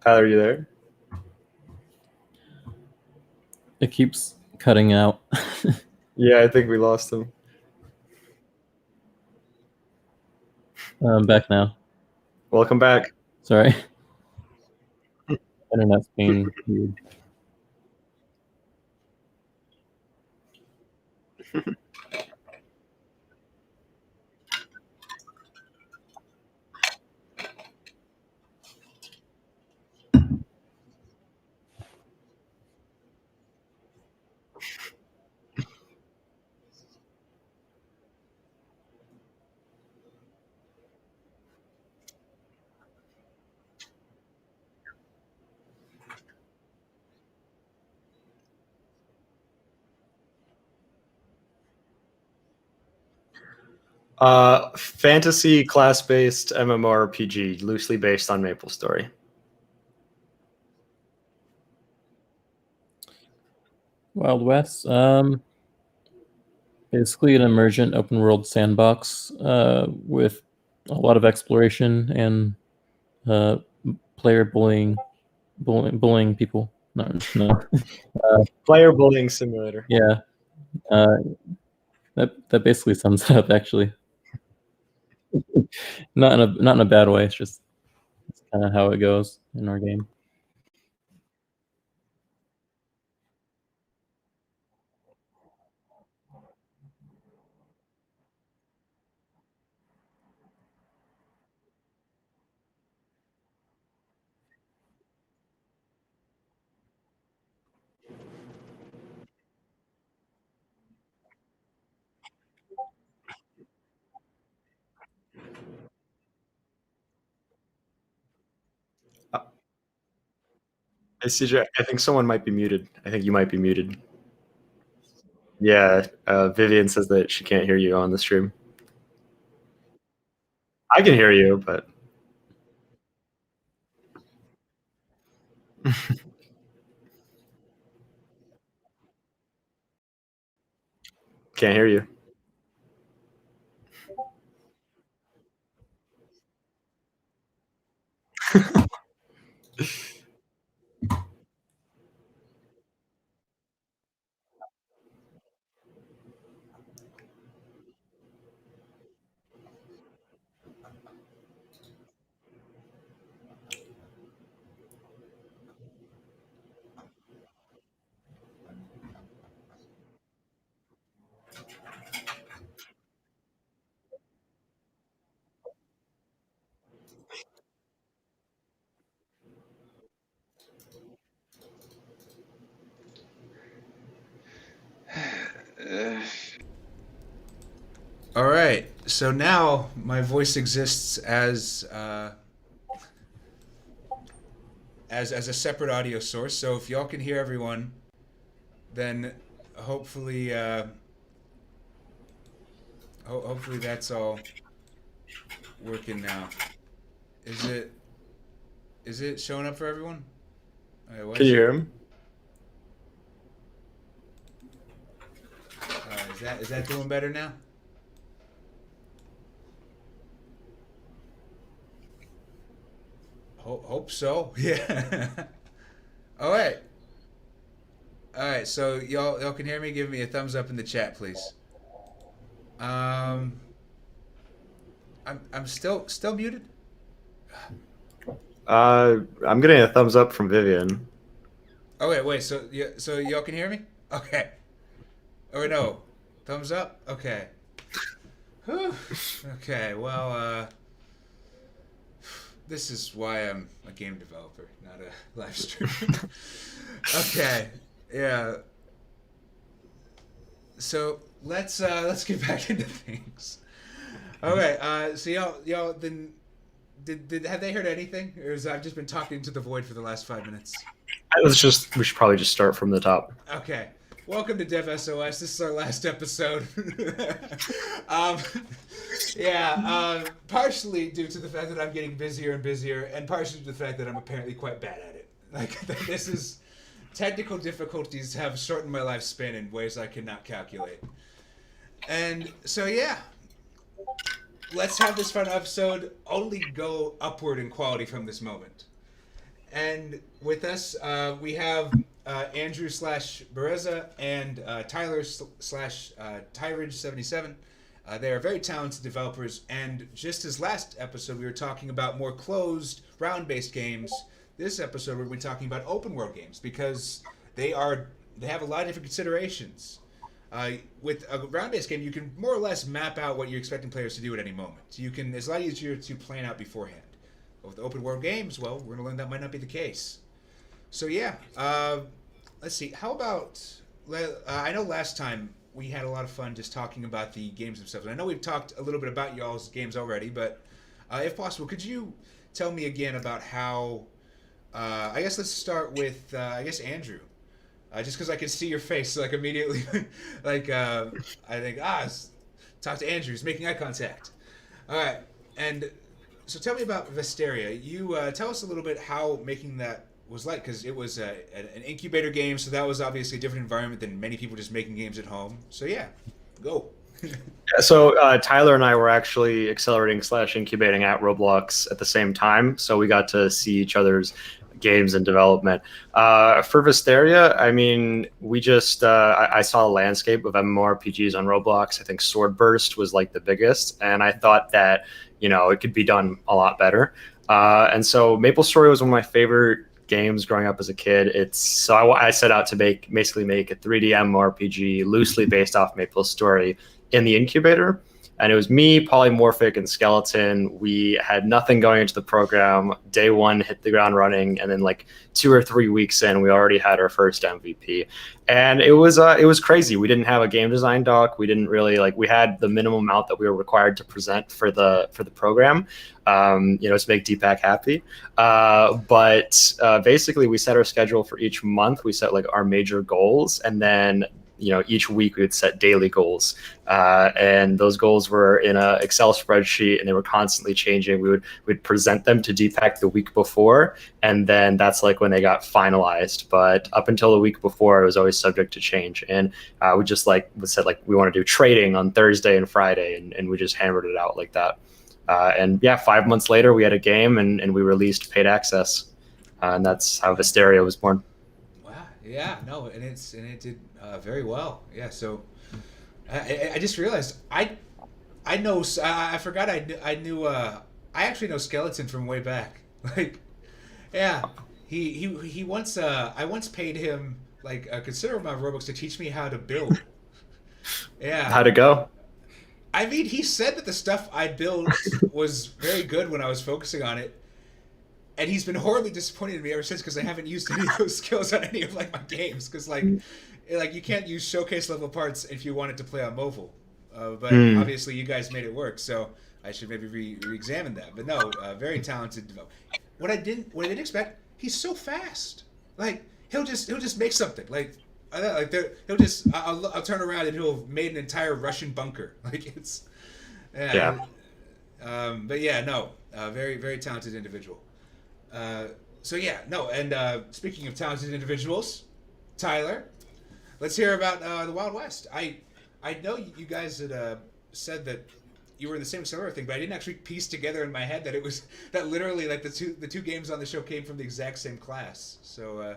Tyler, are you there? It keeps cutting out. Yeah, I think we lost him. I'm back now. Welcome back. Sorry. Internet's being weird. Fantasy class-based MMORPG, loosely based on MapleStory. Wild West. Basically an emergent open world sandbox with a lot of exploration and player bullying people. No. Player bullying simulator. Yeah. That basically sums it up, actually. Not in a bad way. It's just kind of how it goes in our game. Hey, CJ, I think someone might be muted. I think you might be muted. Yeah, Vivian says that she can't hear you on the stream. I can hear you, but can't hear you. All right. So now my voice exists as a separate audio source. So if y'all can hear everyone, then hopefully hopefully that's all working now. Is it showing up for everyone? Can you hear him? Is that doing better now? Hope so. Yeah. All right. All right. So y'all can hear me. Give me a thumbs up in the chat, please. I'm still muted. I'm getting a thumbs up from Vivian. Okay, wait. So y'all can hear me? Okay. Or no, thumbs up. Okay. Whew. Okay. Well, this is why I'm a game developer, not a live streamer. Okay. Yeah. So let's get back into things. Okay. So y'all then did have they heard anything, or is I've just been talking to the void for the last 5 minutes? We should probably just start from the top. Okay. Welcome to Dev SOS. This is our last episode. Partially due to the fact that I'm getting busier and busier, and partially due to the fact that I'm apparently quite bad at it. Like, this is... Technical difficulties have shortened my lifespan in ways I cannot calculate. And so, yeah. Let's have this fun episode only go upward in quality from this moment. And with us, we have Andrew slash Berezaa and Tyler slash Tyridge77. They are very talented developers, and just as last episode we were talking about more closed round-based games, this episode we're going to be talking about open-world games because they have a lot of different considerations. With a round-based game, you can more or less map out what you're expecting players to do at any moment. It's a lot easier to plan out beforehand. But with open-world games, well, we're going to learn that might not be the case. So yeah, let's see. How about? I know last time we had a lot of fun just talking about the games themselves. And I know we've talked a little bit about y'all's games already, but if possible, could you tell me again about how? I guess let's start with Andrew. Just because I can see your face, so like immediately, like I think talk to Andrew. He's making eye contact. All right, and so tell me about Vesteria. You tell us a little bit how making that was like, because it was an incubator game, so that was obviously a different environment than many people just making games at home. So yeah, go. So Tyler and I were actually accelerating / incubating at Roblox at the same time, so we got to see each other's games and development. For Vesteria, I mean, we just I saw a landscape of MMORPGs on Roblox. I think Swordburst was like the biggest, and I thought that it could be done a lot better. And so MapleStory was one of my favorite games growing up as a kid. I set out to basically make a 3D MMORPG loosely based off MapleStory in the incubator. And it was me, Polymorphic, and Skeleton. We had nothing going into the program. Day one, hit the ground running, and then like 2 or 3 weeks in, we already had our first MVP. And it was crazy. We didn't have a game design doc. We didn't really we had the minimum amount that we were required to present for the program, to make Deepak happy. But basically, we set our schedule for each month. We set our major goals, and then each week we would set daily goals, and those goals were in an Excel spreadsheet, and they were constantly changing. We'd present them to Deepak the week before, and then that's when they got finalized. But up until the week before, it was always subject to change. And we just we said we want to do trading on Thursday and Friday, and we just hammered it out like that. And yeah, 5 months later, we had a game, and we released paid access, and that's how Vesteria was born. Wow. Yeah. No. And it did very well. Yeah. So I just realized I forgot I knew I actually know Skeleton from way back. Yeah. He once I once paid him a considerable amount of Robux to teach me how to build. Yeah. How'd it go? I mean, he said that the stuff I built was very good when I was focusing on it, and he's been horribly disappointed in me ever since because I haven't used any of those skills on any of my games. Because you can't use showcase level parts if you wanted to play on mobile, but obviously you guys made it work. So I should maybe re-examine that. But no, very talented developer. What I didn't expect, he's so fast. He'll just make something I'll turn around and he'll have made an entire Russian bunker. Yeah. But yeah, no, very, very talented individual. So yeah, no, and speaking of talented individuals, Tyler, let's hear about the Wild West. I know you guys had said that you were in the same server thing, but I didn't actually piece together in my head that it was that literally the two games on the show came from the exact same class. So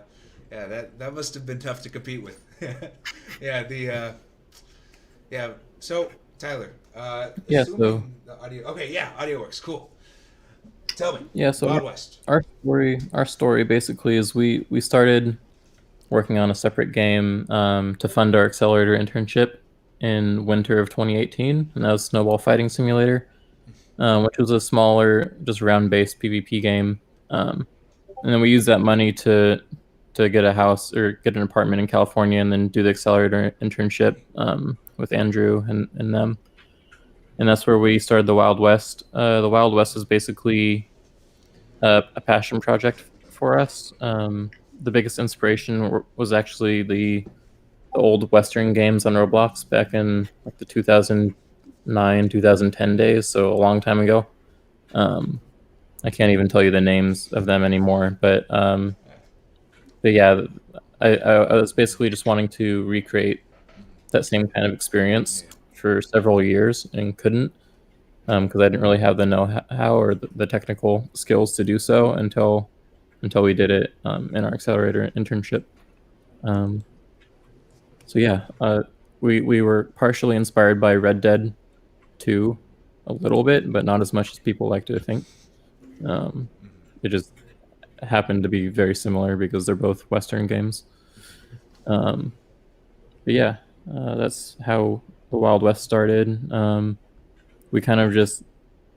yeah, that must have been tough to compete with. Yeah, yeah. So Tyler, Yeah, the audio. Okay, yeah, audio works. Cool. Tell me. Yeah, so Wild West. our story basically is we started working on a separate game to fund our accelerator internship in winter of 2018, and that was Snowball Fighting Simulator, which was a smaller, just round-based PvP game. And then we used that money to get a house or get an apartment in California, and then do the accelerator internship with Andrew and them. And that's where we started the Wild West. The Wild West is basically a passion project for us. The biggest inspiration was actually the old Western games on Roblox back in the 2009, 2010 days, so a long time ago. I can't even tell you the names of them anymore, but yeah, I was basically just wanting to recreate that same kind of experience for several years and couldn't, because I didn't really have the know-how or the technical skills to do so until until we did it in our accelerator internship. So yeah, we were partially inspired by Red Dead 2 a little bit, but not as much as people like to think. It just happened to be very similar because they're both Western games. But yeah, that's how the Wild West started. We kind of just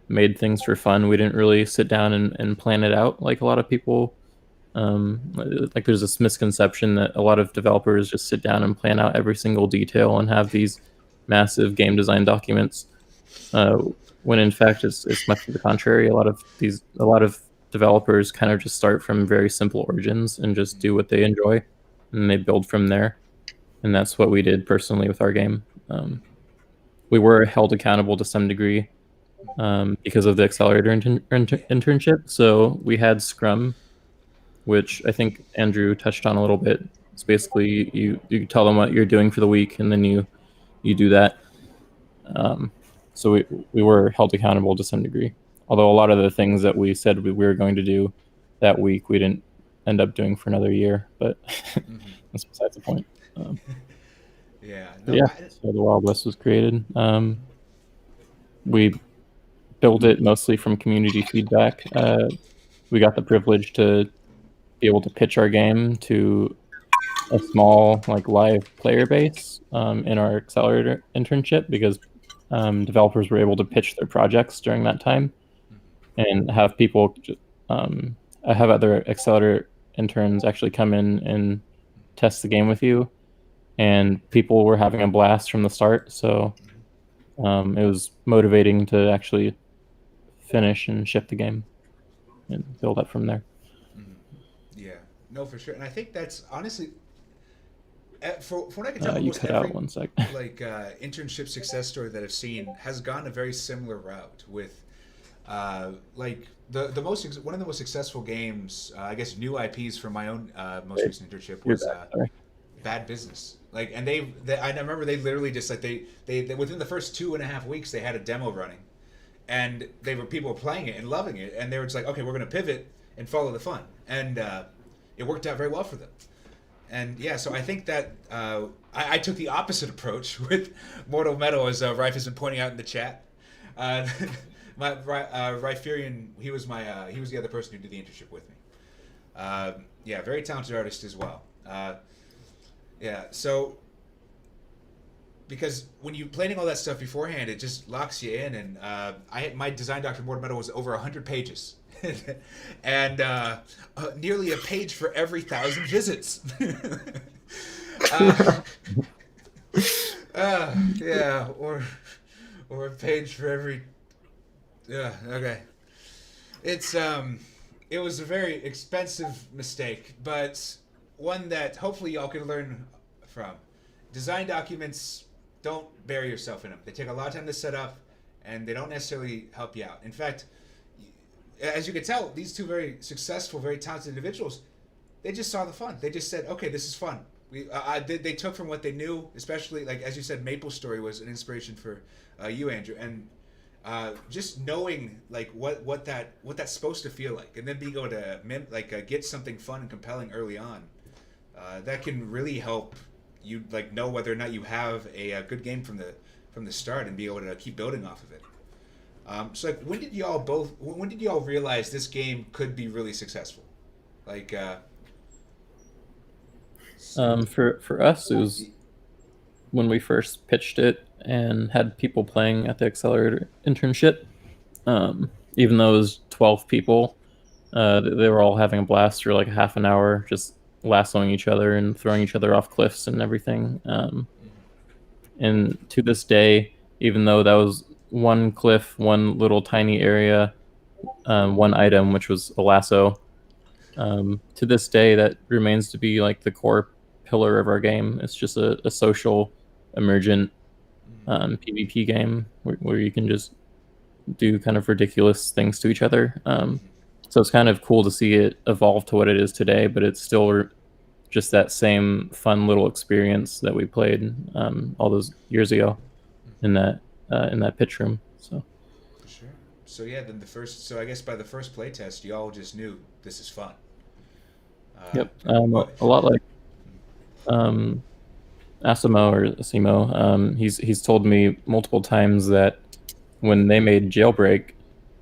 made things for fun. We didn't really sit down and plan it out like a lot of people. Like there's this misconception that a lot of developers just sit down and plan out every single detail and have these massive game design documents. Uh, when in fact it's much to the contrary. A lot of developers kind of just start from very simple origins and just do what they enjoy, and they build from there. And that's what we did personally with our game. We were held accountable to some degree because of the accelerator internship. So we had Scrum, which I think Andrew touched on a little bit. It's basically you tell them what you're doing for the week, and then you do that. So we were held accountable to some degree. Although a lot of the things that we said we were going to do that week, we didn't end up doing for another year. But that's besides the point. Yeah. So the Wild West was created. We built it mostly from community feedback. We got the privilege to be able to pitch our game to a small like live player base in our accelerator internship because developers were able to pitch their projects during that time and have people have other accelerator interns actually come in and test the game with you, and people were having a blast from the start. So it was motivating to actually finish and ship the game and build up from there. Yeah. No, for sure. And I think that's honestly, for what I can tell, You almost cut every out 1 sec. like internship success story that I've seen has gone a very similar route with like the most one of the most successful games, I guess new IPs from my own most recent internship was Bad Business. Like, and I remember they literally just like they within the first 2.5 weeks they had a demo running, and people were playing it and loving it, and they were just like, okay, we're gonna pivot and follow the fun, and it worked out very well for them. And yeah, so I think that I took the opposite approach with Mortal Metal, as Rife has been pointing out in the chat. Riferian, he was the other person who did the internship with me. Yeah, very talented artist as well. Yeah, so because when you're planning all that stuff beforehand, it just locks you in. And my design doctor Mortal Metal was over 100 pages. And nearly a page for every 1,000 visits. Yeah, or a page for every. Yeah, okay. It was a very expensive mistake, but one that hopefully y'all can learn from. Design documents, don't bury yourself in them. They take a lot of time to set up, and they don't necessarily help you out. In fact, as you can tell, these two very successful, very talented individuals, they just saw the fun. They just said, okay, this is fun. They took from what they knew, especially, like, as you said, Maple's story was an inspiration for you, Andrew. And just knowing, like, what that's supposed to feel like, and then being able to get something fun and compelling early on, that can really help you, like, know whether or not you have a good game from the start and be able to keep building off of it. So like, when did y'all realize this game could be really successful? Like, for us, it was when we first pitched it and had people playing at the accelerator internship. Even though it was 12 people, they were all having a blast for like a half an hour, just lassoing each other and throwing each other off cliffs and everything. And to this day, even though that was one cliff, one little tiny area, one item, which was a lasso, to this day, that remains to be like the core pillar of our game. It's just a social, emergent PvP game where you can just do kind of ridiculous things to each other. So it's kind of cool to see it evolve to what it is today, but it's still just that same fun little experience that we played all those years ago in that pitch room. So for sure. So yeah, then so I guess by the first playtest, y'all just knew this is fun. Yep. What? A lot like um, Asimo. He's told me multiple times that when they made Jailbreak,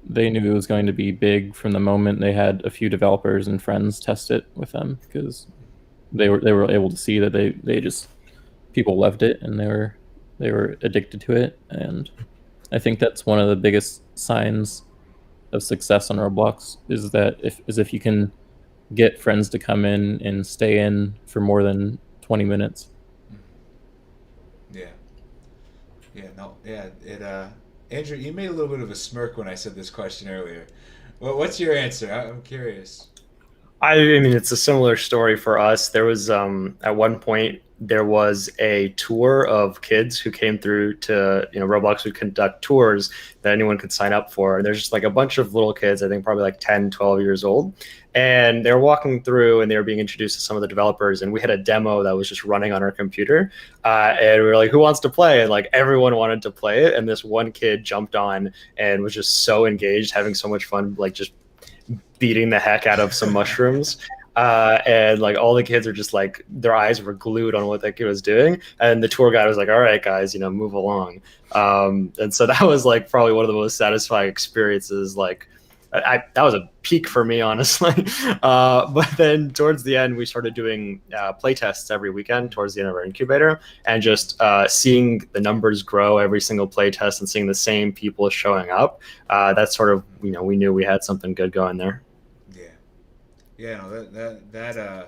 they knew it was going to be big from the moment they had a few developers and friends test it with them, because they were able to see that they just people loved it, and they were addicted to it. And I think that's one of the biggest signs of success on Roblox, is that if you can get friends to come in and stay in for more than 20 minutes. Yeah. Yeah. No. Yeah. It. Andrew, you made a little bit of a smirk when I said this question earlier. What's your answer? I'm curious. I mean, it's a similar story for us. There was at one point there was a tour of kids who came through to, Roblox would conduct tours that anyone could sign up for. And there's just like a bunch of little kids, I think probably like 10, 12 years old. And they were walking through and they were being introduced to some of the developers. And we had a demo that was just running on our computer. And we were like, who wants to play? And like everyone wanted to play it. And this one kid jumped on and was just so engaged, having so much fun, like just beating the heck out of some mushrooms. And like all the kids are just like, their eyes were glued on what that kid was doing. And the tour guide was like, all right, guys, move along. And so that was like probably one of the most satisfying experiences. Like that was a peak for me, honestly. But then towards the end, we started doing play tests every weekend towards the end of our incubator, and just seeing the numbers grow every single play test and seeing the same people showing up. That's sort of, we knew we had something good going there. Yeah. Yeah. No.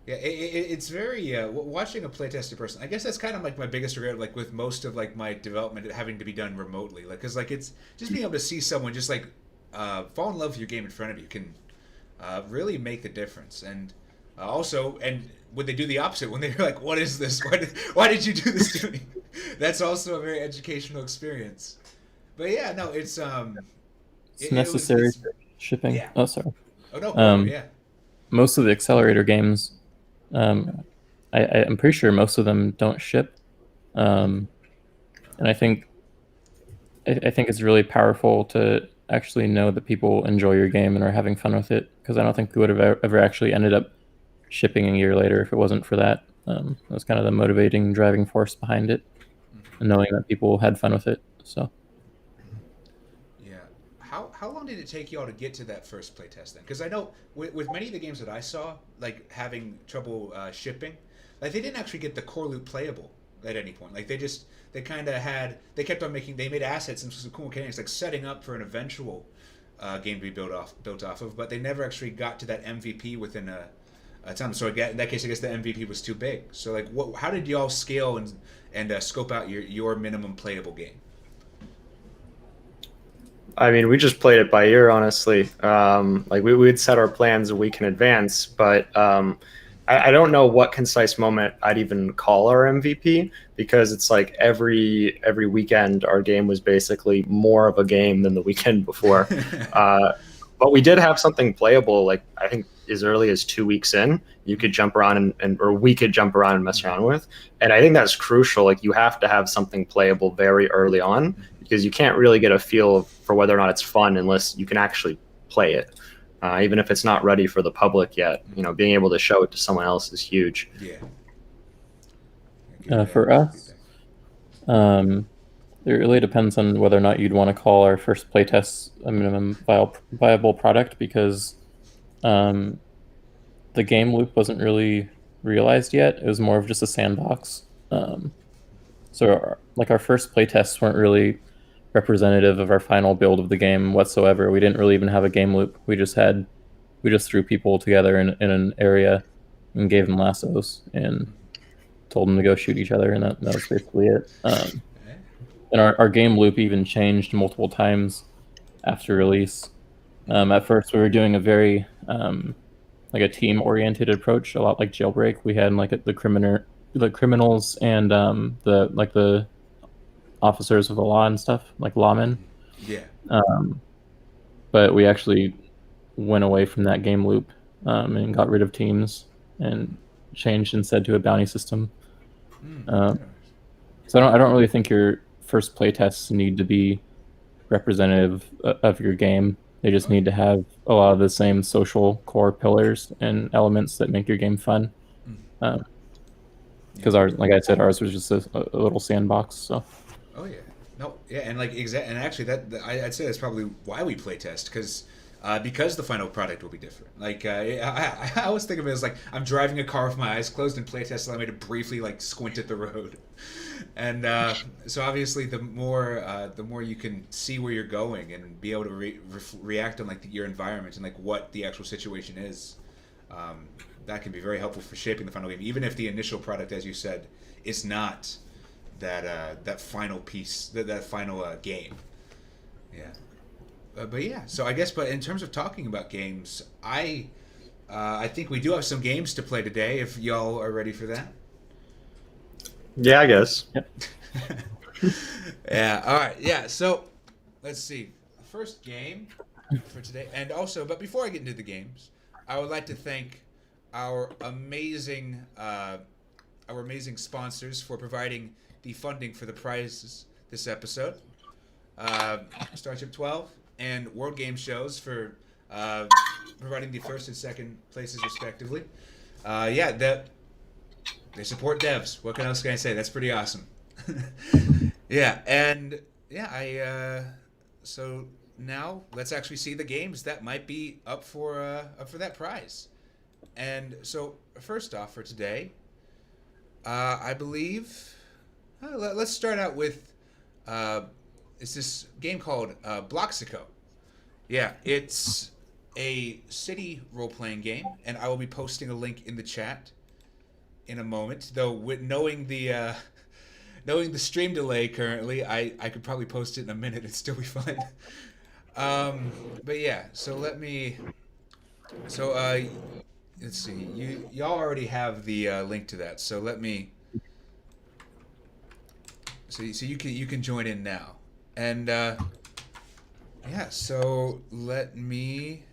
Yeah. It's very watching a playtester person. I guess that's kind of like my biggest regret. Like with most of like my development having to be done remotely. Like, cause like it's just being able to see someone just like fall in love with your game in front of you can really make the difference. And also, and would they do the opposite when they're like, "What is this? Why did you do this to me?" That's also a very educational experience. But yeah, no, It's necessary it's for shipping. yeah. Oh, sorry. Oh no, Um, yeah. Most of the accelerator games, um, I'm pretty sure most of them don't ship. Um, and I think it's really powerful to actually know that people enjoy your game and are having fun with it, because I don't think we would have ever actually ended up shipping a year later if it wasn't for that. That was kind of the motivating driving force behind it, and knowing that people had fun with it. So Yeah. How long did it take y'all to get to that first playtest then? Because I know with many of the games that I saw, like having trouble shipping, like they didn't actually get the core loop playable at any point. Like they kind of they kept on they made assets and some cool mechanics, like setting up for an eventual game to be built off of, but they never actually got to that MVP within a time. So in that case, I guess the MVP was too big. So like, how did y'all scale and scope out your minimum playable game? I mean, we just played it by ear, honestly. Like we'd set our plans a week in advance, but I don't know what concise moment I'd even call our MVP, because it's like every weekend our game was basically more of a game than the weekend before. But we did have something playable, like I think as early as 2 weeks in, you could jump around or we could jump around and mess around with. And I think that's crucial. Like you have to have something playable very early on, because you can't really get a feel for whether or not it's fun unless you can actually play it. Even if it's not ready for the public yet, being able to show it to someone else is huge. Yeah. for us, it really depends on whether or not you'd want to call our first playtest a minimum viable product, because the game loop wasn't really realized yet. It was more of just a sandbox. So our first playtests weren't really representative of our final build of the game whatsoever. We didn't really even have a game loop. We just threw people together in an area and gave them lassos and told them to go shoot each other, and that was basically it. And our game loop even changed multiple times after release. At first, we were doing a very like a team-oriented approach, a lot like Jailbreak. We had like the criminals and the officers of the law and stuff, like lawmen. Yeah. But we actually went away from that game loop and got rid of teams and changed instead to a bounty system. So I don't really think your first playtests need to be representative of your game. They just need to have a lot of the same social core pillars and elements that make your game fun. Mm. Because ours, like I said, ours was just a little sandbox. So Oh yeah, no, yeah, and like and actually I'd say that's probably why we play test because the final product will be different. Like I always think of it as like I'm driving a car with my eyes closed and playtest allow me to briefly like squint at the road, and so obviously the more you can see where you're going and be able to react on like your environment and like what the actual situation is, that can be very helpful for shaping the final game. Even if the initial product, as you said, is not that final piece, that final game. Yeah. But yeah, so I guess, but in terms of talking about games, I think we do have some games to play today. If y'all are ready for that. Yeah, I guess. yep. Yeah. All right. Yeah. So let's see. First game for today, and also, but before I get into the games, I would like to thank our amazing sponsors for providing the funding for the prizes this episode. Starship 12 and World Game Shows for providing the first and second places respectively. Yeah, they support devs. What else can I say? That's pretty awesome. Yeah, and yeah, so now let's actually see the games that might be up for that prize. And so first off for today, I believe let's start out with it's this game called Bloxico. Yeah, it's a city role-playing game, and I will be posting a link in the chat in a moment. Though with knowing the stream delay currently, I could probably post it in a minute and still be fine. But yeah, so let's see. Y'all already have the link to that, so let me. So you can join in now, and yeah. So let me.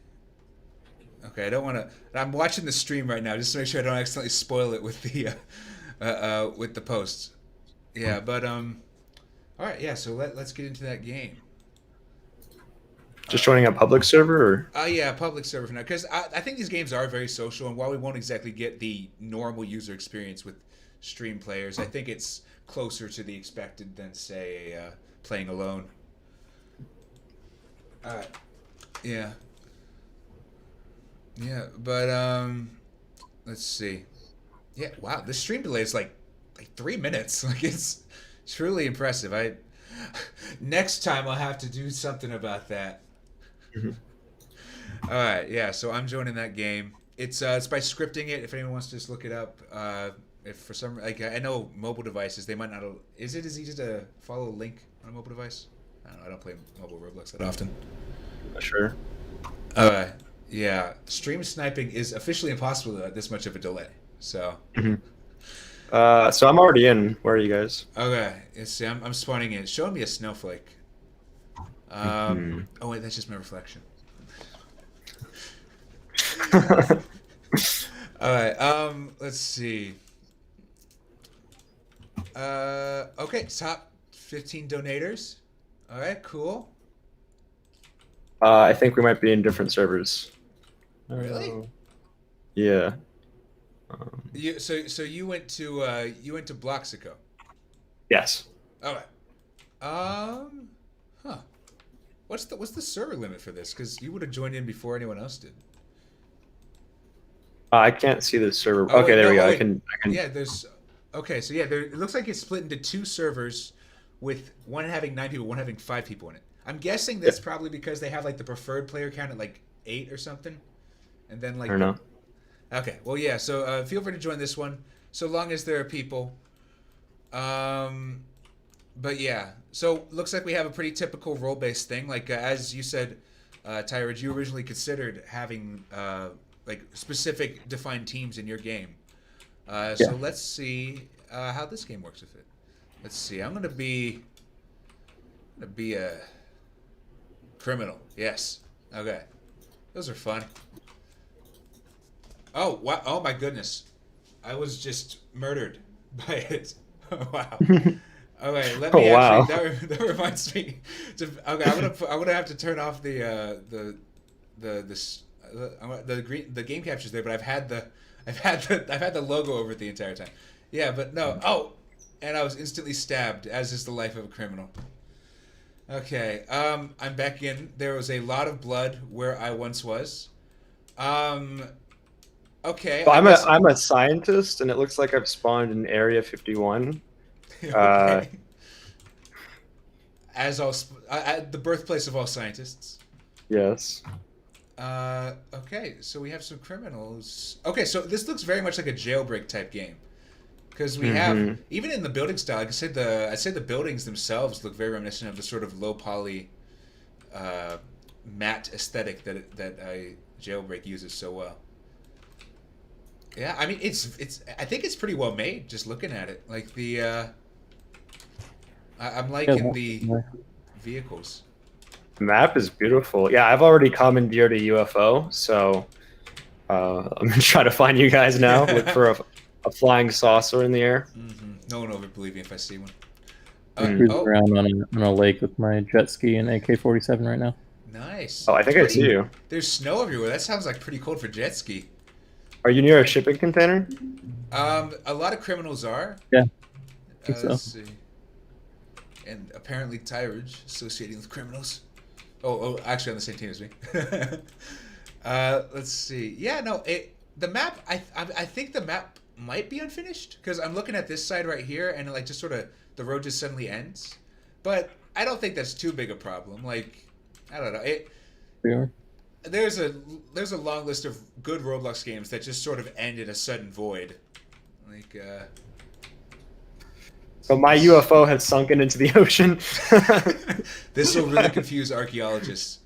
Okay, I don't want to. I'm watching the stream right now just to make sure I don't accidentally spoil it with the posts. Yeah, but all right, yeah. So let's get into that game. Just joining a public server, or Yeah, public server for now, because I think these games are very social, and while we won't exactly get the normal user experience with stream players, I think it's closer to the expected than say playing alone. All right. Yeah. Yeah, but let's see. Yeah, wow, this stream delay is like 3 minutes. Like it's truly impressive. Next time I'll have to do something about that. All right, yeah. So I'm joining that game. It's by scripting it. If anyone wants to just look it up. If for some I know mobile devices they might not. Is it as easy to follow a link on a mobile device? I don't know. I don't play mobile Roblox that often. sure. Yeah. Stream sniping is officially impossible at this much of a delay. So. So I'm already in. Where are you guys? Okay. Let's see. I'm spawning in. It's showing me a snowflake. Oh wait, that's just my reflection. All right. Let's see. Okay. Top 15 donators. All right. Cool. I think we might be in different servers. Really? Yeah. So you went to Bloxico. Yes. All right. Huh. What's the server limit for this? Because you would have joined in before anyone else did. I can't see the server. Oh, okay, wait, there no, we go. wait. I can. Yeah, there's. Okay, so yeah, it looks like it's split into 2 servers, with one having 9 people, one having 5 people in it. I'm guessing that's probably because they have like the preferred player count at like 8 or something, and then like. I don't know. Okay, well yeah, so feel free to join this one, so long as there are people. But yeah, so looks like we have a pretty typical role-based thing. Like as you said, Tyrod, you originally considered having like specific defined teams in your game. So let's see how this game works with it. Let's see. I'm gonna be a criminal. Yes. Okay. Those are fun. Oh wow! Oh my goodness! I was just murdered by it. Wow. Okay, let Oh, me wow. actually. That reminds me. Okay, I'm gonna have to turn off the game captures there, but I've had the logo over it the entire time. Yeah, but no. Oh, and I was instantly stabbed, as is the life of a criminal. Okay, I'm back in. There was a lot of blood where I once was. Um, okay, So I guess. I'm a scientist, and it looks like I've spawned in Area 51. Uh, Okay. As all the birthplace of all scientists. yes. Okay, so we have some criminals. Okay, so this looks very much like a jailbreak type game, because we have even in the building style. Like I said the buildings themselves look very reminiscent of the sort of low poly, matte aesthetic that jailbreak uses so well. Yeah, I mean it's I think it's pretty well made. Just looking at it, like I'm liking the vehicles. The map is beautiful. Yeah, I've already commandeered a UFO, so I'm gonna try to find you guys now. Look for a flying saucer in the air. No one will ever believe me if I see one. Cruising around on a lake with my jet ski and AK-47 right now. Nice. Oh, I think I see you. There's snow everywhere. That sounds like pretty cold for jet ski. Are you near a shipping container? A lot of criminals are. Yeah, I think so. Let's see. And apparently Tyridge associating with criminals. Oh, actually on the same team as me. Let's see. Yeah, no, the map. I think the map might be unfinished because I'm looking at this side right here, and like just sort of the road just suddenly ends. But I don't think that's too big a problem. Like, I don't know. There's a long list of good Roblox games that just sort of end in a sudden void. Like. So my UFO has sunken into the ocean. This will really confuse archaeologists.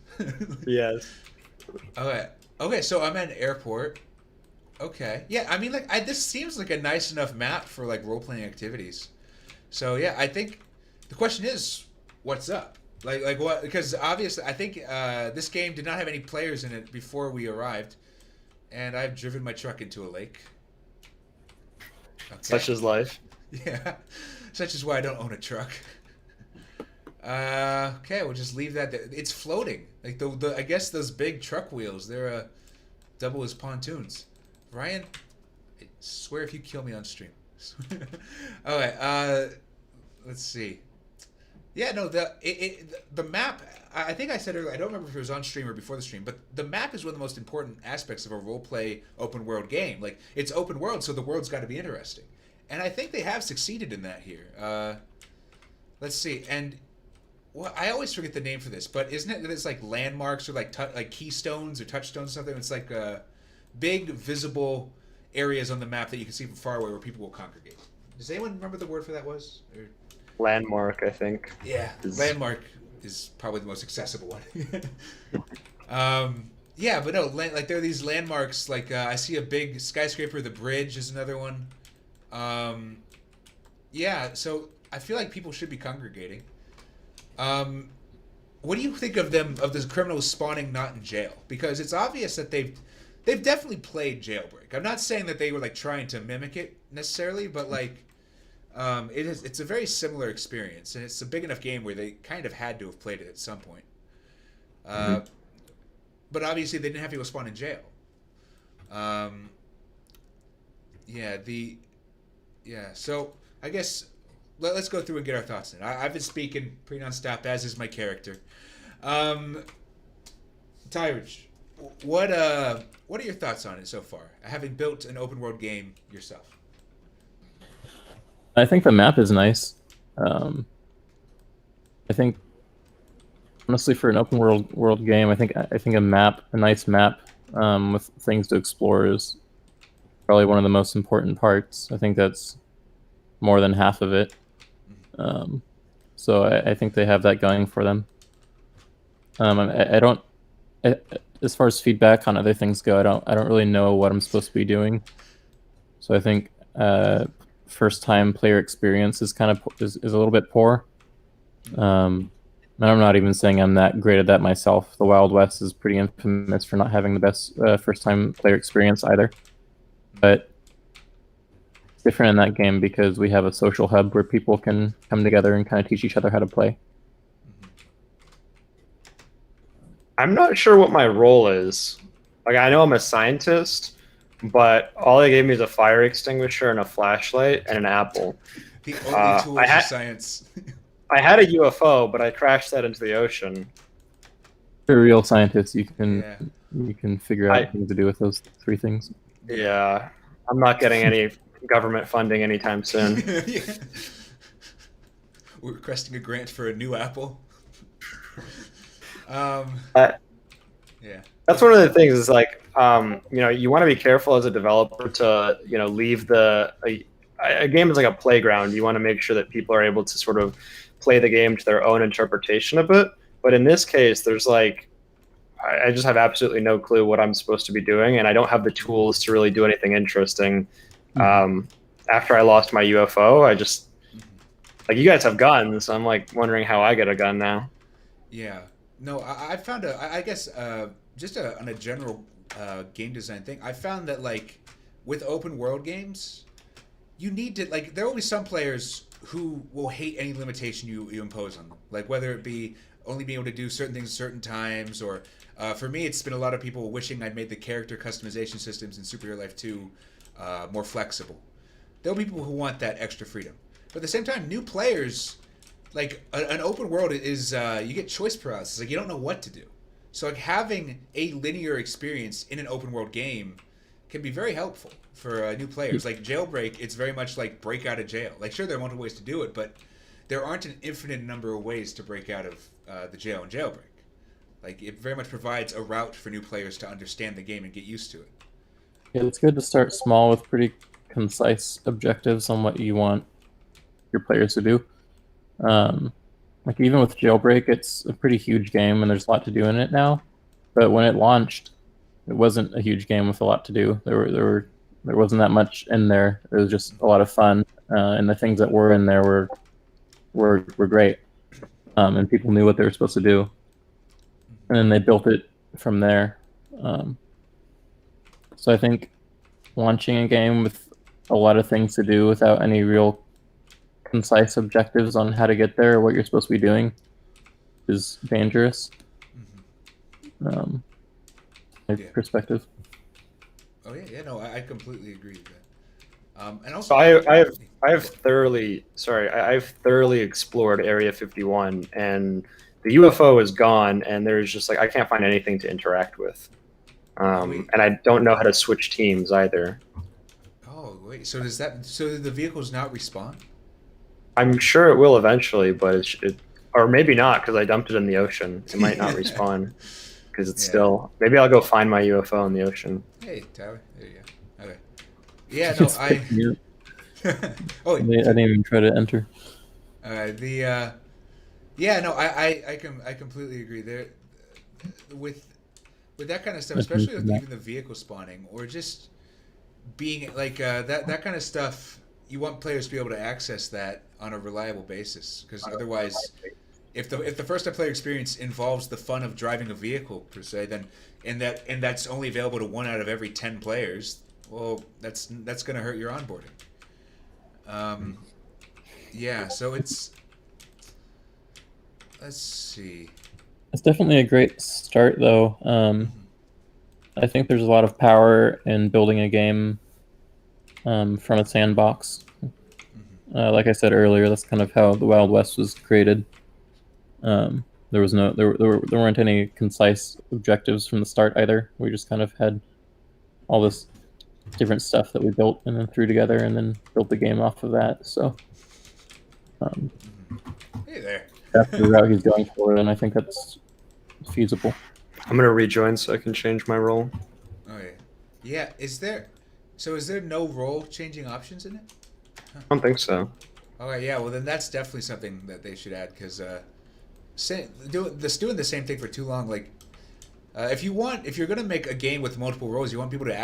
Yes. Okay, so I'm at an airport. Okay. Yeah, I mean, like, this seems like a nice enough map for, like, role-playing activities. So, yeah, I think the question is, what's up? Like what? Because, obviously, I think this game did not have any players in it before we arrived. And I've driven my truck into a lake. Okay. Such is life. Yeah. Such is why I don't own a truck. Okay, we'll just leave that there. It's floating. Like I guess those big truck wheels, they're double as pontoons. Ryan, I swear if you kill me on stream. Okay, let's see. Yeah, no, the map, I think I said earlier, I don't remember if it was on stream or before the stream, but the map is one of the most important aspects of a role-play open world game. Like, it's open world, so the world's got to be interesting. And I think they have succeeded in that here. Let's see. And well, I always forget the name for this, but isn't it that it's like landmarks or like keystones or touchstones or something? It's like big visible areas on the map that you can see from far away where people will congregate. Does anyone remember the word for that was? Or... Landmark, I think. Yeah, landmark is probably the most accessible one. Yeah, but no, like there are these landmarks. Like I see a big skyscraper. The bridge is another one. Yeah, so I feel like people should be congregating. What do you think of the criminals spawning not in jail? Because it's obvious that they've definitely played Jailbreak. I'm not saying that they were like trying to mimic it necessarily, but like it's a very similar experience, and it's a big enough game where they kind of had to have played it at some point. But obviously they didn't have to go spawn in jail. So I guess let's go through and get our thoughts in. I've been speaking pretty nonstop, as is my character. Tyrage, what are your thoughts on it so far, having built an open world game yourself? I think the map is nice. I think honestly, for an open world game, I think a nice map with things to explore is probably one of the most important parts. I think that's more than half of it. So I think they have that going for them. I don't, as far as feedback on other things go, I don't really know what I'm supposed to be doing. So I think first time player experience is kind of is a little bit poor. And I'm not even saying I'm that great at that myself. The Wild West is pretty infamous for not having the best first time player experience either. But different in that game because we have a social hub where people can come together and kind of teach each other how to play. I'm not sure what my role is. Like, I know I'm a scientist, but all they gave me is a fire extinguisher and a flashlight and an apple. The only tools of science. I had a UFO, but I crashed that into the ocean. For real scientists, you can figure out things to do with those 3 things. Yeah, I'm not getting any government funding anytime soon. Yeah. We're requesting a grant for a new apple. Yeah. That's one of the things is like, you want to be careful as a developer to, leave a game is like a playground. You want to make sure that people are able to sort of play the game to their own interpretation of it. But in this case, there's like, I just have absolutely no clue what I'm supposed to be doing, and I don't have the tools to really do anything interesting. After I lost my UFO, I just, like, you guys have guns, so I'm like wondering how I get a gun now. Yeah. No, I found I guess just on a general game design thing, I found that like with open world games, you need to, like, there will be some players who will hate any limitation you impose on them, like whether it be only being able to do certain things at certain times, or for me, it's been a lot of people wishing I'd made the character customization systems in Super Hero Life 2 more flexible. There'll be people who want that extra freedom, but at the same time, new players, like an open world is you get choice paralysis. Like, you don't know what to do. So like having a linear experience in an open world game can be very helpful for new players. Like Jailbreak, it's very much like break out of jail. Like, sure, there are multiple ways to do it, but there aren't an infinite number of ways to break out of the jail in Jailbreak. Like, it very much provides a route for new players to understand the game and get used to it. Yeah, it's good to start small with pretty concise objectives on what you want your players to do. Like, even with Jailbreak, it's a pretty huge game and there's a lot to do in it now. But when it launched, it wasn't a huge game with a lot to do. There wasn't that much in there. It was just a lot of fun, and the things that were in there were great. And people knew what they were supposed to do, and then they built it from there. So I think launching a game with a lot of things to do without any real concise objectives on how to get there or what you're supposed to be doing is dangerous. My perspective. Oh yeah, no, I completely agree with that. And also, So I've thoroughly explored Area 51, and the UFO is gone, and there's just like, I can't find anything to interact with, and I don't know how to switch teams either. Oh wait, so do the vehicles not respawn? I'm sure it will eventually, but or maybe not, because I dumped it in the ocean. It might not respawn because it's still. Maybe I'll go find my UFO in the ocean. Hey, Tyler, there you go. Okay. Yeah, no, I didn't even try to enter. Yeah, no, I completely agree. There, with that kind of stuff, especially with even the vehicle spawning, or just being like that kind of stuff. You want players to be able to access that on a reliable basis, because otherwise, if the first time player experience involves the fun of driving a vehicle per se, then and that's only available to 1 out of every 10 players, well, that's going to hurt your onboarding. Yeah, so let's see. It's definitely a great start, though. I think there's a lot of power in building a game from a sandbox. Like I said earlier, that's kind of how the Wild West was created. There weren't any concise objectives from the start either. We just kind of had all this different stuff that we built and then threw together, and then built the game off of that. So, hey there. That's the route he's going for, and I think that's feasible. I'm gonna rejoin so I can change my role. Oh yeah, yeah. Is there no role changing options in it? I don't think so. Okay, yeah. Well, then that's definitely something that they should add, because doing the same thing for too long, like. If you're gonna make a game with multiple roles, you want people to be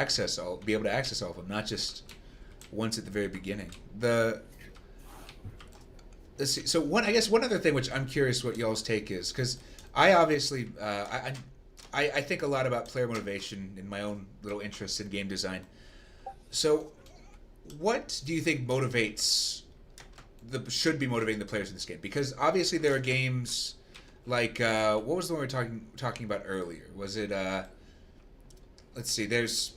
able to access all of them, not just once at the very beginning. Let's see. So one other thing which I'm curious what y'all's take is, because I obviously I think a lot about player motivation in my own little interests in game design. So what do you think should be motivating the players in this game? Because obviously there are games like what was the one we were talking about earlier? Was it let's see, there's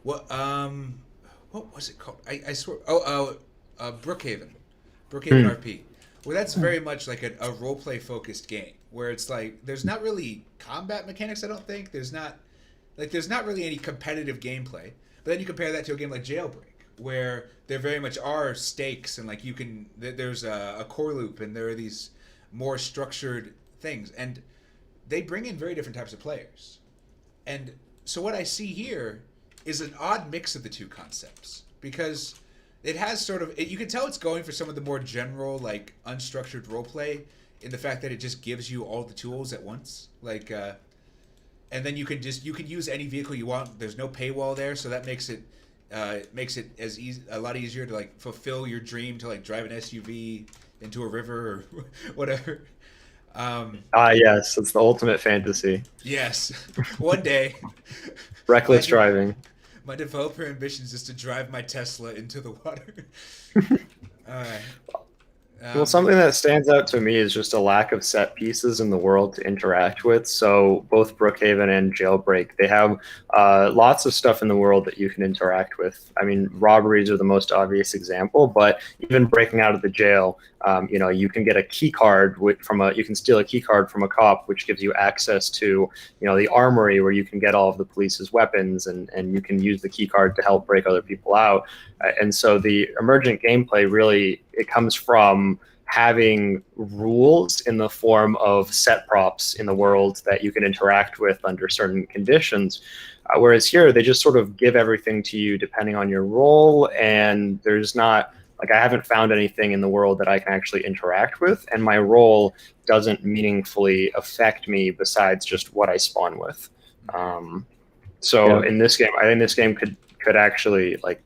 what was it called? I swear. Brookhaven, RP, where that's very much like a role play focused game, where it's like there's not really combat mechanics. I don't think there's not really any competitive gameplay. But then you compare that to a game like Jailbreak, where there very much are stakes and like there's a core loop and there are these more structured things, and they bring in very different types of players. And so what I see here is an odd mix of the two concepts, because it has sort of you can tell it's going for some of the more general like unstructured roleplay in the fact that it just gives you all the tools at once, like and then you can use any vehicle you want. There's no paywall there, so that makes it a lot easier to like fulfill your dream to like drive an SUV into a river or whatever. Yes, it's the ultimate fantasy. Yes, one day. Reckless driving. My developer ambition is just to drive my Tesla into the water. All right. Well, something that stands out to me is just a lack of set pieces in the world to interact with. So both Brookhaven and Jailbreak, they have lots of stuff in the world that you can interact with. I mean, robberies are the most obvious example, but even breaking out of the jail, you can get a key card you can steal a key card from a cop, which gives you access to, the armory where you can get all of the police's weapons, and you can use the key card to help break other people out. And so the emergent gameplay really, it comes from having rules in the form of set props in the world that you can interact with under certain conditions. Whereas here, they just sort of give everything to you depending on your role, and there's not, like, I haven't found anything in the world that I can actually interact with, and my role doesn't meaningfully affect me besides just what I spawn with. In this game, I think this game could actually, like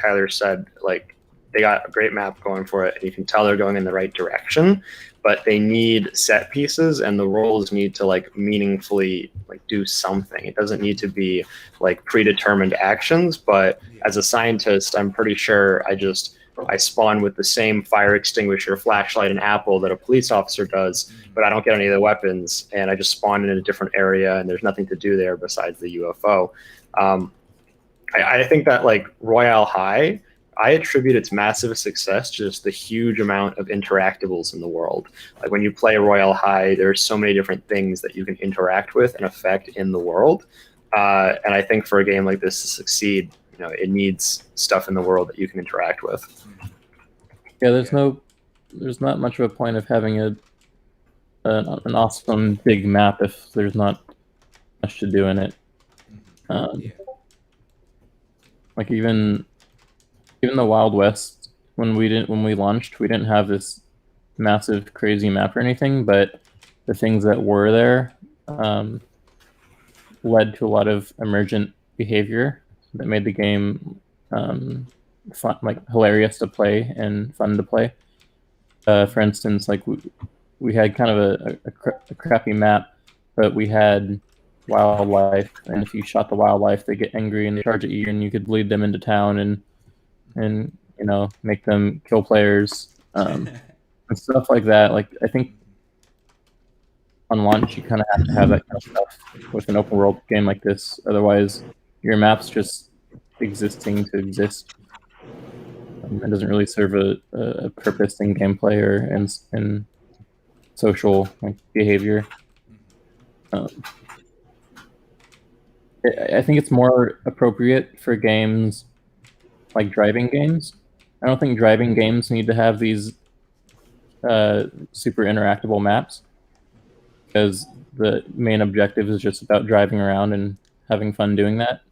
Tyler said, like, they got a great map going for it, and you can tell they're going in the right direction, but they need set pieces, and the roles need to like meaningfully like do something. It doesn't need to be like predetermined actions, but as a scientist, I'm pretty sure I spawn with the same fire extinguisher, flashlight, and apple that a police officer does, but I don't get any of the weapons, and I just spawn in a different area, and there's nothing to do there besides the UFO. I think that like Royale High, I attribute its massive success to just the huge amount of interactables in the world. Like when you play Royale High, there's so many different things that you can interact with and affect in the world. And I think for a game like this to succeed, it needs stuff in the world that you can interact with. Yeah, there's not much of a point of having an awesome big map if there's not much to do in it. Like even the Wild West, when we launched, we didn't have this massive crazy map or anything, but the things that were there led to a lot of emergent behavior that made the game fun, like hilarious to play and fun to play. For instance, like we had kind of a crappy map, but we had wildlife, and if you shot the wildlife, they get angry and they charge at you, and you could lead them into town and make them kill players and stuff like that. Like I think on launch you kind of have to have that kind of stuff with an open world game like this. Otherwise, your map's just existing to exist. It doesn't really serve a purpose in gameplay or in social behavior. I think it's more appropriate for games like driving games. I don't think driving games need to have these super interactable maps, because the main objective is just about driving around and having fun doing that.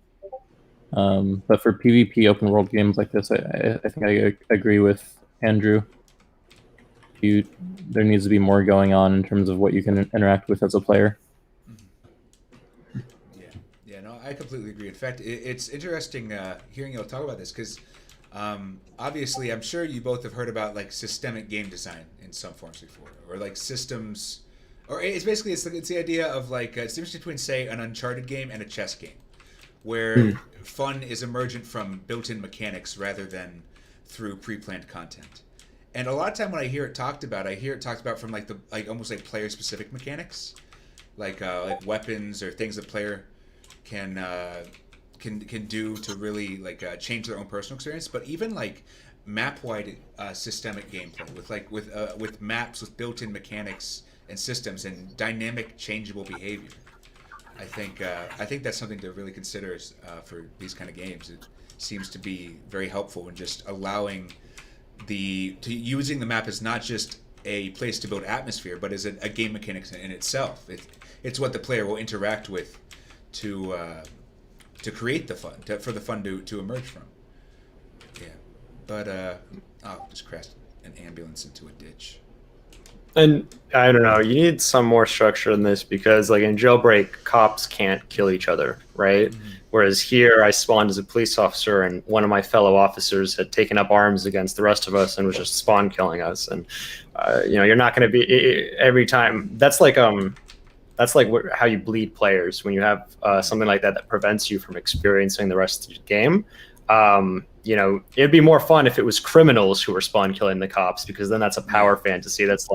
But for PvP open world games like this, I think I agree with Andrew. There needs to be more going on in terms of what you can interact with as a player. I completely agree. In fact, it's interesting hearing you all talk about this, because obviously I'm sure you both have heard about like systemic game design in some forms before, or like systems, or it's basically it's the idea of like it's the difference between, say, an Uncharted game and a chess game, where fun is emergent from built-in mechanics rather than through pre-planned content. And a lot of time when I hear it talked about from like almost like player-specific mechanics, like weapons or things the player can do to really change their own personal experience. But even like map-wide systemic gameplay with maps with built-in mechanics and systems and dynamic changeable behavior. I think that's something to really consider for these kind of games. It seems to be very helpful in just allowing using the map as not just a place to build atmosphere, but as a game mechanics in itself. It's what the player will interact with to create the fun, for the fun to emerge from. Yeah, but just crashed an ambulance into a ditch. And I don't know, you need some more structure in this because, like in Jailbreak, cops can't kill each other, right? Mm-hmm. Whereas here, I spawned as a police officer, and one of my fellow officers had taken up arms against the rest of us and was just spawn killing us. And you're not going to be every time. That's like how you bleed players when you have something like that prevents you from experiencing the rest of the game. It'd be more fun if it was criminals who were spawn killing the cops, because then that's a power fantasy. That's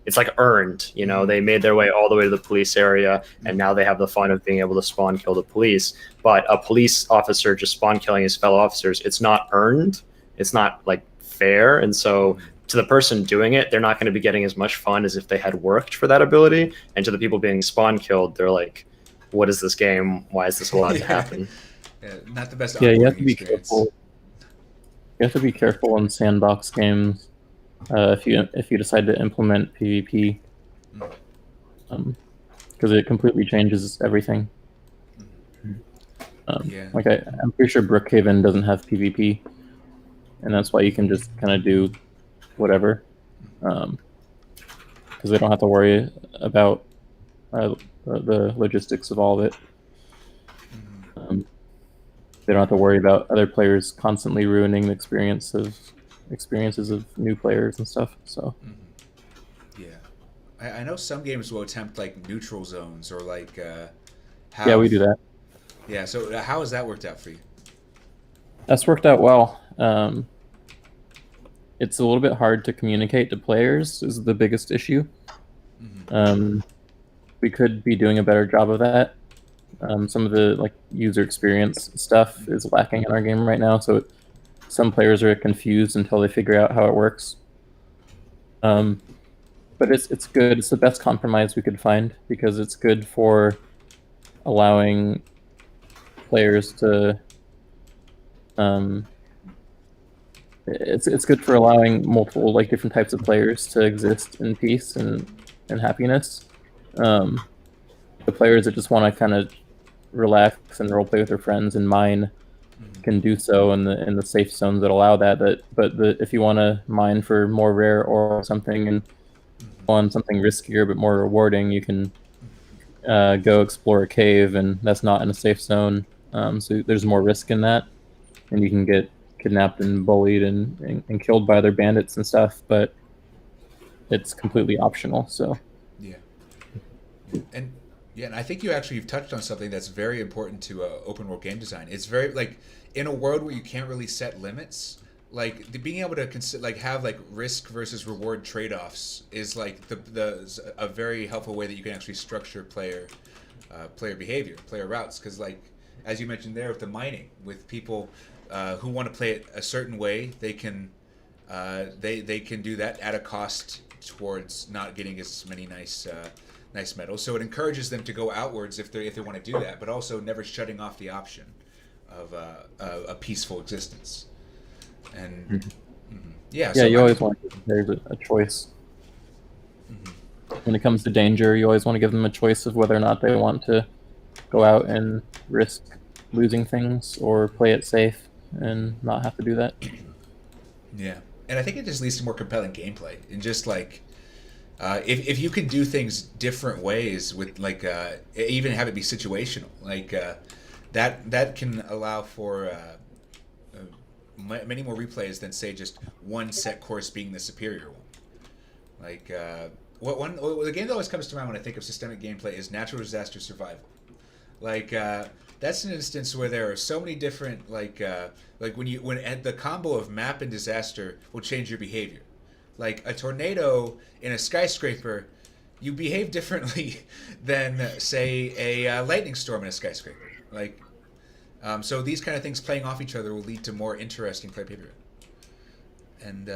it's like earned. They made their way all the way to the police area, and now they have the fun of being able to spawn kill the police. But a police officer just spawn killing his fellow officers, it's not earned. It's not fair, and so to the person doing it, they're not going to be getting as much fun as if they had worked for that ability. And to the people being spawn killed, they're like, "What is this game? Why is this allowed to happen?" Not the best. Yeah, you have to be careful. You have to be careful in sandbox games if you decide to implement PvP, because it completely changes everything. I'm pretty sure Brookhaven doesn't have PvP, and that's why you can just kind of do whatever, because they don't have to worry about the logistics of all of it. They don't have to worry about other players constantly ruining the experiences of new players and stuff. So, yeah, I know some games will attempt neutral zones or yeah, we do that. Yeah, so how has that worked out for you? That's worked out well. It's a little bit hard to communicate to players is the biggest issue. We could be doing a better job of that. Some of the user experience stuff is lacking in our game right now, so some players are confused until they figure out how it works. But it's good. It's the best compromise we could find, because it's good for allowing players to it's good for allowing multiple different types of players to exist in peace and happiness. The players that just want to kind of relax and roleplay with their friends and mine can do so in the safe zones that allow that. But if you want to mine for more rare or something and on something riskier but more rewarding, you can go explore a cave, and that's not in a safe zone. So there's more risk in that, and you can get kidnapped and bullied and killed by other bandits and stuff. But it's completely optional. So yeah, and I think you've touched on something that's very important to open world game design. It's very in a world where you can't really set limits, being able to have risk versus reward trade-offs is a very helpful way that you can actually structure player behavior, player routes. Because as you mentioned there with the mining, with people who want to play it a certain way, they can do that at a cost towards not getting as many nice medals. So it encourages them to go outwards if they want to do that, but also never shutting off the option of a peaceful existence. And you always want to give players a choice. When it comes to danger, you always want to give them a choice of whether or not they want to go out and risk losing things or play it safe and not have to do that. Yeah, and I think it just leads to more compelling gameplay, and just if you can do things different ways with even have it be situational, that can allow for many more replays than say just one set course being the superior one. The game that always comes to mind when I think of systemic gameplay is Natural Disaster Survival. that's an instance where there are so many different like when the combo of map and disaster will change your behavior. Like a tornado in a skyscraper, you behave differently than say a lightning storm in a skyscraper. Like so these kind of things playing off each other will lead to more interesting play behavior. And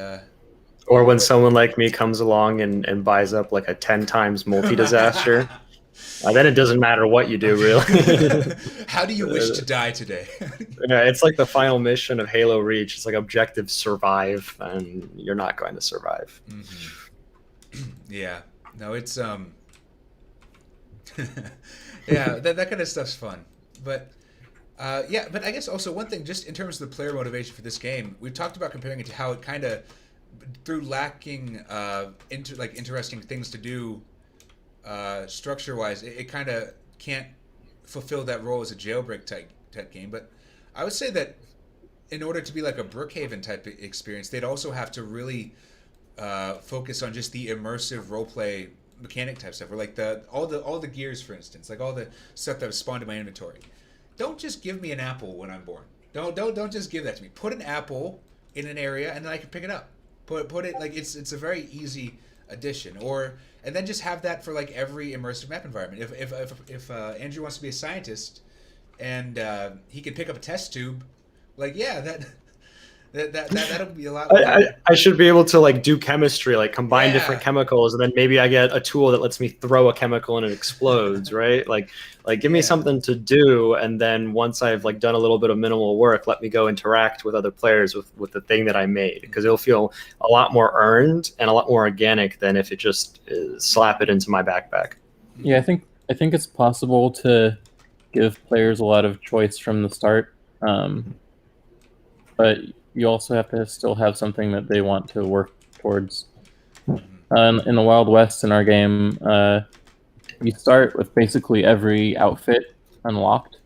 or when someone like me comes along and buys up like a 10 times multi-disaster, then it doesn't matter what you do, really. How do you wish to die today? Yeah, it's like the final mission of Halo Reach. It's like objective survive, and you're not going to survive. Mm-hmm. Yeah. No, it's yeah, that kind of stuff's fun. But yeah, but I guess also one thing, just in terms of the player motivation for this game, we've talked about comparing it to how it kind of, through lacking interesting things to do, structure-wise, it kind of can't fulfill that role as a jailbreak type game. But I would say that in order to be like a Brookhaven type experience, they'd also have to really focus on just the immersive roleplay mechanic type stuff, or like all the gears, for instance, like all the stuff that was spawned in my inventory. Don't just give me an apple when I'm born. Don't just give that to me. Put an apple in an area and then I can pick it up. Put it like it's a very easy addition. And then just have that for like every immersive map environment. If Andrew wants to be a scientist and he can pick up a test tube, like that'll be a lot. I should be able to like do chemistry, like combine Yeah. different chemicals, and then maybe I get a tool that lets me throw a chemical and it explodes, right? Like give me Yeah. something to do, and then once I've like done a little bit of minimal work, let me go interact with other players with the thing that I made, because it'll feel a lot more earned and a lot more organic than if it just slap it into my backpack. Yeah, I think it's possible to give players a lot of choice from the start, but you also have to still have something that they want to work towards. In the Wild West in our game, you start with basically every outfit unlocked,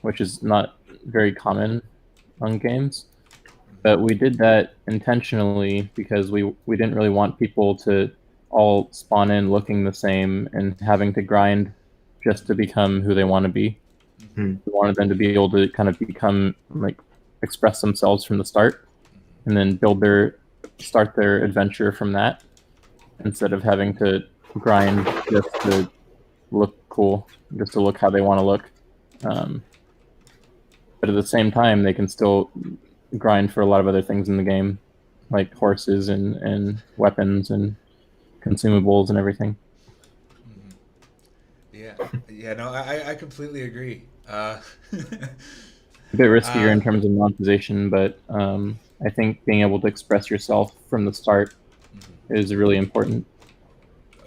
which is not very common on games. But we did that intentionally because we didn't really want people to all spawn in looking the same and having to grind just to become who they want to be. Mm-hmm. We wanted them to be able to kind of become express themselves from the start, and then start their adventure from that, instead of having to grind just to look cool, just to look how they want to look. But at the same time, they can still grind for a lot of other things in the game, like horses and weapons and consumables and everything. Yeah, no, I completely agree. A bit riskier in terms of monetization, but I think being able to express yourself from the start is really important.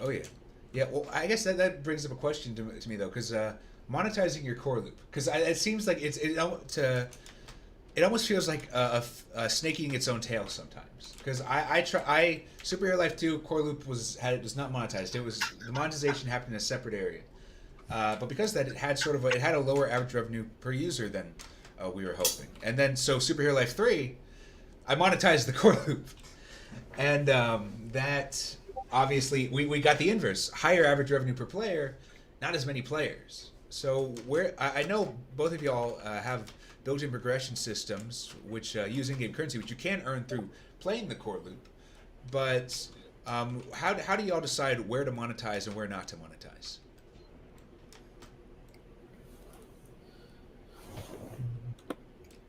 Oh yeah, yeah. Well, I guess that brings up a question to me though, because monetizing your core loop, because it seems like it almost feels like a snake eating its own tail sometimes. Because I Superhero Life 2 core loop was not monetized. The monetization happened in a separate area, but because of that, it had a lower average revenue per user than we were hoping. And then so Superhero Life 3, I monetized the core loop, and that obviously we got the inverse: higher average revenue per player, not as many players. So I know both of y'all have built-in progression systems which use in-game currency, which you can earn through playing the core loop. But how do y'all decide where to monetize and where not to monetize?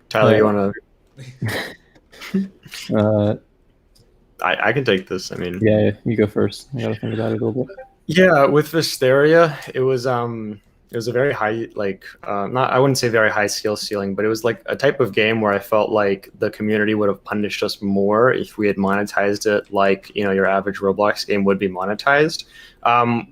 Tyler, you want to? Uh, I can take this. I mean, yeah, you go first. I gotta think about it a little bit. yeah, with Visteria, it was a very high, I wouldn't say very high skill ceiling, but it was like a type of game where I felt like the community would have punished us more if we had monetized it like, your average Roblox game would be monetized,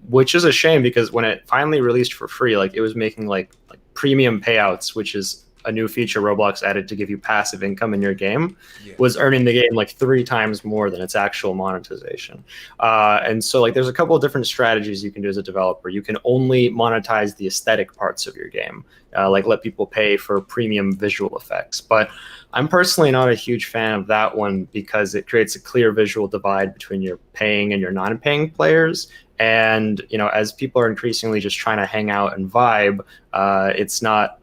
which is a shame, because when it finally released for free, like it was making like premium payouts, which is a new feature Roblox added to give you passive income in your game, Yeah. was earning the game like 3 times more than its actual monetization. And so like there's a couple of different strategies you can do as a developer. You can only monetize the aesthetic parts of your game, like let people pay for premium visual effects. But I'm personally not a huge fan of that one because it creates a clear visual divide between your paying and your non-paying players. And as people are increasingly just trying to hang out and vibe, it's not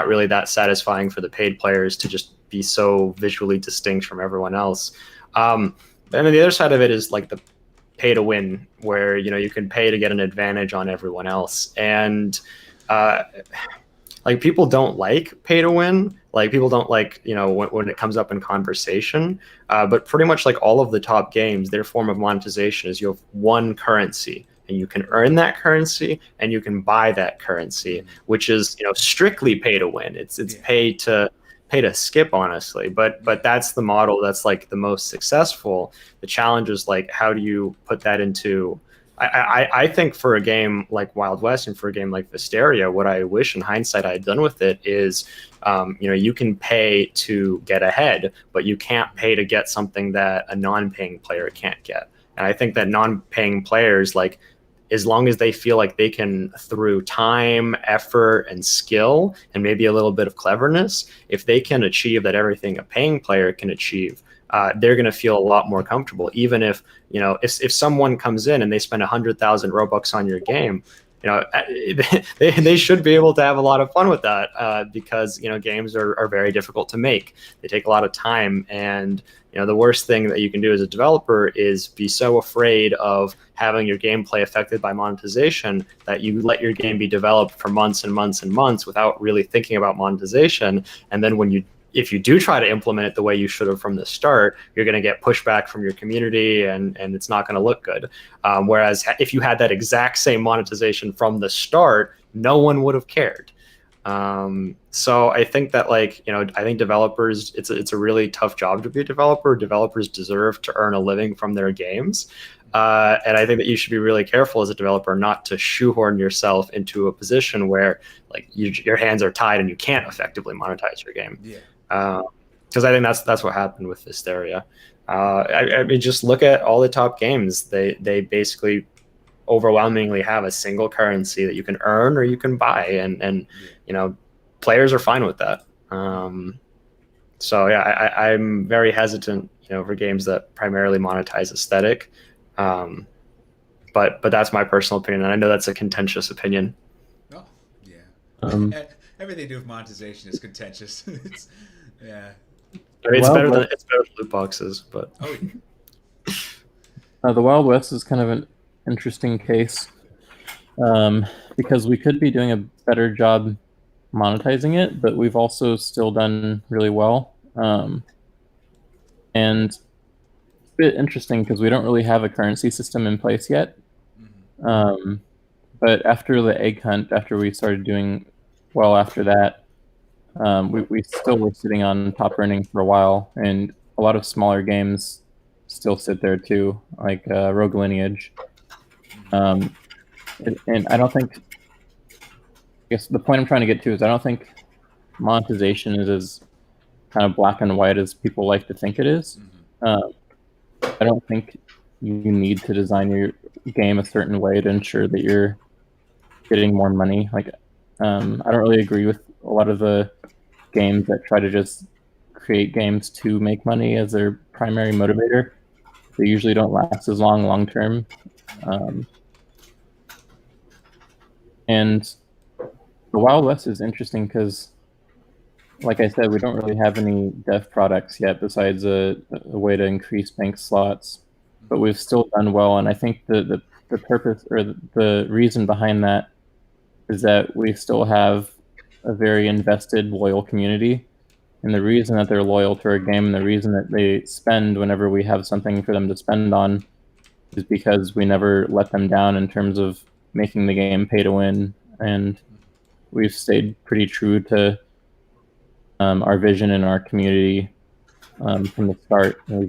really that satisfying for the paid players to just be so visually distinct from everyone else. And then the other side of it is like the pay to win, where you can pay to get an advantage on everyone else. And like people don't like pay to win. Like people don't like when it comes up in conversation. But pretty much like all of the top games, their form of monetization is you have one currency, and you can earn that currency and you can buy that currency, which is strictly pay to win. It's pay to skip, honestly. But that's the model that's like the most successful. The challenge is like, how do you put that into I think for a game like Wild West and for a game like Visteria, what I wish in hindsight I had done with it is, you can pay to get ahead, but you can't pay to get something that a non-paying player can't get. And I think that non-paying players, like, as long as they feel like they can, through time, effort, and skill, and maybe a little bit of cleverness, if they can achieve that everything a paying player can achieve, they're going to feel a lot more comfortable. Even if if someone comes in and they spend 100,000 Robux on your game, they should be able to have a lot of fun with that, because games are very difficult to make. They take a lot of time, and the worst thing that you can do as a developer is be so afraid of having your gameplay affected by monetization that you let your game be developed for months and months and months without really thinking about monetization. And then if you do try to implement it the way you should have from the start, you're going to get pushback from your community, and it's not going to look good. Whereas if you had that exact same monetization from the start, no one would have cared. So I think that I think developers, it's a really tough job to be a developer. Developers deserve to earn a living from their games. And I think that you should be really careful as a developer not to shoehorn yourself into a position where your hands are tied and you can't effectively monetize your game. Yeah. Because I think that's what happened with Hysteria. I mean, just look at all the top games. They basically overwhelmingly have a single currency that you can earn or you can buy, and players are fine with that. So yeah, I'm very hesitant, for games that primarily monetize aesthetic. But that's my personal opinion, and I know that's a contentious opinion. Oh, yeah. Everything to do with monetization is contentious. Yeah. I mean, it's better than loot boxes, but oh yeah. The Wild West is kind of an interesting case, because we could be doing a better job monetizing it, but we've also still done really well. And it's a bit interesting because we don't really have a currency system in place yet. Mm-hmm. But after the egg hunt, after we started doing well after that, we still were sitting on top earning for a while, and a lot of smaller games still sit there too, like Rogue Lineage. And I don't think, I guess the point I'm trying to get to is I don't think monetization is as kind of black and white as people like to think it is. I don't think you need to design your game a certain way to ensure that you're getting more money. I don't really agree with a lot of the games that try to just create games to make money as their primary motivator. They usually don't last as long term. And the Wild West is interesting because, like I said, we don't really have any dev products yet besides a way to increase bank slots, but we've still done well. And I think the purpose or the reason behind that is that we still have a very invested, loyal community. And the reason that they're loyal to our game and the reason that they spend whenever we have something for them to spend on is because we never let them down in terms of making the game pay to win. And we've stayed pretty true to our vision and our community from the start. I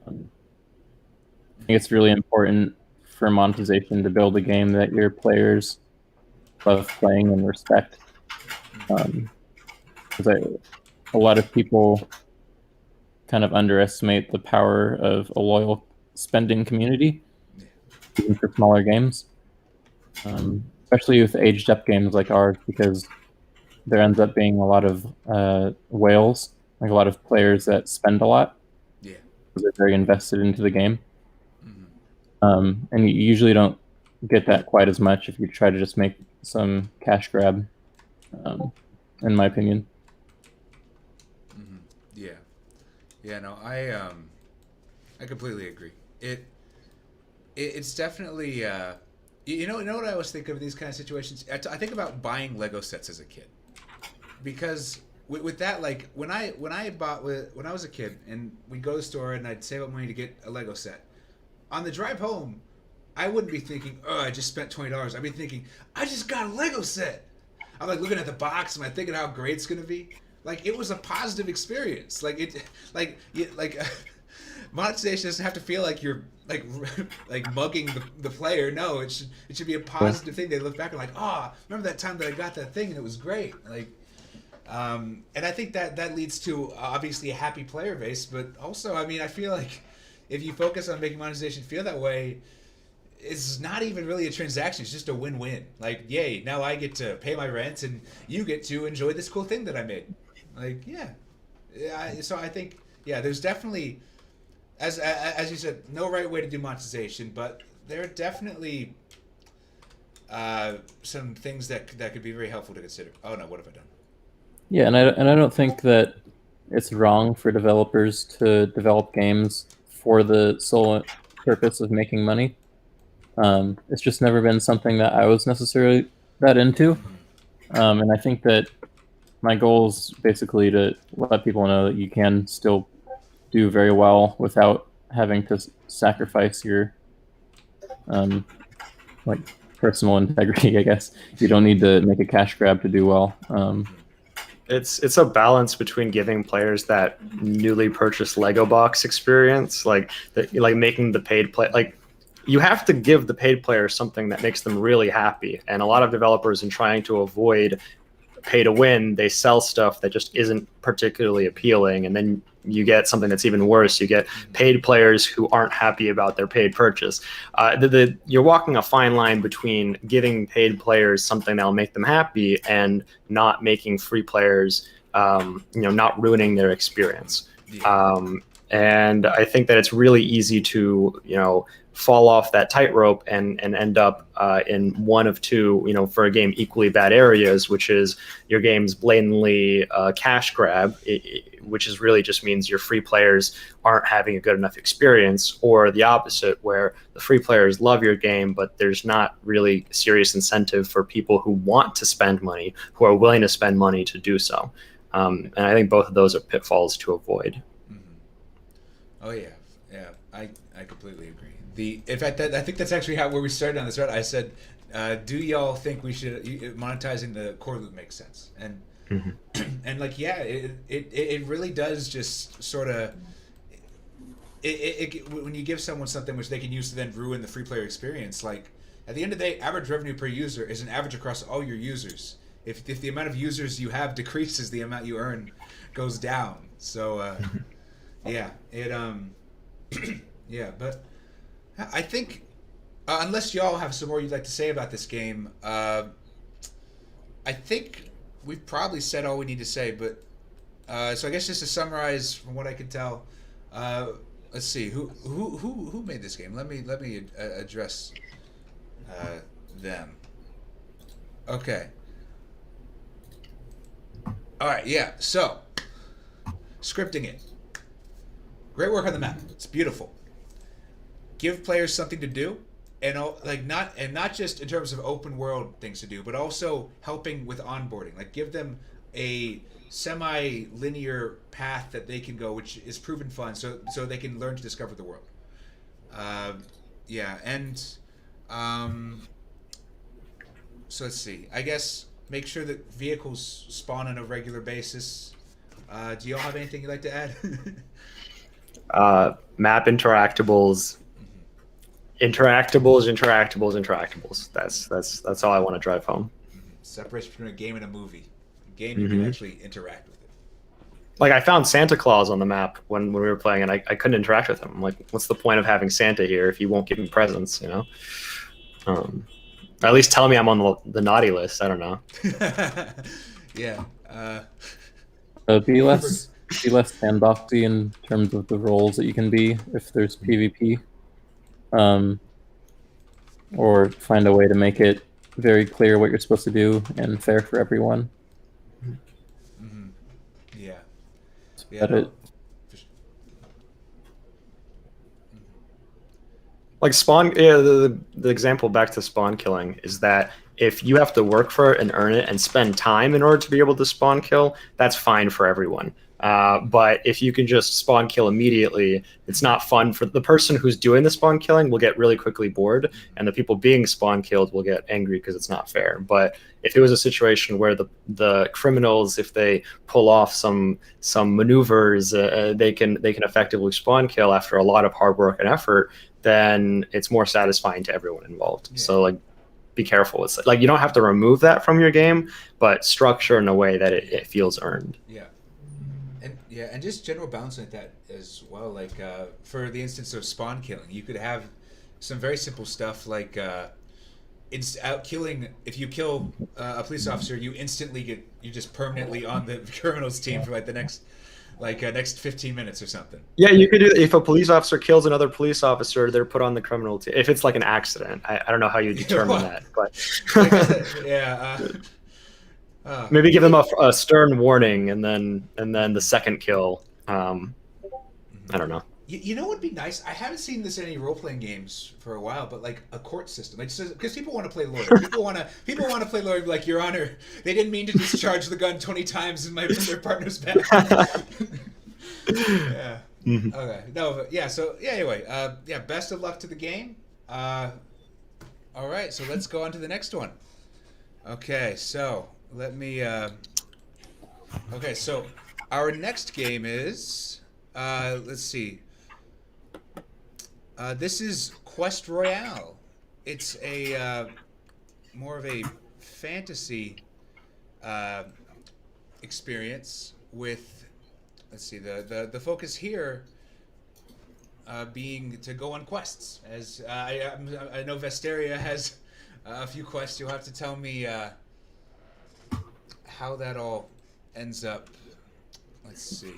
think it's really important for monetization to build a game that your players love playing and respect. Because a lot of people kind of underestimate the power of a loyal spending community, even for smaller games, especially with aged up games like ours, because there ends up being a lot of whales, like a lot of players that spend a lot. Yeah. Because they're very invested into the game. Mm-hmm. And you usually don't get that quite as much if you try to just make some cash grab, in my opinion. Mm-hmm. Yeah. Yeah, no, I completely agree. It's definitely you know what I always think of in these kind of situations. I think about buying Lego sets as a kid, because with that, like when I was a kid and we'd go to the store and I'd save up money to get a Lego set. On the drive home, I wouldn't be thinking, "Oh, I just spent $20." I'd be thinking, "I just got a Lego set." I'm like looking at the box and I'm thinking how great it's gonna be. Like it was a positive experience. Monetization doesn't have to feel like you're like mugging the player. No, it should be a positive thing. They look back and like, oh, remember that time that I got that thing and it was great. Like, and I think that leads to obviously a happy player base, but also, I mean, I feel like if you focus on making monetization feel that way, it's not even really a transaction. It's just a win-win. Like, yay, now I get to pay my rent and you get to enjoy this cool thing that I made. Like, yeah. So I think, yeah, there's definitely, as you said, no right way to do monetization, but there are definitely some things that could be very helpful to consider. Oh no, what have I done? Yeah, and I don't think that it's wrong for developers to develop games for the sole purpose of making money. It's just never been something that I was necessarily that into. And I think that my goal is basically to let people know that you can still do very well without having to sacrifice your like personal integrity, I guess. You don't need to make a cash grab to do well. It's a balance between giving players that newly purchased Lego box experience, like making the paid play, like you have to give the paid players something that makes them really happy. And a lot of developers, in trying to avoid pay to win, they sell stuff that just isn't particularly appealing, and then you get something that's even worse. You get paid players who aren't happy about their paid purchase. You're walking a fine line between giving paid players something that'll make them happy and not making free players, not ruining their experience. And I think that it's really easy to, fall off that tightrope and end up in one of two, for a game, equally bad areas, which is your game's blatantly cash grab, which is really just means your free players aren't having a good enough experience, or the opposite, where the free players love your game, but there's not really serious incentive for people who want to spend money, who are willing to spend money to do so. And I think both of those are pitfalls to avoid. Oh yeah, I completely agree. In fact, I think that's actually where we started on this. Right, I said, do y'all think we should monetizing the core loop makes sense? And and like, yeah, it really does just sort of when you give someone something which they can use to then ruin the free player experience. Like at the end of the day, average revenue per user is an average across all your users. If the amount of users you have decreases, the amount you earn goes down. So yeah, yeah, but I think unless y'all have some more you'd like to say about this game, I think we've probably said all we need to say. But so I guess just to summarize from what I can tell, let's see who made this game. Let me address them. Okay. All right. Yeah. So scripting it. Great work on the map. It's beautiful. Give players something to do, and not just in terms of open world things to do, but also helping with onboarding. Like give them a semi-linear path that they can go, which is proven fun, so they can learn to discover the world. Yeah, and so let's see. I guess make sure that vehicles spawn on a regular basis. Do y'all have anything you'd like to add? Map interactables. Interactables. That's all I want to drive home. Separation between a game and a movie. game, you can actually interact with it. Like, I found Santa Claus on the map when we were playing, and I couldn't interact with him. I'm like, what's the point of having Santa here if he won't give me presents, you know? Or at least tell me I'm on the naughty list. I don't know. Yeah. Be less sandboxy in terms of the roles that you can be if there's PvP. Or find a way to make it very clear what you're supposed to do and fair for everyone. Mm-hmm. Yeah. Yeah. No. Like spawn, yeah, the example back to spawn killing is that if you have to work for it and earn it and spend time in order to be able to spawn kill, that's fine for everyone. But if you can just spawn kill immediately, it's not fun for the person who's doing the spawn killing will get really quickly bored, and the people being spawn killed will get angry because it's not fair. But if it was a situation where the criminals, if they pull off some maneuvers, they can effectively spawn kill after a lot of hard work and effort, then it's more satisfying to everyone involved. Yeah. So like, be careful. It's like you don't have to remove that from your game, but structure in a way that it feels earned. Yeah. And just general balance like that as well. Like for the instance of spawn killing, you could have some very simple stuff like out killing. If you kill a police officer, you just permanently on the criminals team for like the next 15 minutes or something. Yeah, you could do if a police officer kills another police officer, they're put on the criminal team. If it's like an accident, I don't know how you determine that, but yeah. Maybe give them a stern warning, and then the second kill. I don't know. You know what would be nice? I haven't seen this in any role-playing games for a while, but like a court system, like because people want to play lawyer. People want to play lawyer. Like, Your Honor, they didn't mean to discharge the gun 20 times in their partner's back. Yeah. Mm-hmm. Okay. No. But yeah. So yeah. Anyway. Yeah. Best of luck to the game. All right. So let's go on to the next one. Okay. So let me. Okay. So our next game is. Let's see. This is Quest Royale. It's a more of a fantasy experience with, let's see, the focus here being to go on quests. As I know Vesteria has a few quests. You'll have to tell me how that all ends up. Let's see.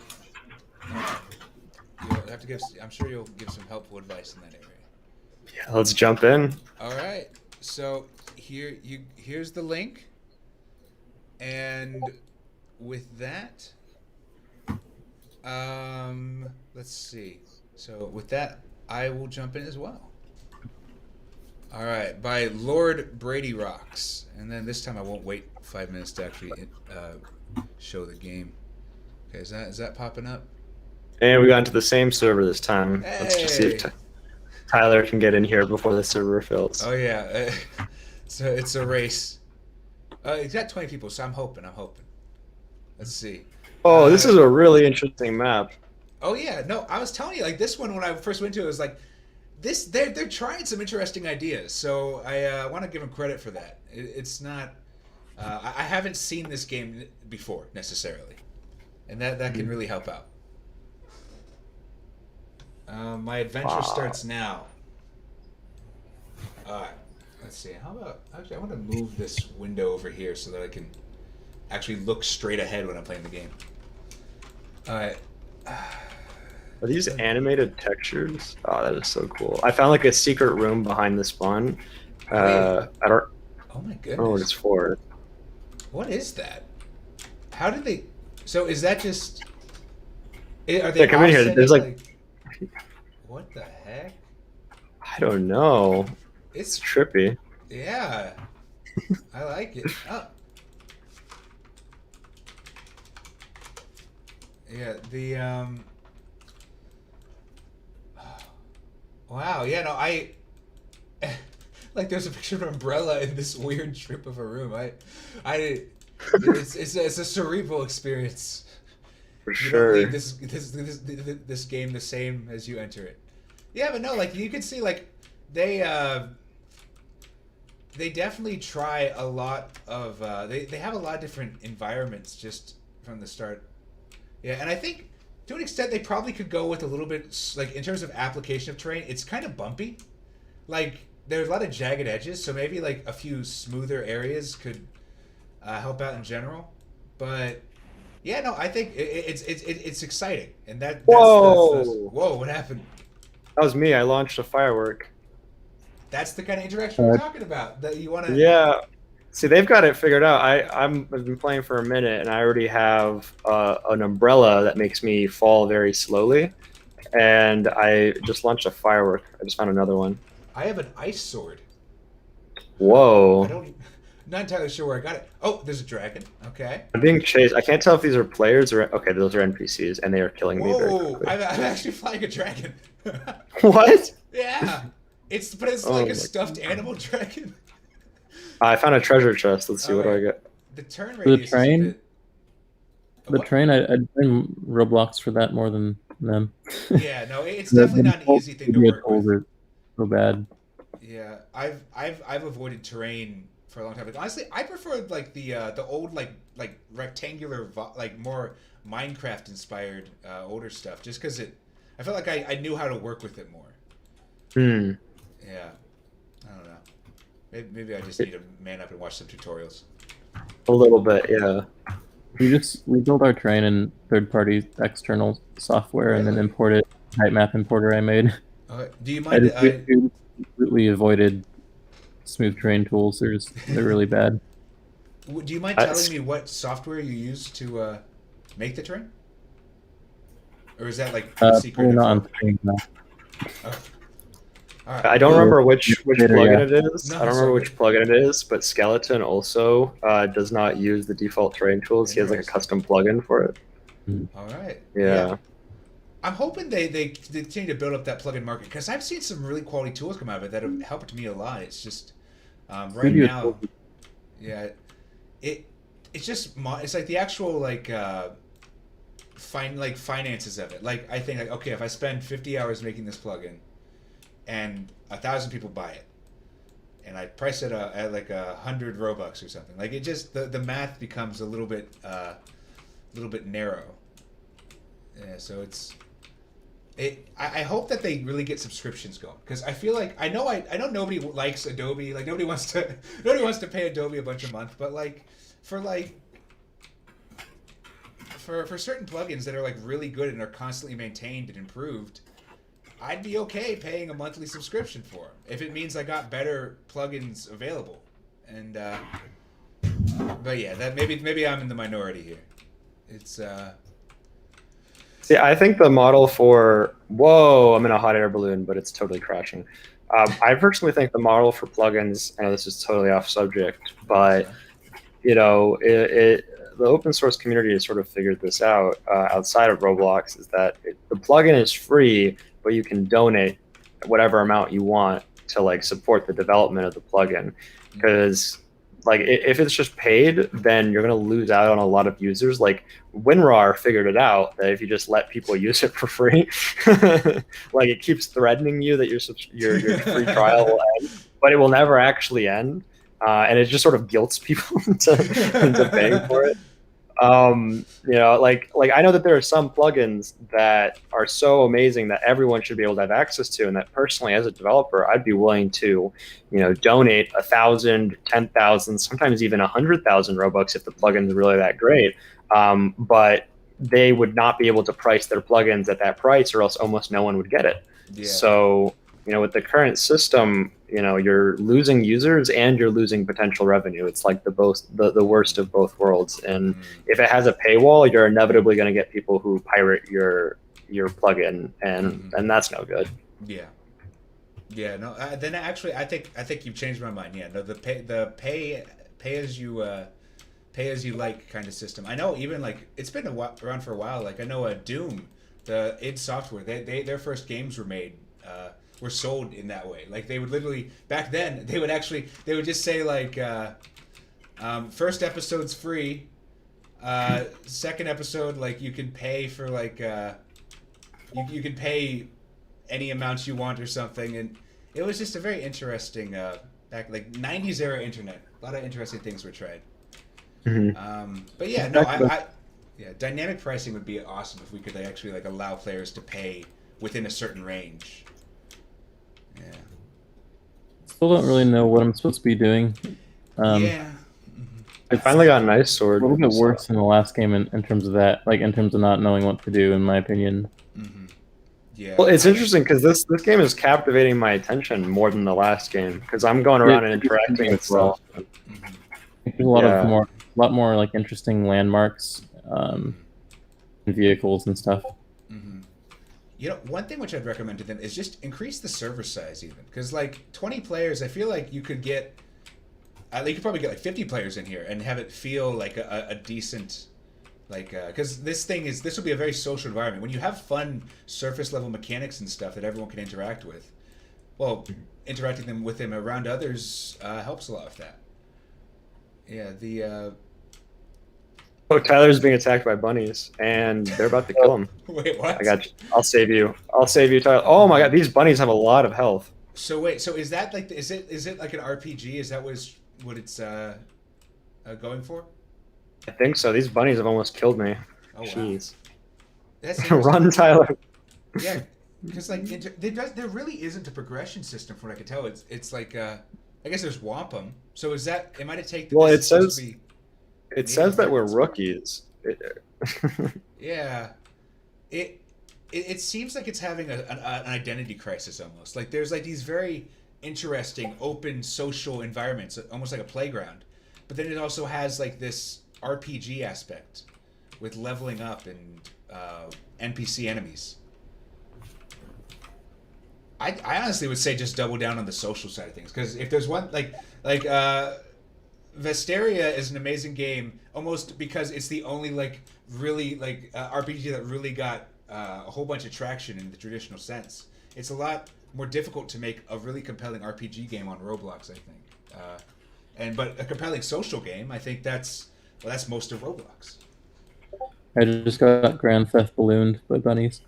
You'll have to I'm sure you'll give some helpful advice in that area. Yeah, let's jump in. All right. So here's the link, and with that, let's see. So with that, I will jump in as well. All right, by Lord Brady Rocks, and then this time I won't wait 5 minutes to actually show the game. Okay, is that popping up? And we got into the same server this time. Hey. Let's just see if Tyler can get in here before the server fills. Oh yeah, so it's a race. It's got 20 people, so I'm hoping. Let's see. Oh, this is a really interesting map. Oh yeah, no, I was telling you, like this one when I first went to it, was like this. They're trying some interesting ideas, so I want to give them credit for that. It's not. I haven't seen this game before necessarily, and that can really help out. My adventure starts now. All right, let's see. How about actually? I want to move this window over here so that I can actually look straight ahead when I'm playing the game. All right. Are these animated textures? Oh, that is so cool. I found like a secret room behind the spawn. I don't. Oh my goodness. I don't know what it's for. What is that? How did they? So is that just? Are they? Come in here. There's like. What the heck? I don't know. It's trippy. Yeah. I like it. Oh. Yeah, the wow, yeah, no, like there's a picture of an umbrella in this weird strip of a room. It's a cerebral experience. For sure. You don't leave this game the same as you enter it. Yeah, but no, like you can see, like they they definitely try a lot of they have a lot of different environments just from the start. Yeah, and I think to an extent they probably could go with a little bit like in terms of application of terrain, it's kind of bumpy. Like there's a lot of jagged edges, so maybe like a few smoother areas could help out in general. But yeah, no, I think it's exciting, and that's whoa, what happened? That was me. I launched a firework. That's the kind of interaction we're talking about. That you want to. Yeah. See, they've got it figured out. I've been playing for a minute, and I already have an umbrella that makes me fall very slowly. And I just launched a firework. I just found another one. I have an ice sword. Whoa. Not entirely sure where I got it. Oh, there's a dragon. Okay. I'm being chased. I can't tell if these are players or... Okay, those are NPCs, and they are killing me very Whoa! quickly. I'm actually flying a dragon. What? Yeah. It's like a stuffed animal dragon. I found a treasure chest. Let's see, what do I get? The turn The radius train? is a bit... The train, I'd blame Roblox for that more than them. Yeah, no, it's definitely not an easy thing to work with. So bad. Yeah, I've avoided terrain for a long time. But honestly, I prefer like the old like rectangular like more Minecraft inspired older stuff, just because I felt like I knew how to work with it more. Hmm. Yeah, I don't know. Maybe I just need to man up and watch some tutorials. A little bit, yeah. We built our train in third-party external software and then imported height-map importer I made. Do you mind? I completely avoided smooth terrain tools. They're really bad. Do you mind telling me what software you use to make the terrain? Or is that like secret? Not on screen, no. All right. I don't remember which plugin it is. No, I don't remember which plugin it is, but Skeleton also does not use the default terrain tools. He has like a custom plugin for it. All right. Yeah. I'm hoping they continue to build up that plugin market, because I've seen some really quality tools come out of it that have helped me a lot. It's just right now, yeah, it's just it's like the actual like finances of it. Like I think like, okay, if I spend 50 hours making this plugin, and 1,000 people buy it, and I price it at like 100 Robux or something, like it just the math becomes a little bit narrow. Yeah, so I hope that they really get subscriptions going, because I feel like I know nobody likes Adobe, like nobody wants to pay Adobe a bunch a month, but like for certain plugins that are like really good and are constantly maintained and improved, I'd be okay paying a monthly subscription for them if it means I got better plugins available. And but yeah, that maybe I'm in the minority here. It's See, I think the model for whoa, I'm in a hot air balloon, but it's totally crashing. I personally think the model for plugins. I know this is totally off subject, but you know, the open source community has sort of figured this out outside of Roblox. Is that the plugin is free, but you can donate whatever amount you want to like support the development of the plugin. Because like if it's just paid, then you're gonna lose out on a lot of users. Like WinRAR figured it out that if you just let people use it for free, like it keeps threatening you that your free trial will end, but it will never actually end, and it just sort of guilts people into paying for it. You know, like I know that there are some plugins that are so amazing that everyone should be able to have access to, and that personally, as a developer, I'd be willing to, you know, donate 1,000, 10,000, sometimes even 100,000 Robux if the plugin's really that great. But they would not be able to price their plugins at that price, or else almost no one would get it. Yeah. So, you know, with the current system, you know, you're losing users and you're losing potential revenue. It's like the worst of both worlds. And if it has a paywall, you're inevitably going to get people who pirate your plugin, and that's no good. Yeah. Yeah. No. Then actually, I think you've changed my mind. Yeah. No. The pay as you like kind of system. I know even like it's been around for a while. Like I know Doom, the id Software, their first games were made. Were sold in that way. Like they would literally back then they would just say like first episode's free, second episode like you can pay for like you can pay any amounts you want or something, and it was just a very interesting back like '90s era internet. A lot of interesting things were tried. Mhm. But yeah, no, yeah, dynamic pricing would be awesome if we could like, actually like allow players to pay within a certain range. Yeah. Still don't really know what I'm supposed to be doing. Yeah. I finally got an ice sword. A little bit so- worse in the last game in terms of that, like in terms of not knowing what to do, in my opinion. Yeah. Well, it's interesting because this game is captivating my attention more than the last game because I'm going around and interacting with stuff. There's a lot more like interesting landmarks, and vehicles and stuff. You know, one thing which I'd recommend to them is just increase the server size even, because like 20 players, I feel like you could get, you could probably get like 50 players in here and have it feel like a decent, like, because this will be a very social environment. When you have fun surface level mechanics and stuff that everyone can interact with, well, interacting with them around others helps a lot with that. Yeah, Oh, Tyler's being attacked by bunnies, and they're about to kill him. Wait, what? I got you. I'll save you. I'll save you, Tyler. Oh my God, these bunnies have a lot of health. So wait, so is that like is it like an RPG? Is that what it's going for? I think so. These bunnies have almost killed me. Oh wow. Jeez. That's Run, Tyler. Yeah, because like there really isn't a progression system from what I can tell. It's like I guess there's wampum. So is that am I to take? That Well, this it is supposed says to be it says that we're rookies. Yeah, it seems like it's having an identity crisis almost. Like there's like these very interesting open social environments, almost like a playground, but then it also has like this RPG aspect with leveling up and NPC enemies. I honestly would say just double down on the social side of things, because if there's one like Vesteria is an amazing game almost because it's the only like really like RPG that really got a whole bunch of traction in the traditional sense. It's a lot more difficult to make a really compelling RPG game on Roblox, I think. But a compelling social game, I think that's most of Roblox. I just got Grand Theft ballooned by bunnies.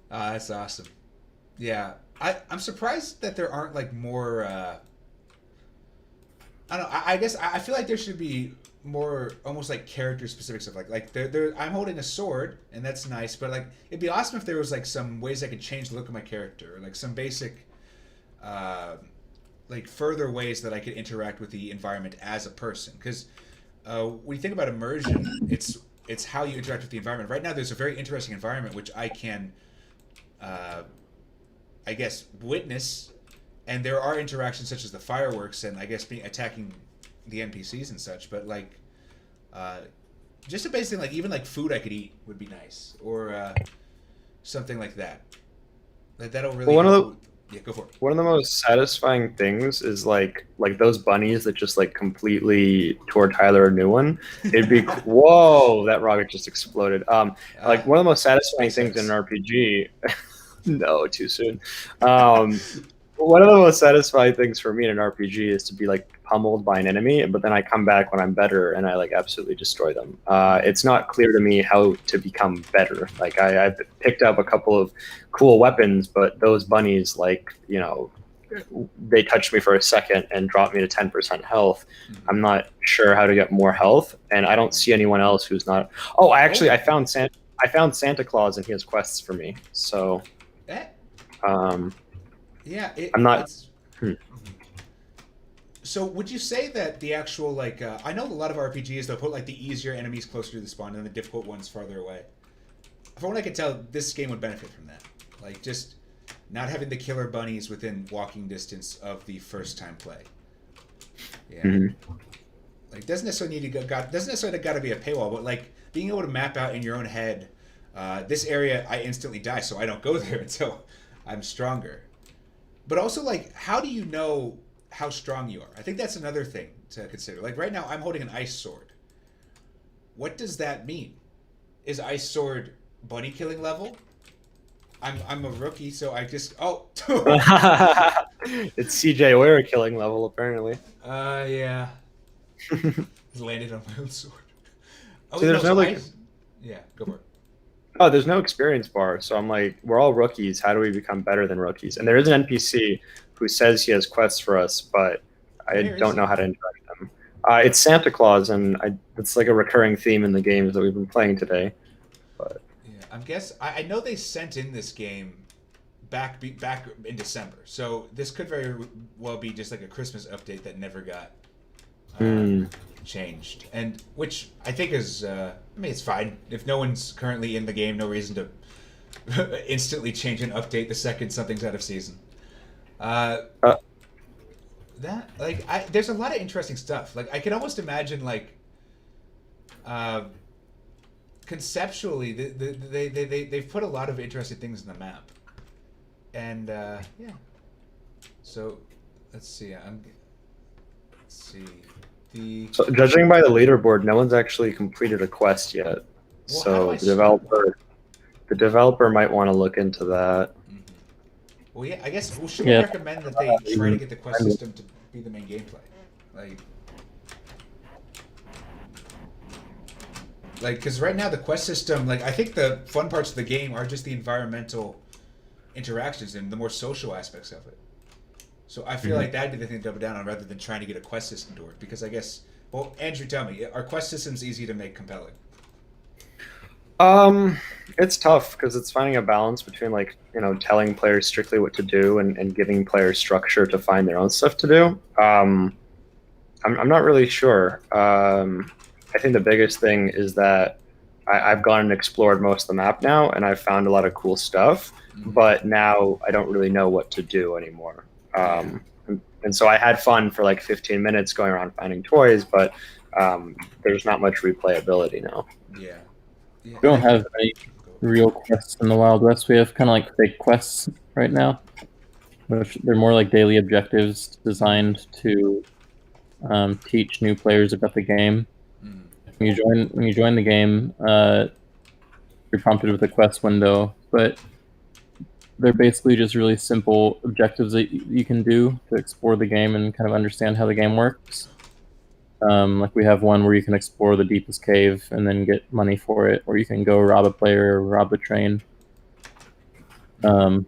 That's awesome. Yeah, I'm surprised that there aren't like more. I don't know. I guess I feel like there should be more almost like character specific stuff. Like I'm holding a sword and that's nice, but like it'd be awesome if there was like some ways I could change the look of my character, or like some basic, like further ways that I could interact with the environment as a person. Because when you think about immersion, it's how you interact with the environment. Right now, there's a very interesting environment which I can, I guess, witness. And there are interactions such as the fireworks and I guess attacking the NPCs and such, but like just a basic like even like food I could eat would be nice, or something like that. That'll really yeah, go for it. One of the most satisfying things is like those bunnies that just like completely tore Tyler a new one. It'd be whoa, that rocket just exploded. Like one of the most satisfying things in an RPG. No, too soon. One of the most satisfying things for me in an RPG is to be like pummeled by an enemy, but then I come back when I'm better and I like absolutely destroy them. It's not clear to me how to become better. Like I've picked up a couple of cool weapons, but those bunnies, like, you know, they touched me for a second and dropped me to 10% health. I'm not sure how to get more health, and I don't see anyone else who's not. Oh, I found Santa Claus and he has quests for me. So, yeah, I'm not. So would you say that the actual like I know a lot of RPGs they'll put like the easier enemies closer to the spawn and the difficult ones farther away. From what I can tell, this game would benefit from that. Like just not having the killer bunnies within walking distance of the first time play. Yeah. Like doesn't necessarily got to be a paywall, but like being able to map out in your own head, this area I instantly die, so I don't go there until I'm stronger. But also, like, how do you know how strong you are? I think that's another thing to consider. Like, right now, I'm holding an ice sword. What does that mean? Is ice sword bunny killing level? I'm a rookie, so I just... Oh! It's CJ Ware killing level, apparently. Yeah. Landed on my own sword. Oh, so there's no, like... Yeah, go for it. Oh, there's no experience bar, so I'm like, we're all rookies. How do we become better than rookies? And there is an NPC who says he has quests for us, but I Where is don't he? know how to interact with him. It's Santa Claus, and it's like a recurring theme in the games that we've been playing today. But Yeah, I know they sent in this game back in December, so this could very well be just like a Christmas update that never got changed, and which I think is, I mean, it's fine if no one's currently in the game. No reason to instantly change an update the second something's out of season. That like there's a lot of interesting stuff. Like I can almost imagine like conceptually they've put a lot of interesting things in the map, and yeah. So let's see. Let's see. So, judging by the leaderboard, no one's actually completed a quest yet. Well, So the developer might want to look into that. Mm-hmm. Well, yeah, I guess should we recommend that they try to get the quest system to be the main gameplay, like because right now the quest system, like I think the fun parts of the game are just the environmental interactions and the more social aspects of it. So I feel like that'd be the thing to double down on rather than trying to get a quest system to work. Because I guess, well, Andrew, tell me, are quest systems easy to make compelling? It's tough because it's finding a balance between like, telling players strictly what to do and giving players structure to find their own stuff to do. I'm not really sure. I think the biggest thing is that I've gone and explored most of the map now, and I've found a lot of cool stuff, but now I don't really know what to do anymore. And so I had fun for like 15 minutes going around finding toys, but there's not much replayability now. Yeah. We don't have any real quests in the Wild West. We have kind of like fake quests right now, which they're more like daily objectives designed to teach new players about the game. When you join the game, you're prompted with a quest window, but they're basically just really simple objectives that you can do to explore the game and kind of understand how the game works. Like we have one where you can explore the deepest cave and then get money for it, or you can go rob a player or rob a train. So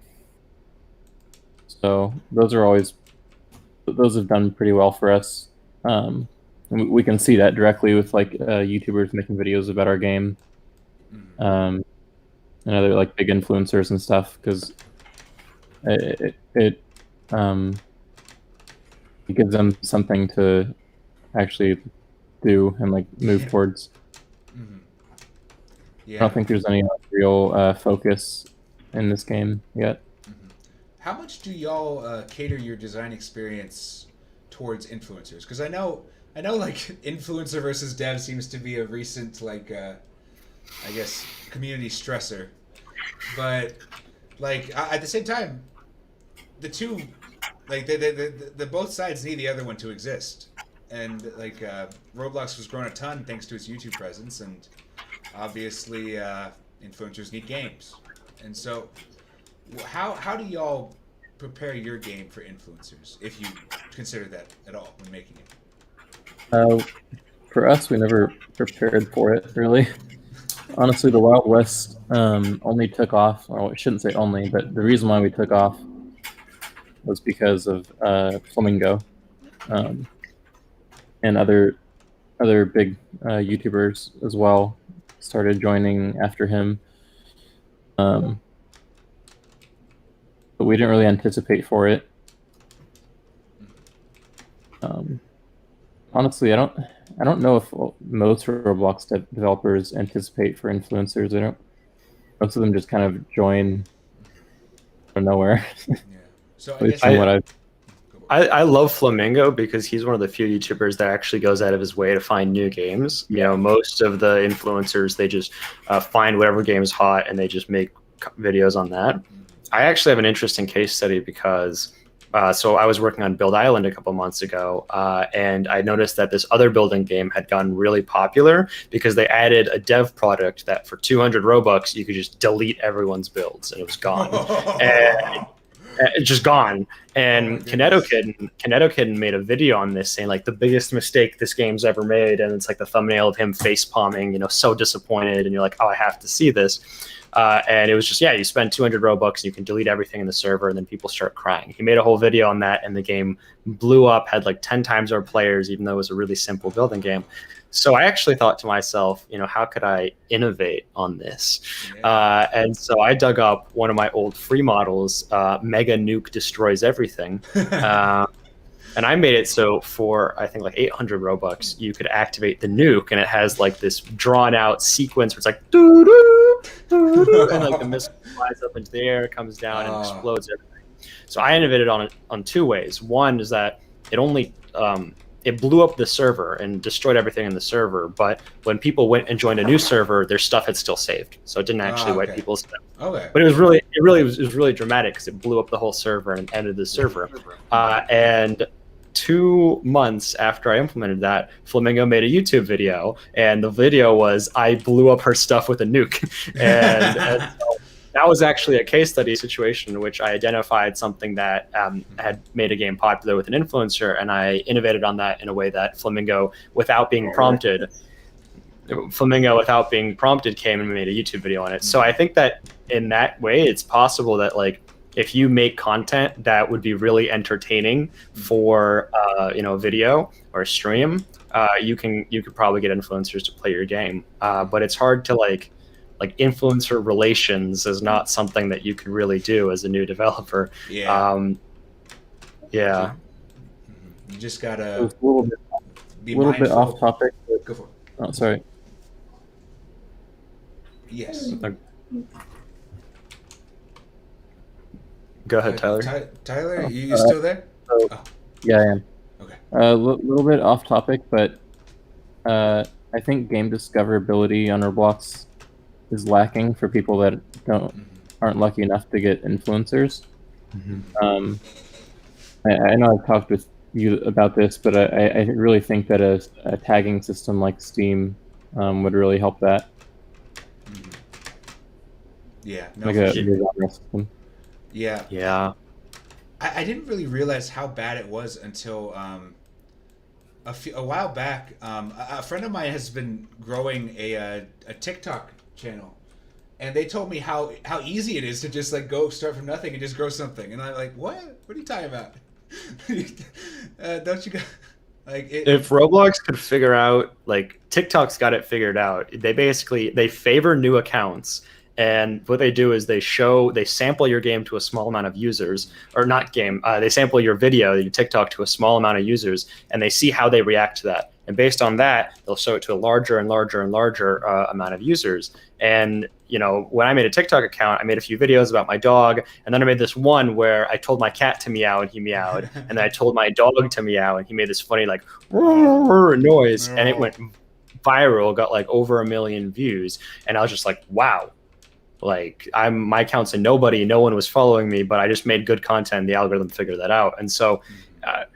those have done pretty well for us. We can see that directly with like YouTubers making videos about our game, and other like big influencers and stuff, because it gives them something to actually do and like move towards. Yeah. I don't think there's any real focus in this game yet. How much do y'all cater your design experience towards influencers? Because I know like influencer versus dev seems to be a recent like I guess community stressor, but like at the same time, the two, like the both sides need the other one to exist, and like Roblox was growing a ton thanks to its YouTube presence, and obviously influencers need games, and so how do y'all prepare your game for influencers, if you consider that at all when making it? For us, we never prepared for it, really. Honestly, the Wild West only took off, or I shouldn't say only, but the reason why we took off was because of Flamingo and other big YouTubers as well started joining after him. But we didn't really anticipate for it. Honestly, I don't know if most Roblox developers anticipate for influencers. Most of them just kind of join out of nowhere. Yeah. So I love Flamingo because he's one of the few YouTubers that actually goes out of his way to find new games. Most of the influencers, they just find whatever game's hot and they just make videos on that. I actually have an interesting case study because so I was working on Build Island a couple months ago, and I noticed that this other building game had gotten really popular because they added a dev product that for 200 Robux, you could just delete everyone's builds and it was gone. And it's just gone. And Kineto Kid made a video on this saying like the biggest mistake this game's ever made, and it's like the thumbnail of him face palming, so disappointed, and you're like, oh, I have to see this. And it was just, yeah, you spend 200 Robux and you can delete everything in the server, and then people start crying. He made a whole video on that, and the game blew up, had like 10 times our players, even though it was a really simple building game. So I actually thought to myself, how could I innovate on this? Yeah. And so I dug up one of my old free models, Mega Nuke Destroys Everything. And I made it so for, I think, like 800 Robux, you could activate the nuke, and it has like this drawn out sequence where it's like, doo-doo, doo-doo, and like the missile flies up into the air, comes down, and explodes everything. So I innovated on two ways. One is that it only it blew up the server and destroyed everything in the server, but when people went and joined a new server, their stuff had still saved, so it didn't actually wipe people's stuff. Okay. But it was really dramatic because it blew up the whole server and ended the server. And 2 months after I implemented that, Flamingo made a YouTube video, and the video was I blew up her stuff with a nuke, and so that was actually a case study situation in which I identified something that had made a game popular with an influencer, and I innovated on that in a way that Flamingo, without being prompted, came and made a YouTube video on it. So I think that in that way, it's possible that like if you make content that would be really entertaining for video or stream, you could probably get influencers to play your game. But it's hard to like influencer relations is not something that you can really do as a new developer. Yeah. Yeah. You just gotta It's a little bit off topic. Go for it. Oh, sorry. Yes. Go ahead, Tyler. Tyler, you still there? Yeah, I am. Okay. A little bit off topic, but I think game discoverability on Roblox is lacking for people that aren't lucky enough to get influencers. I know I've talked with you about this, but I really think that a tagging system like Steam would really help that. Yeah. No, Like a genre system. Yeah. Yeah. I didn't really realize how bad it was until a while back. A friend of mine has been growing a TikTok channel, and they told me how easy it is to just like go start from nothing and just grow something. And I'm like, what are you talking about? Don't you got if Roblox could figure out, like, TikTok's got it figured out. They favor new accounts, and what they do is they sample your game to a small amount of users, or not game, they sample your video, your TikTok, to a small amount of users, and they see how they react to that. And based on that, they'll show it to a larger and larger and larger amount of users. And when I made a TikTok account, I made a few videos about my dog, and then I made this one where I told my cat to meow and he meowed, and then I told my dog to meow and he made this funny like noise, and it went viral, got like over 1 million views, and I was just like, wow. Like my account's a nobody, no one was following me, but I just made good content. The algorithm figured that out. And so,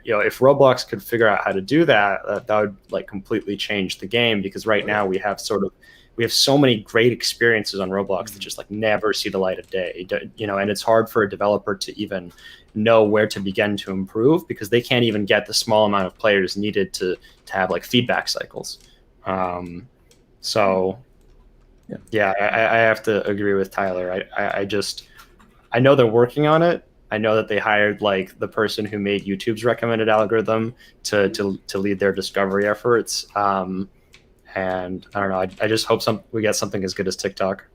if Roblox could figure out how to do that, that would like completely change the game, because right now we have so many great experiences on Roblox that just like never see the light of day, and it's hard for a developer to even know where to begin to improve, because they can't even get the small amount of players needed to have like feedback cycles. Yeah, I have to agree with Tyler. I know they're working on it. I know that they hired like the person who made YouTube's recommended algorithm to lead their discovery efforts. And I don't know. I just hope we get something as good as TikTok.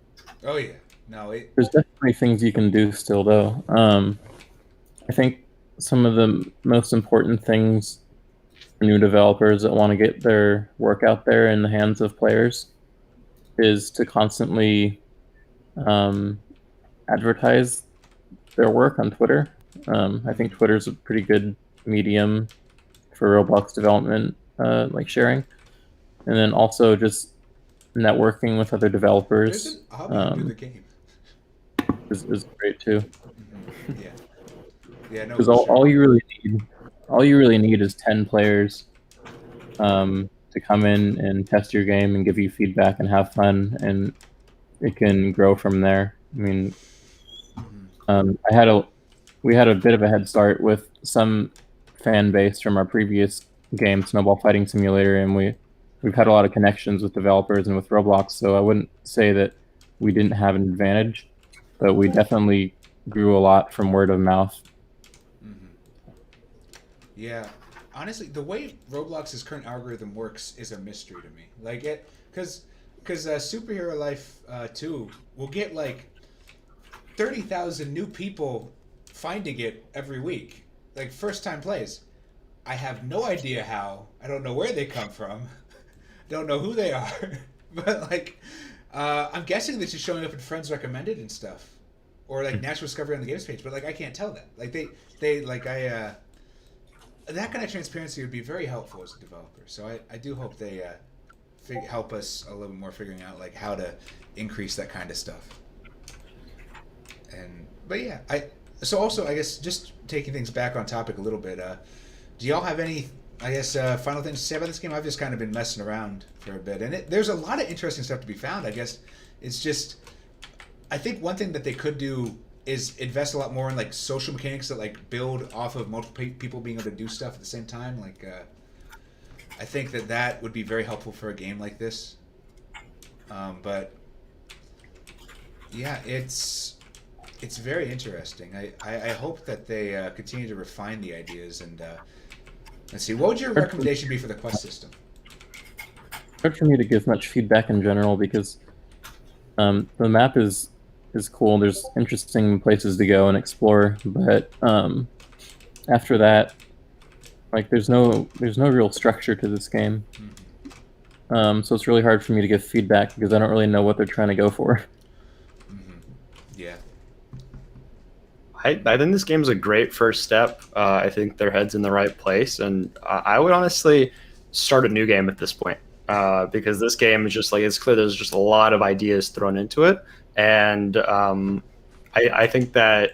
Oh yeah, no. There's definitely things you can do still, though. I think some of the most important things for new developers that want to get their work out there in the hands of players is to constantly advertise their work on Twitter. I think Twitter's a pretty good medium for Roblox development, like sharing, and then also just networking with other developers. There's an hobby to the game. Is great too. Yeah, no. Because all you really need is 10 players to come in and test your game and give you feedback and have fun, and it can grow from there. I mean, we had a bit of a head start with some fan base from our previous game, Snowball Fighting Simulator, and we've had a lot of connections with developers and with Roblox. So I wouldn't say that we didn't have an advantage, but we definitely grew a lot from word of mouth. Yeah, honestly, the way Roblox's current algorithm works is a mystery to me. Like because Superhero Life 2 will get like 30,000 new people finding it every week, like first time plays. I have no idea how. I don't know where they come from. Don't know who they are. But like, I'm guessing this is showing up in friends recommended and stuff, or like natural discovery on the games page. But like, I can't tell that. Like they like that kind of transparency would be very helpful as a developer. So I do hope they help us a little bit more figuring out like how to increase that kind of stuff. But yeah, so also I guess just taking things back on topic a little bit. Do y'all have any final things to say about this game? I've just kind of been messing around for a bit, and there's a lot of interesting stuff to be found. I guess it's just I think one thing that they could do is invest a lot more in like social mechanics that like build off of multiple people being able to do stuff at the same time. Like I think that would be very helpful for a game like this. But yeah, it's very interesting. I hope that they continue to refine the ideas and let's see. What would your recommendation be for the quest system? Hard for me to give much feedback in general because the map is cool. There's interesting places to go and explore, but after that, like there's no real structure to this game. So it's really hard for me to give feedback because I don't really know what they're trying to go for. Yeah. I think this game is a great first step. I think their head's in the right place, and I would honestly start a new game at this point because this game is just like it's clear there's just a lot of ideas thrown into it, and I think that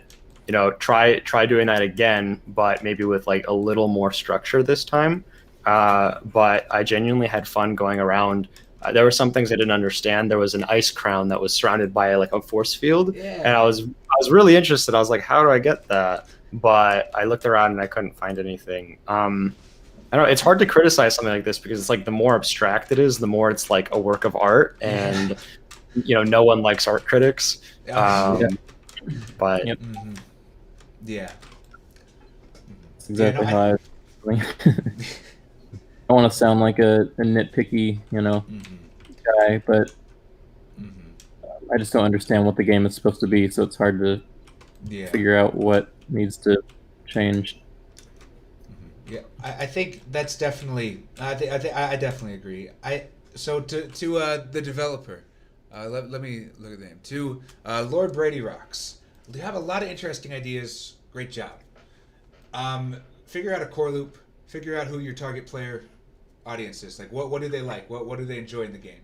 try doing that again, but maybe with like a little more structure this time. But I genuinely had fun going around. There were some things I didn't understand. There was an ice crown that was surrounded by like a force field, and I was really interested. I was like, how do I get that? But I looked around and I couldn't find anything. I don't know. It's hard to criticize something like this because it's like the more abstract it is, the more it's like a work of art, and no one likes art critics. But yeah, That's exactly how I want to sound like a nitpicky, guy, but I just don't understand what the game is supposed to be, so it's hard to figure out what needs to change. Yeah, I think that's definitely. I definitely agree. So to the developer, let me look at the name. To Lord Brady Rocks. You have a lot of interesting ideas. Great job. Figure out a core loop. Figure out who your target player audience is. Like what do they like? What do they enjoy in the game?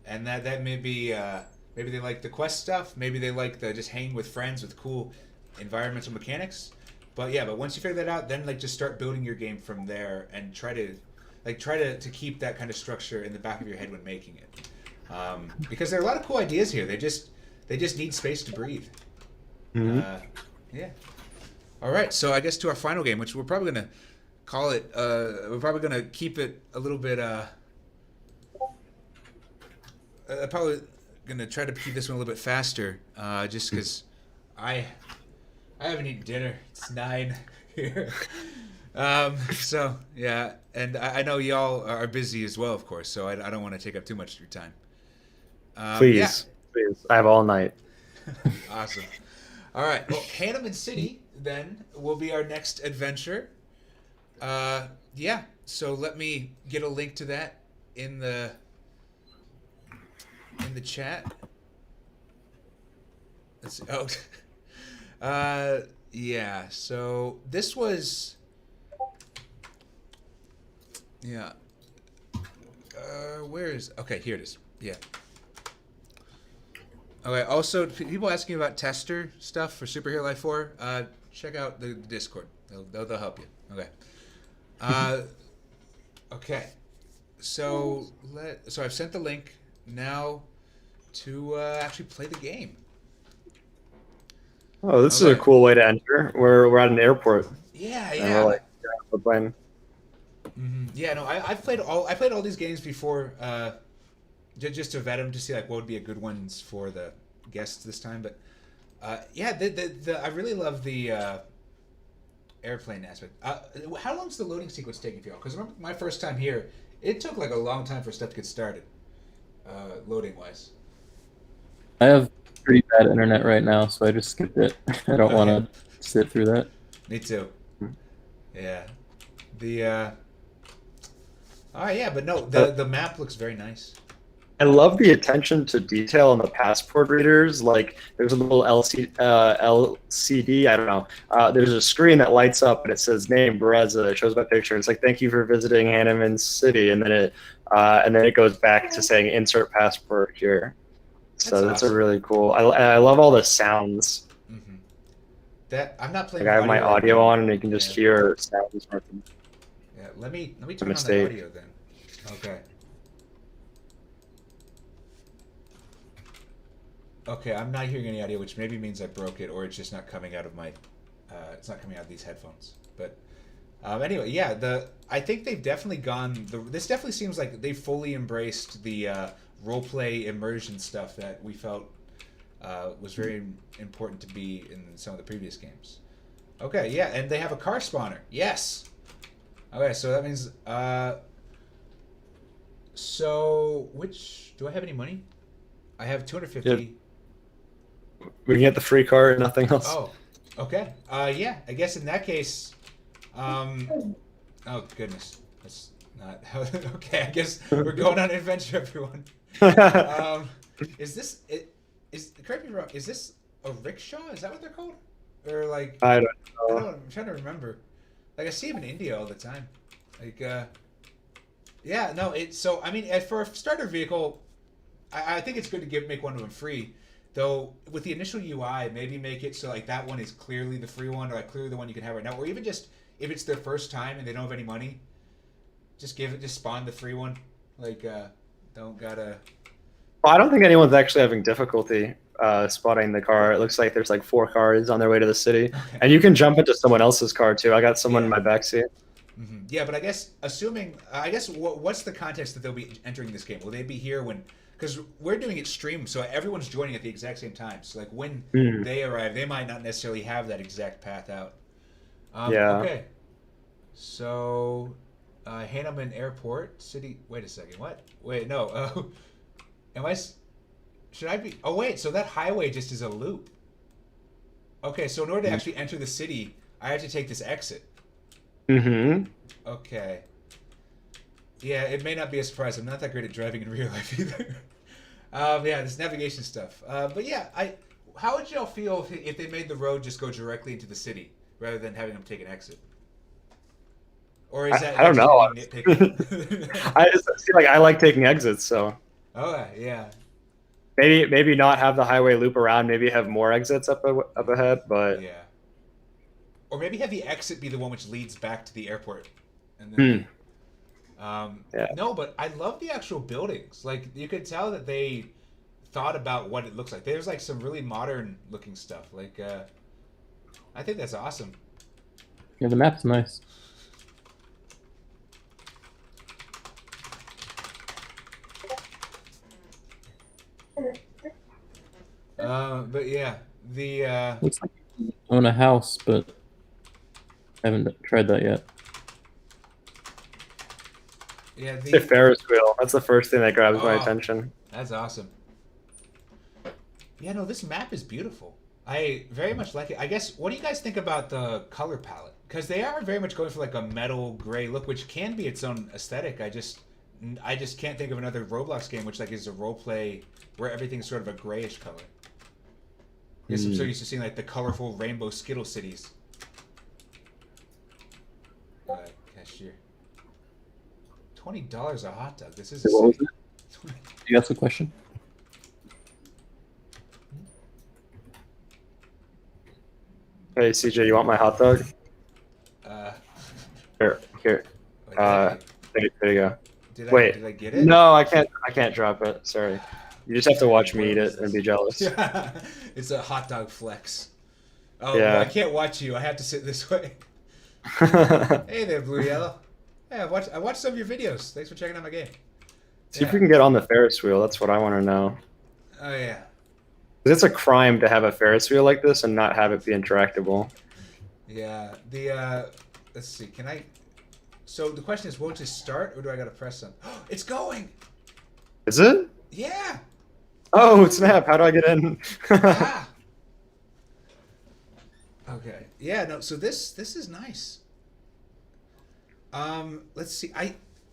And that may be maybe they like the quest stuff. Maybe they like the just hanging with friends with cool environmental mechanics. But once you figure that out, then like just start building your game from there and try to keep that kind of structure in the back of your head when making it. Because there are a lot of cool ideas here. They just need space to breathe. Yeah. All right. So I guess to our final game, which we're probably gonna call it. We're probably gonna keep it a little bit. Probably gonna try to keep this one a little bit faster, just because I haven't eaten dinner. It's 9 here. So yeah, and I know y'all are busy as well, of course. So I don't want to take up too much of your time. Please, I have all night. Awesome. All right. Well, Hanneman City then will be our next adventure. So let me get a link to that in the chat. Let's see. Yeah. So this was. Yeah. Where is? Okay, here it is. Yeah. Okay. Also, people asking about tester stuff for Superhero Life 4. Check out the Discord. They'll help you. Okay. Okay. So I've sent the link now to actually play the game. Oh, this is a cool way to enter. We're at an airport. Yeah. And we're playing. Yeah, no, I played all these games before just to vet them to see like what would be a good ones for the guests this time. But yeah, I really love the airplane aspect. How long's the loading sequence taking for y'all? Because remember my first time here, it took like a long time for stuff to get started, loading wise. I have pretty bad internet right now, so I just skipped it. I don't want to sit through that. Me too. Yeah. The oh yeah, but no, the map looks very nice. I love the attention to detail on the passport readers. Like there's a little LCD, I don't know. There's a screen that lights up and it says name Berezaa. It shows my picture. It's like thank you for visiting Hanneman City, and then it goes back to saying insert passport here. So that's awesome. a really cool. I love all the sounds. Mm-hmm. That I'm not playing. Like I have my audio on, and you can just hear sounds. Yeah, let me turn on the audio then. Okay. Okay, I'm not hearing any audio, which maybe means I broke it, or it's just not coming out of my. It's not coming out of these headphones. But anyway, yeah. I think they've definitely gone. This definitely seems like they fully embraced the roleplay immersion stuff that we felt was very important to be in some of the previous games. Okay, yeah, and they have a car spawner. Yes. Okay, so that means. So which do I have any money? I have 250. Yeah. We can get the free car, nothing else. Oh, okay. Yeah, I guess in that case, oh goodness, that's not okay. I guess we're going on an adventure, everyone. Is this correct me wrong? Is this a rickshaw? Is that what they're called? Or like I don't know. I'm trying to remember. Like I see them in India all the time. Like yeah, no. So I mean, for a starter vehicle, I think it's good to make one of them free. Though with the initial UI, maybe make it so like that one is clearly the free one, or like clearly the one you can have right now, or even just if it's their first time and they don't have any money, just spawn the free one. Like don't gotta. Well, I don't think anyone's actually having difficulty spotting the car. It looks like there's like 4 cars on their way to the city, and you can jump into someone else's car too. I got someone in my backseat. Mm-hmm. Yeah, but I guess what's the context that they'll be entering this game? Will they be here when? Because we're doing it streamed, so everyone's joining at the exact same time. So like when they arrive, they might not necessarily have that exact path out. Yeah. Okay. So, Hanneman Airport City. Wait a second. What? Wait, no. Should I be? Oh wait. So that highway just is a loop. Okay. So in order to actually enter the city, I have to take this exit. Mm-hmm. Okay. Yeah, it may not be a surprise. I'm not that great at driving in real life either. Yeah, this navigation stuff. But yeah, how would y'all feel if they made the road just go directly into the city rather than having them take an exit? Or is that I don't know. Nitpicking? I just feel like I like taking exits, so. Oh yeah. Maybe not have the highway loop around. Maybe have more exits up ahead, but. Yeah. Or maybe have the exit be the one which leads back to the airport, and then. Yeah. No, but I love the actual buildings. Like you could tell that they thought about what it looks like. There's like some really modern looking stuff. Like I think that's awesome. Yeah, the map's nice. But yeah, the Looks like you own a house, but I haven't tried that yet. yeah, The Ferris wheel. That's the first thing that grabs my Oh. attention. That's awesome. Yeah, no, this map is beautiful. I very much like it. I guess, what do you guys think about the color palette? Because they are very much going for like a metal gray look, which can be its own aesthetic. I just can't think of another Roblox game which like is a role play where everything's sort of a grayish color. I guess I'm so used to seeing like the colorful rainbow Skittle cities. Cashier. $20 a hot dog. This is. What was it? You asked a question? Hey CJ, you want my hot dog? Here. Wait, There you go. did Wait. I get it? No, I can't drop it. Sorry. You just have to watch me eat it and be jealous. It's a hot dog flex. Oh, Yeah. well, I can't watch you. I have to sit this way. Hey there, Blue Yellow. Hey, I watched some of your videos. Thanks for checking out my game. See if we can get on the Ferris wheel. That's what I want to know. Oh yeah. 'Cause it's a crime to have a Ferris wheel like this and not have it be interactable. Yeah. The let's see. Can I? So the question is, won't it start, or do I gotta press something? It's going. Is it? Yeah. Oh, snap. How do I get in? Ah. Okay. Yeah. No. So this is nice. Let's see.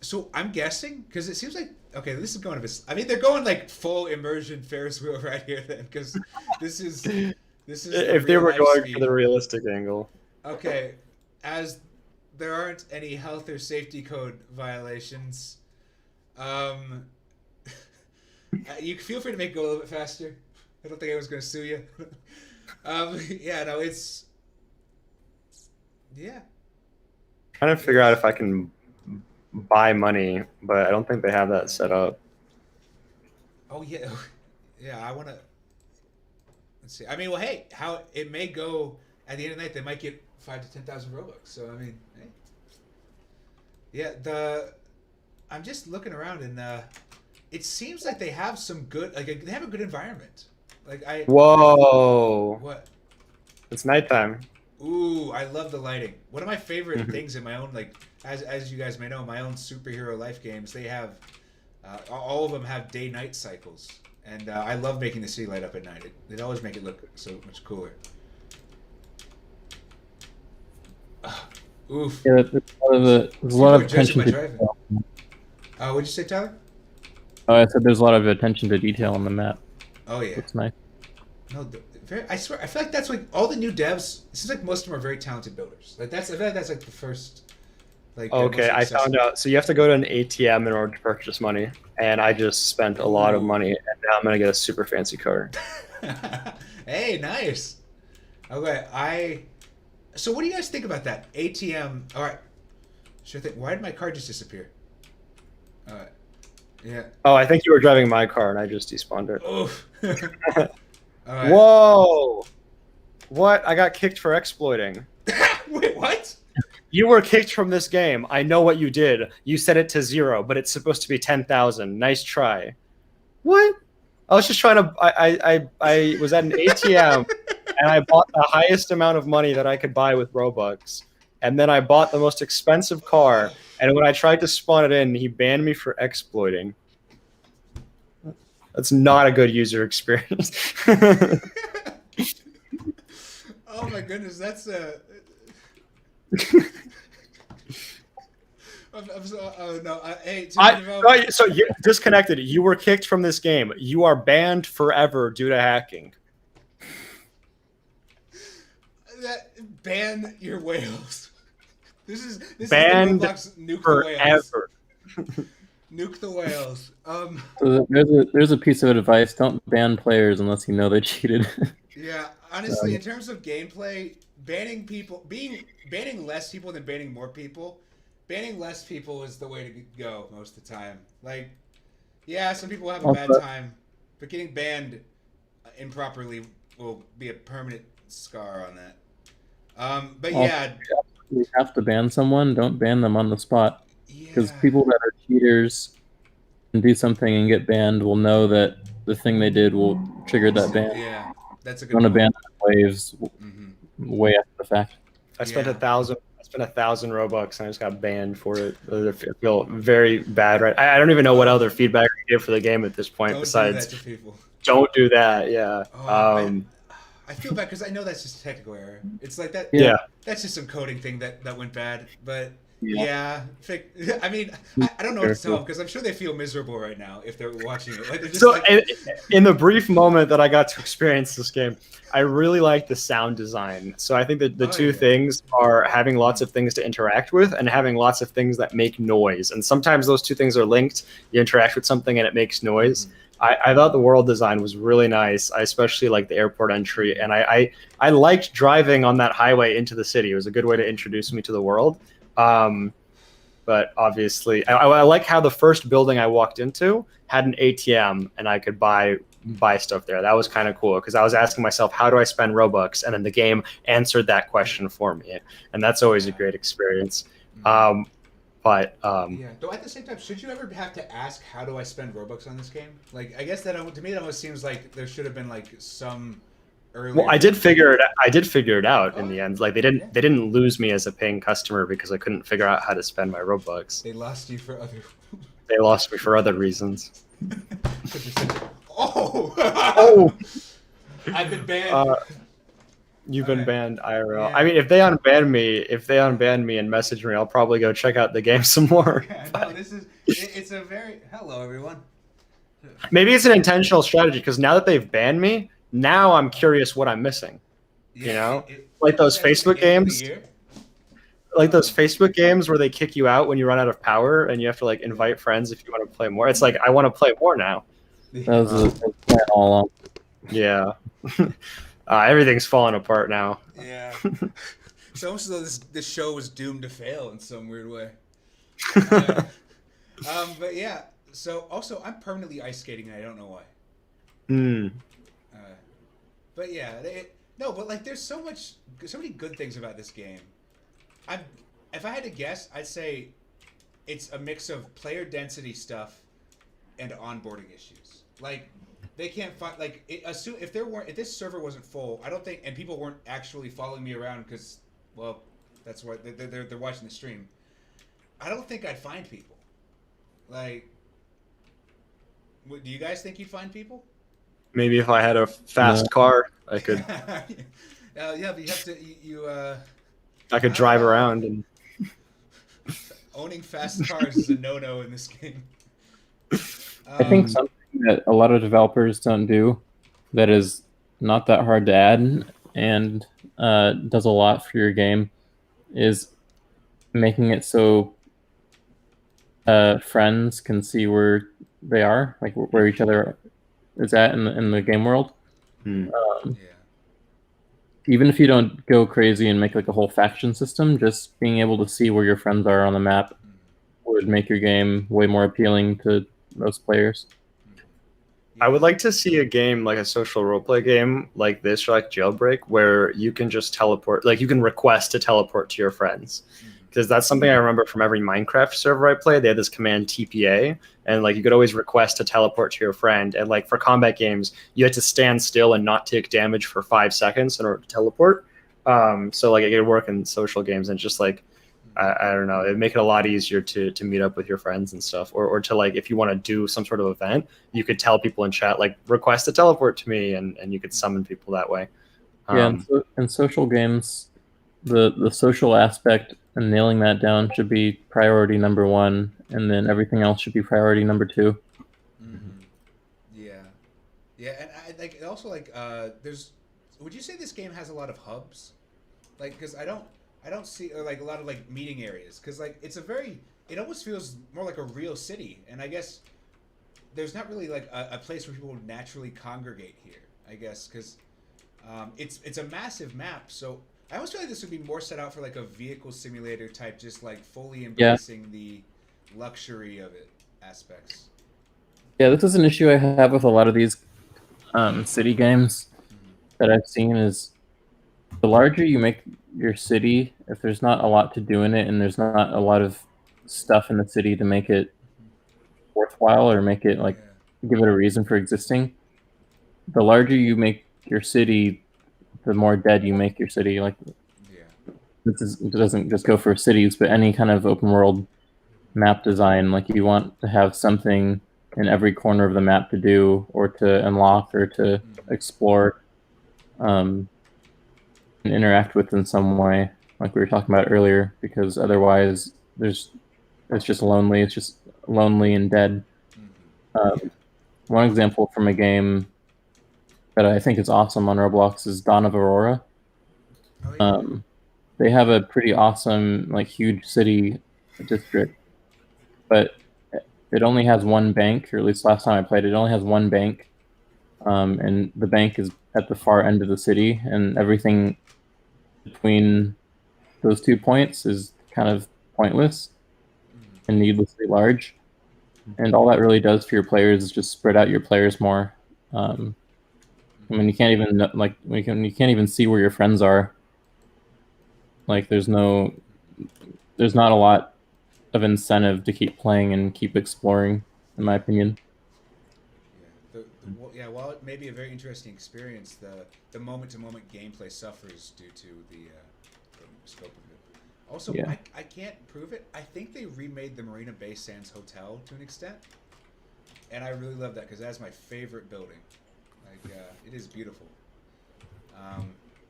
So I'm guessing because it seems like okay. This is going a bit. I mean, they're going like full immersion Ferris wheel right here then because this is If they were going for the realistic angle. Okay, as there aren't any health or safety code violations, you feel free to make it go a little bit faster. I don't think I was going to sue you. Yeah, no, it's yeah. Trying to figure out if I can buy money, but I don't think they have that set up. Oh yeah, yeah. I want to. Let's see. I mean, well, hey, how it may go at the end of the night, they might get 5,000 to 10,000 Robux. So I mean, hey. Yeah. I'm just looking around and it seems like they have some good. Like they have a good environment. Like I. Whoa. What? It's nighttime. Ooh, I love the lighting. One of my favorite things in my own, like, as you guys may know, my own superhero life games, they have, all of them have day-night cycles. And I love making the city light up at night. It always make it look so much cooler. Oof. Yeah, there's a lot of attention to detail. What'd you say, Tyler? Oh, I said there's a lot of attention to detail on the map. Oh, yeah. It's nice. No, I swear, I feel like that's like all the new devs. It seems like most of them are very talented builders. Like I feel like that's like the first. Like. Okay, I found out. So you have to go to an ATM in order to purchase money, and I just spent a lot of money, and now I'm gonna get a super fancy car. Hey, nice. Okay, So what do you guys think about that ATM? All right, sure thing. Why did my car just disappear? All right. Yeah. Oh, I think you were driving my car, and I just despawned it. Oof. Right. Whoa! What? I got kicked for exploiting. Wait, what? You were kicked from this game. I know what you did. You set it to 0, but it's supposed to be 10,000. Nice try. What? I was just trying to. I was at an ATM and I bought the highest amount of money that I could buy with Robux, and then I bought the most expensive car. And when I tried to spawn it in, he banned me for exploiting. That's not a good user experience. Oh my goodness, that's oh no! Hey, so you're disconnected. You were kicked from this game. You are banned forever due to hacking. Ban your whales. This is banned the Roblox nuke forever. The whales. Nuke the whales. So there's a piece of advice: don't ban players unless you know they cheated. Yeah, honestly, in terms of gameplay, banning less people than banning more people. Banning less people is the way to go most of the time. Like, yeah, some people have a bad time, but getting banned improperly will be a permanent scar on that. But yeah, you have to ban someone. Don't ban them on the spot, because yeah. people that are cheaters and do something and get banned will know that the thing they did will trigger that ban. Yeah, that's a good. Want to ban waves way after the fact. I spent 1,000 Robux and I just got banned for it. I feel very bad, right? I don't even know what other feedback I give for the game at this point besides do that to people. Don't do that. Yeah. I feel bad because I know that's just a technical error. It's like that. Yeah. That's just some coding thing that went bad. But yeah, I mean, I don't know what to tell them because I'm sure they feel miserable right now if they're watching it. Like they're just so in the brief moment that I got to experience this game, I really like the sound design. So I think that the two things are having lots of things to interact with and having lots of things that make noise. And sometimes those two things are linked. You interact with something and it makes noise. I thought the world design was really nice. I especially liked the airport entry. And I liked driving on that highway into the city. It was a good way to introduce me to the world. But obviously, I like how the first building I walked into had an ATM and I could buy stuff there. That was kind of cool because I was asking myself, how do I spend Robux? And then the game answered that question for me. And that's always a great experience. But Yeah. Though at the same time, should you ever have to ask how do I spend Robux on this game? Like, I guess that to me that almost seems like there should have been like some earlier. well, I did figure it. I did figure it out in Oh, the yeah. end. Like Yeah. they didn't lose me as a paying customer because I couldn't figure out how to spend my Robux. They lost you for other. They lost me for other reasons. Oh. Oh, I've been banned. you've been Okay. banned, IRL. Yeah. I mean, if they unban me and message me, I'll probably go check out the game some more. Yeah, no, this is. It's a very. Hello, everyone. Maybe it's an intentional strategy because now that they've banned me, now I'm curious what I'm missing. You know? Like those Facebook games? Like those Facebook games where they kick you out when you run out of power and you have to like invite friends if you want to play more. It's like I want to play more now. That was the plan all along. Yeah. Everything's falling apart now. Yeah. It's almost as though this show was doomed to fail in some weird way. But yeah. So also, I'm permanently ice skating and I don't know why. But yeah, no. But like, there's so many good things about this game. If I had to guess, I'd say it's a mix of player density stuff and onboarding issues. Like, they can't find assume if this server wasn't full, I don't think, and people weren't actually following me around because, well, that's what they're watching the stream. I don't think I'd find people. Like, do you guys think you'd find people? Maybe if I had a fast car, I could. Yeah, but you have to I could drive around and. Owning fast cars is a no-no in this game. I think something that a lot of developers don't do that is not that hard to add and does a lot for your game is making it so friends can see where they are, like where each other is at in the game world. Yeah. Even if you don't go crazy and make like a whole faction system, just being able to see where your friends are on the map would make your game way more appealing to those players. I would like to see a game like a social roleplay game like this, or like Jailbreak, where you can just teleport, like you can request to teleport to your friends. Because that's something I remember from every Minecraft server I played. They had this command TPA, and like you could always request to teleport to your friend. And like for combat games, you had to stand still and not take damage for 5 seconds in order to teleport. So like it could work in social games, and just like I don't know, it'd make it a lot easier to meet up with your friends and stuff, or to like if you want to do some sort of event, you could tell people in chat like request to teleport to me, and you could summon people that way. Yeah, in social games, the social aspect and nailing that down should be priority number 1, and then everything else should be priority number 2. Yeah, and I like also like there's. Would you say this game has a lot of hubs? Like, because I don't see like a lot of like meeting areas, because like it almost feels more like a real city, and I guess there's not really like a place where people would naturally congregate here, I guess, because it's a massive map, so I almost feel like this would be more set out for like a vehicle simulator type, just like fully embracing the luxury of it aspects. Yeah, this is an issue I have with a lot of these city games that I've seen is the larger you make your city, if there's not a lot to do in it and there's not a lot of stuff in the city to make it worthwhile or make it like give it a reason for existing, the larger you make your city, the more dead you make your city. Like, it doesn't just go for cities, but any kind of open world map design. Like, you want to have something in every corner of the map to do, or to unlock, or to explore, and interact with in some way, like we were talking about earlier. Because otherwise, it's just lonely. It's just lonely and dead. One example from a game that I think is awesome on Roblox is Dawn of Aurora. They have a pretty awesome, like, huge city district, but it only has one bank, or at least last time I played, it only has one bank, and the bank is at the far end of the city, and everything between those 2 points is kind of pointless and needlessly large, and all that really does for your players is just spread out your players more. I mean, you can't even even see where your friends are. Like, there's not a lot of incentive to keep playing and keep exploring, in my opinion. Yeah, while it may be a very interesting experience, the moment to moment gameplay suffers due to the scope of it. Also, Yeah. I can't prove it. I think they remade the Marina Bay Sands Hotel to an extent, and I really love that because that's my favorite building. Like, it is beautiful.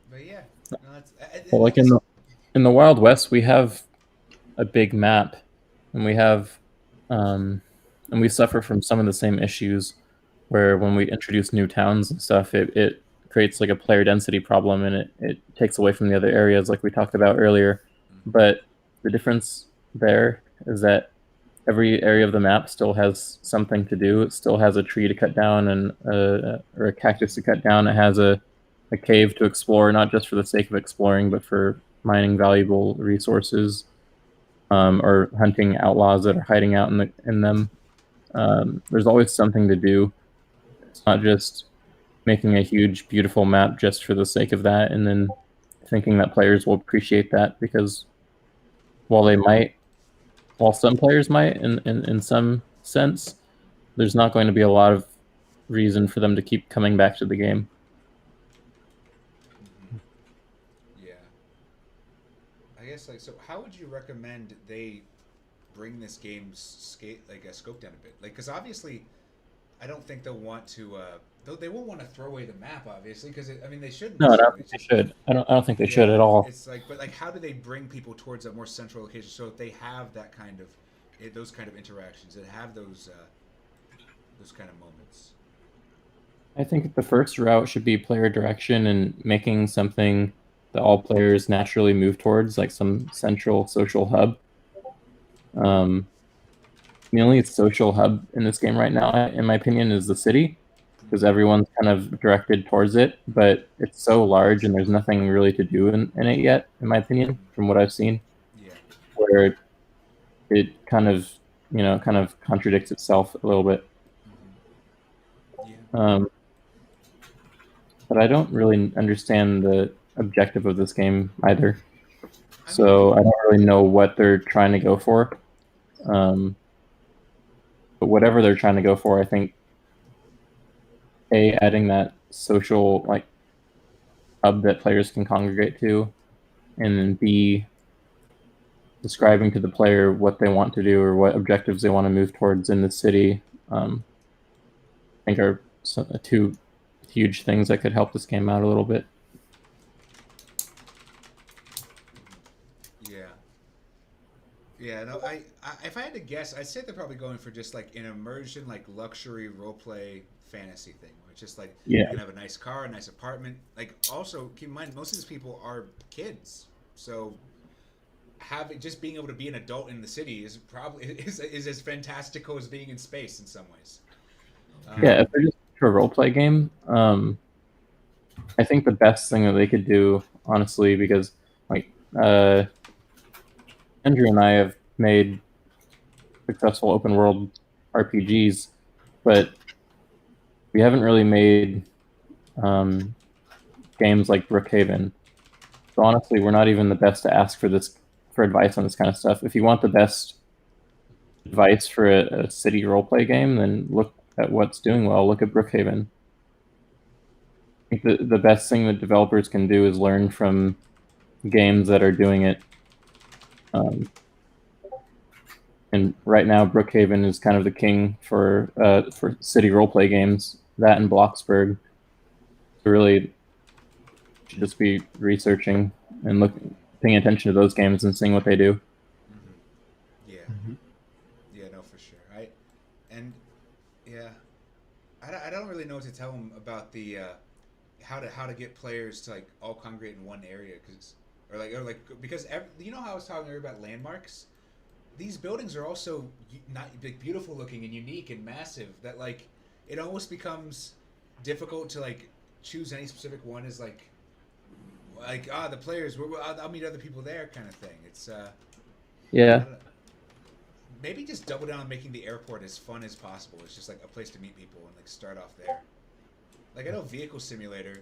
But yeah, no, Well, like in the Wild West, we have a big map, and we have, and we suffer from some of the same issues, where when we introduce new towns and stuff, it creates like a player density problem, and it takes away from the other areas, like we talked about earlier. But the difference there is that every area of the map still has something to do. It still has a tree to cut down and or a cactus to cut down. It has a cave to explore, not just for the sake of exploring, but for mining valuable resources, or hunting outlaws that are hiding out in them. There's always something to do. It's not just making a huge, beautiful map just for the sake of that, and then thinking that players will appreciate that, because while they might, while some players might, in some sense, there's not going to be a lot of reason for them to keep coming back to the game. Yeah. I guess like so. How would you recommend they bring this game's scope down a bit? Like, because obviously, I don't think they'll want to. They won't want to throw away the map, obviously, because I mean they shouldn't. No, I don't think they should. I don't think they should at all. It's like, but like, how do they bring people towards a more central location so that they have that kind of, those kind of interactions and have those kind of moments? I think the first route should be player direction and making something that all players naturally move towards, like some central social hub. The only social hub in this game right now, in my opinion, is the city, because everyone's kind of directed towards it, but it's so large and there's nothing really to do in it yet, in my opinion, from what I've seen. Yeah. Where it kind of, kind of contradicts itself a little bit. Yeah. But I don't really understand the objective of this game either. So I don't really know what they're trying to go for. But whatever they're trying to go for, I think adding that social like hub that players can congregate to, and then B, describing to the player what they want to do or what objectives they want to move towards in the city, I think are two huge things that could help this game out a little bit. Yeah. Yeah. No, I if I had to guess, I'd say they're probably going for just like an immersion, like luxury roleplay fantasy thing, where it's just like you can have a nice car, a nice apartment. Like, also keep in mind, most of these people are kids, so just being able to be an adult in the city is probably is as fantastical as being in space in some ways. Yeah, if they're just a roleplay game, I think the best thing that they could do, honestly, because like Andrew and I have made successful open world RPGs, but we haven't really made games like Brookhaven. So honestly, we're not even the best to ask for advice on this kind of stuff. If you want the best advice for a city roleplay game, then look at what's doing well. Look at Brookhaven. I think the best thing that developers can do is learn from games that are doing it. And right now, Brookhaven is kind of the king for city roleplay games. That and Bloxburg. So really, should just be researching and paying attention to those games and seeing what they do. Yeah. Yeah, no, for sure. I don't really know what to tell them about the how to get players to like all congregate in one area, because you know how I was talking earlier about landmarks. These buildings are also not like beautiful looking and unique and massive that like it almost becomes difficult to like choose any specific one as like the players. I'll meet other people there kind of thing. It's yeah. Maybe just double down on making the airport as fun as possible. It's just like a place to meet people and like start off there. Like I know Vehicle Simulator,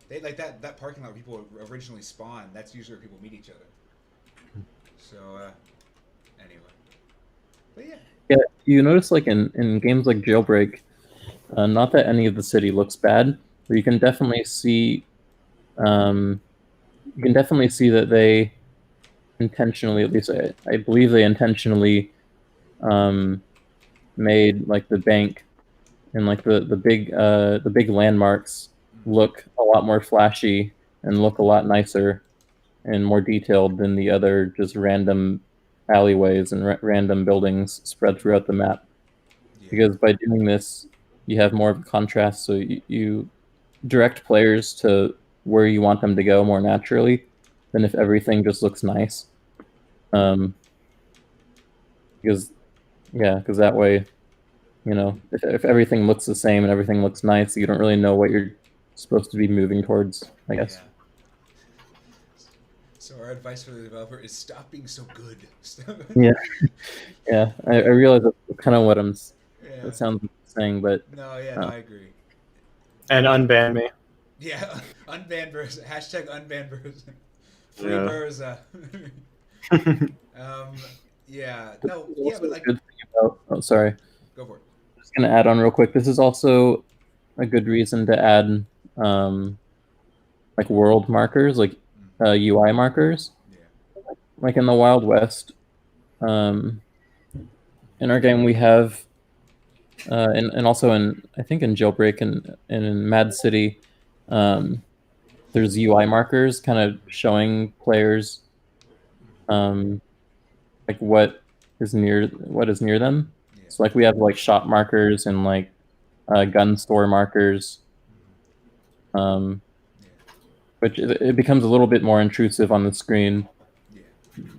they like that parking lot where people originally spawn. That's usually where people meet each other. So anyway. But yeah. Yeah, you notice like in games like Jailbreak, not that any of the city looks bad, but you can definitely see um, that they intentionally, at least I believe they intentionally um, made like the bank and like the big landmarks look a lot more flashy and look a lot nicer and more detailed than the other just random alleyways and random buildings spread throughout the map. Yeah. Because by doing this, you have more of a contrast, so you direct players to where you want them to go more naturally than if everything just looks nice. Um, because because that way, if everything looks the same and everything looks nice, you don't really know what you're supposed to be moving towards, I guess. Yeah. So our advice for the developer is stop being so good. Yeah, yeah. I realize that's kind of what Yeah. that sounds like saying, but No, yeah, no, I agree. And unban me. Yeah, unban Berezaa. Hashtag unban Berezaa. Free Yeah. Berezaa. Yeah, no, this is yeah, also but a like, good thing about. Oh, sorry. go for it. Just gonna add on real quick. This is also a good reason to add like world markers, like UI markers. Yeah. Like in the Wild West, in our game we have, and also in I think in Jailbreak and in Mad City, there's UI markers kind of showing players like what is near them. Yeah. So like we have like shop markers and like gun store markers, um, Yeah. which it becomes a little bit more intrusive on the screen. Yeah.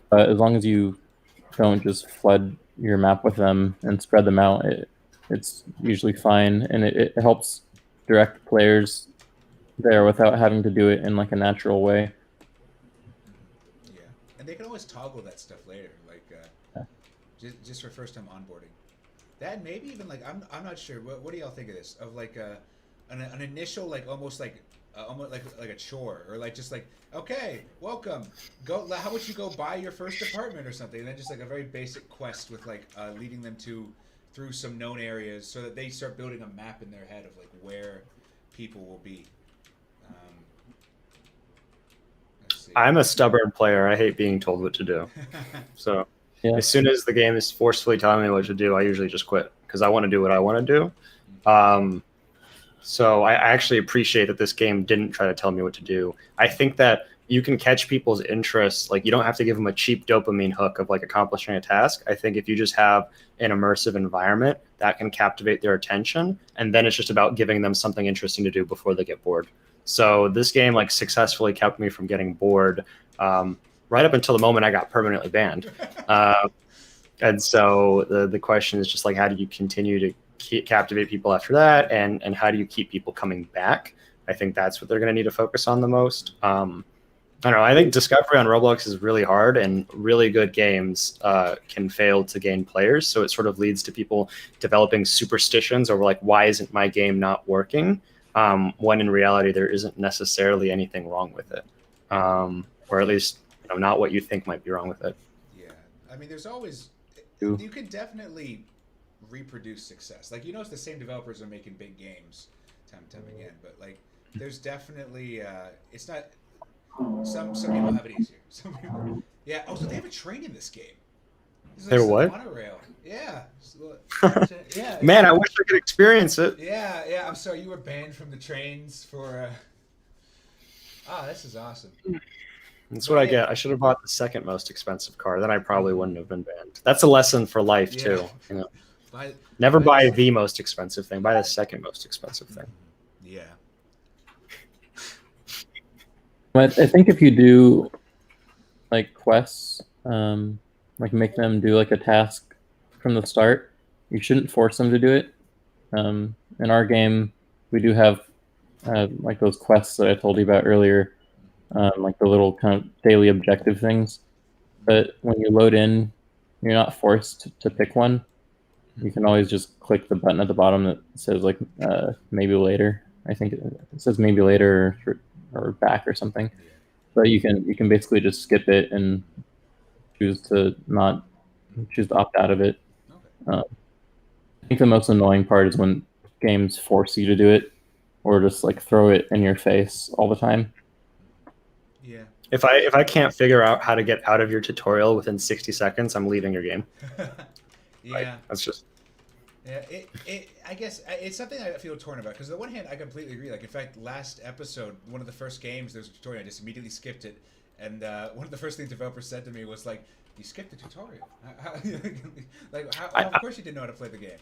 But as long as you don't just flood your map with them and spread them out, it's usually fine, and it helps direct players there without having to do it in like a natural way. Yeah, and they can always toggle that stuff later, like just for first time onboarding. That maybe even like I'm not sure. What do y'all think of this? Of like an initial like almost like a chore, or like just like, okay, welcome, go. How about you go buy your first apartment or something, and then just like a very basic quest with like leading them through some known areas so that they start building a map in their head of like where people will be. Let's see. I'm a stubborn player. I hate being told what to do. So Yeah. as soon as the game is forcefully telling me what to do, I usually just quit because I want to do what I want to do. So I actually appreciate that this game didn't try to tell me what to do. I think that you can catch people's interest. Like, you don't have to give them a cheap dopamine hook of like accomplishing a task. I think if you just have an immersive environment, that can captivate their attention. And then it's just about giving them something interesting to do before they get bored. So this game like successfully kept me from getting bored right up until the moment I got permanently banned. And so the question is just like, how do you continue to captivate people after that, and how do you keep people coming back? I think that's what they're going to need to focus on the most. I don't know. I think discovery on Roblox is really hard, and really good games can fail to gain players. So it sort of leads to people developing superstitions over like, why isn't my game not working? When in reality, there isn't necessarily anything wrong with it, or at least not what you think might be wrong with it. Yeah, I mean, there's always you can definitely reproduce success. Like, it's the same developers are making big games time and time again, but like there's definitely it's not some people have it easier. Some people, yeah. Oh, so they have a train in this game. This is They're what? Monorail. Yeah. Yeah. Man, I wish I could experience it. Yeah. I'm sorry, you were banned from the trains for. This is awesome. That's what I get. I should have bought the second most expensive car. Then I probably wouldn't have been banned. That's a lesson for life too. Never buy the most expensive thing. Buy the second most expensive thing. Yeah. But I think if you do like quests, like make them do like a task from the start, you shouldn't force them to do it. In our game, we do have like those quests that I told you about earlier, like the little kind of daily objective things. But when you load in, you're not forced to pick one. You can always just click the button at the bottom that says like maybe later. I think it says maybe later or back or something. But you can basically just skip it and choose to not choose to opt out of it. Okay. I think the most annoying part is when games force you to do it, or just like throw it in your face all the time. Yeah. If I can't figure out how to get out of your tutorial within 60 seconds, I'm leaving your game. Like, Yeah. that's just Yeah, I guess it's something I feel torn about because on the one hand I completely agree. Like in fact, last episode, one of the first games there was a tutorial. I just immediately skipped it, and one of the first things developers said to me was like, "You skipped the tutorial. Of I course you didn't know how to play the game."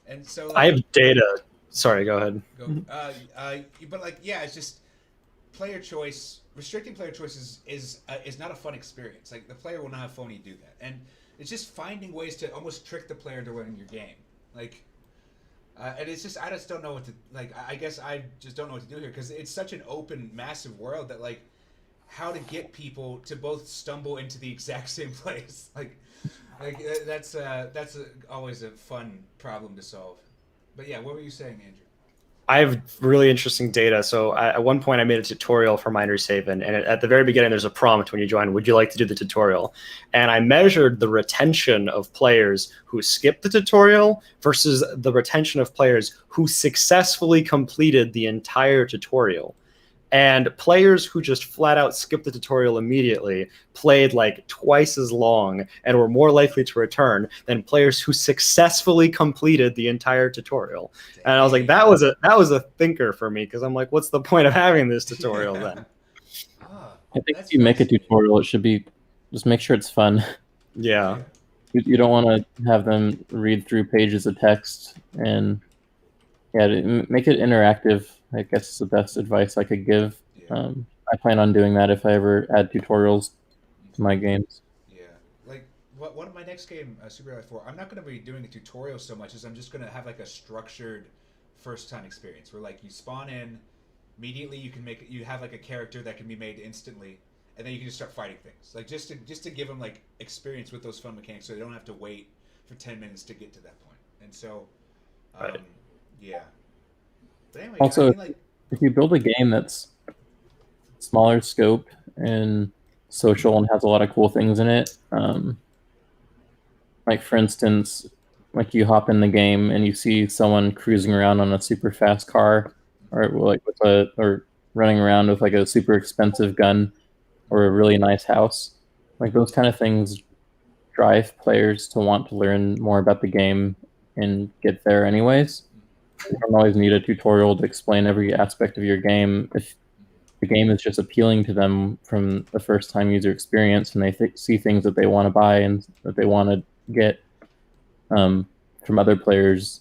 And so I like, have data. Sorry, go ahead. go, but like, yeah, it's just player choice. Restricting player choice is not a fun experience. Like the player will not have fun when you do that, and it's just finding ways to almost trick the player into winning your game. Like, and it's just I just don't know what to like. I guess I just don't know what to do here because it's such an open, massive world that like how to get people to both stumble into the exact same place. That's always a fun problem to solve. But yeah, what were you saying, Andrew? I have really interesting data. So at one point, I made a tutorial for Miners Haven, and at the very beginning, there's a prompt when you join. Would you like to do the tutorial? And I measured the retention of players who skipped the tutorial versus the retention of players who successfully completed the entire tutorial. And players who just flat out skipped the tutorial immediately played like twice as long and were more likely to return than players who successfully completed the entire tutorial. And I was like, that was a thinker for me because I'm like, what's the point of having this tutorial then? Ah, I think that's if you make a fascinating. tutorial, it should be just make sure it's fun. Yeah. Yeah. You don't want to have them read through pages of text, and yeah, make it interactive. I guess is the best advice I could give. Yeah. I plan on doing that if I ever add tutorials to my games. Yeah, like what my next game, Super Rally 4, I'm not going to be doing a tutorial so much as I'm just going to have like a structured first time experience where like you spawn in, immediately you have like a character that can be made instantly, and then you can just start fighting things. Like just to give them like experience with those fun mechanics, so they don't have to wait for 10 minutes to get to that point. And so, um, Right. yeah. But anyway, I Also, mean like, if you build a game that's smaller scope and social and has a lot of cool things in it, like for instance, like you hop in the game and you see someone cruising around on a super fast car, or like with a or running around with like a super expensive gun or a really nice house. Like those kind of things drive players to want to learn more about the game and get there anyways. You don't always need a tutorial to explain every aspect of your game. If the game is just appealing to them from the first time user experience and they see things that they want to buy and that they want to get from other players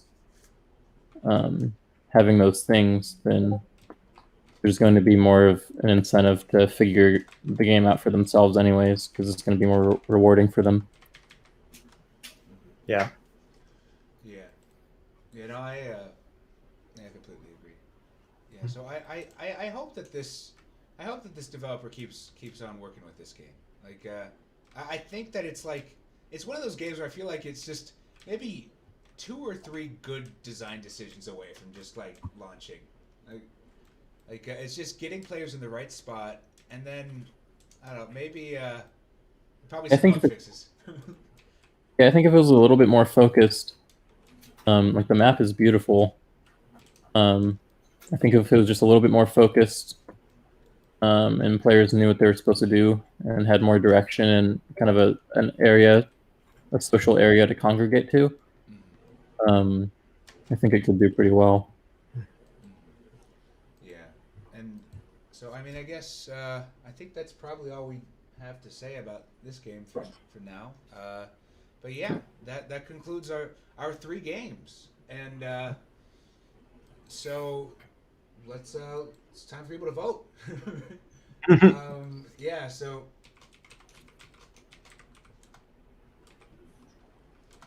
um, having those things, then there's going to be more of an incentive to figure the game out for themselves anyways, because it's going to be more rewarding for them. Yeah. yeah, I completely agree. Yeah, so I hope that this developer keeps on working with this game. Like, I think that it's like it's one of those games where I feel like it's just maybe 2 or 3 good design decisions away from just like launching. It's just getting players in the right spot, and then I don't know, maybe probably I some think bug if fixes. Yeah, I think if it was a little bit more focused, like the map is beautiful. Um, I think if it was just a little bit more focused, and players knew what they were supposed to do and had more direction and kind of a social area to congregate to, um, I think it could do pretty well. Yeah, and so I mean, I guess I think that's probably all we have to say about this game for now. But yeah, that concludes our 3 games, and so let's it's time for people to vote. Yeah, so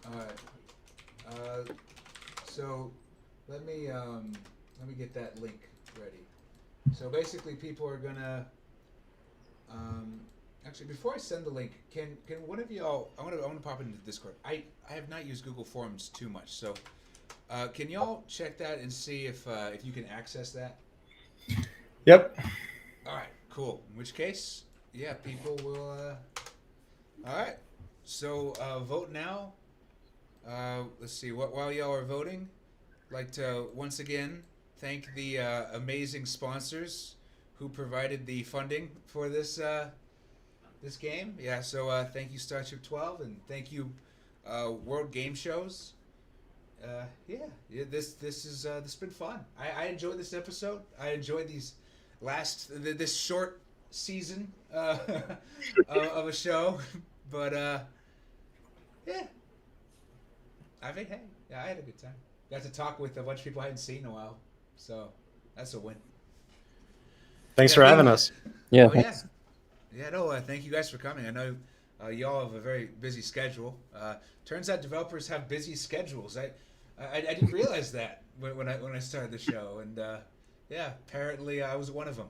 all right, so let me get that link ready. So basically, people are gonna. Actually, before I send the link, can one of y'all? I want to pop into Discord. I have not used Google Forms too much, so can y'all check that and see if you can access that? Yep. All right, cool. In which case, yeah, people will. All right. So vote now. Let's see. While y'all are voting, I'd like to once again thank the amazing sponsors who provided the funding for this game. Yeah. So thank you Starship 12 and thank you World Game Shows. Yeah. This has been fun. I enjoyed this episode. I enjoyed this short season of a show, but yeah. I mean, hey, yeah, I had a good time. Got to talk with a bunch of people I hadn't seen in a while, so that's a win. Thanks Yeah, for having us. Yeah, Oh yeah, thanks. yeah. No, thank you guys for coming. I know y'all have a very busy schedule. Turns out developers have busy schedules. I didn't realize that when I started the show, and yeah, apparently I was one of them.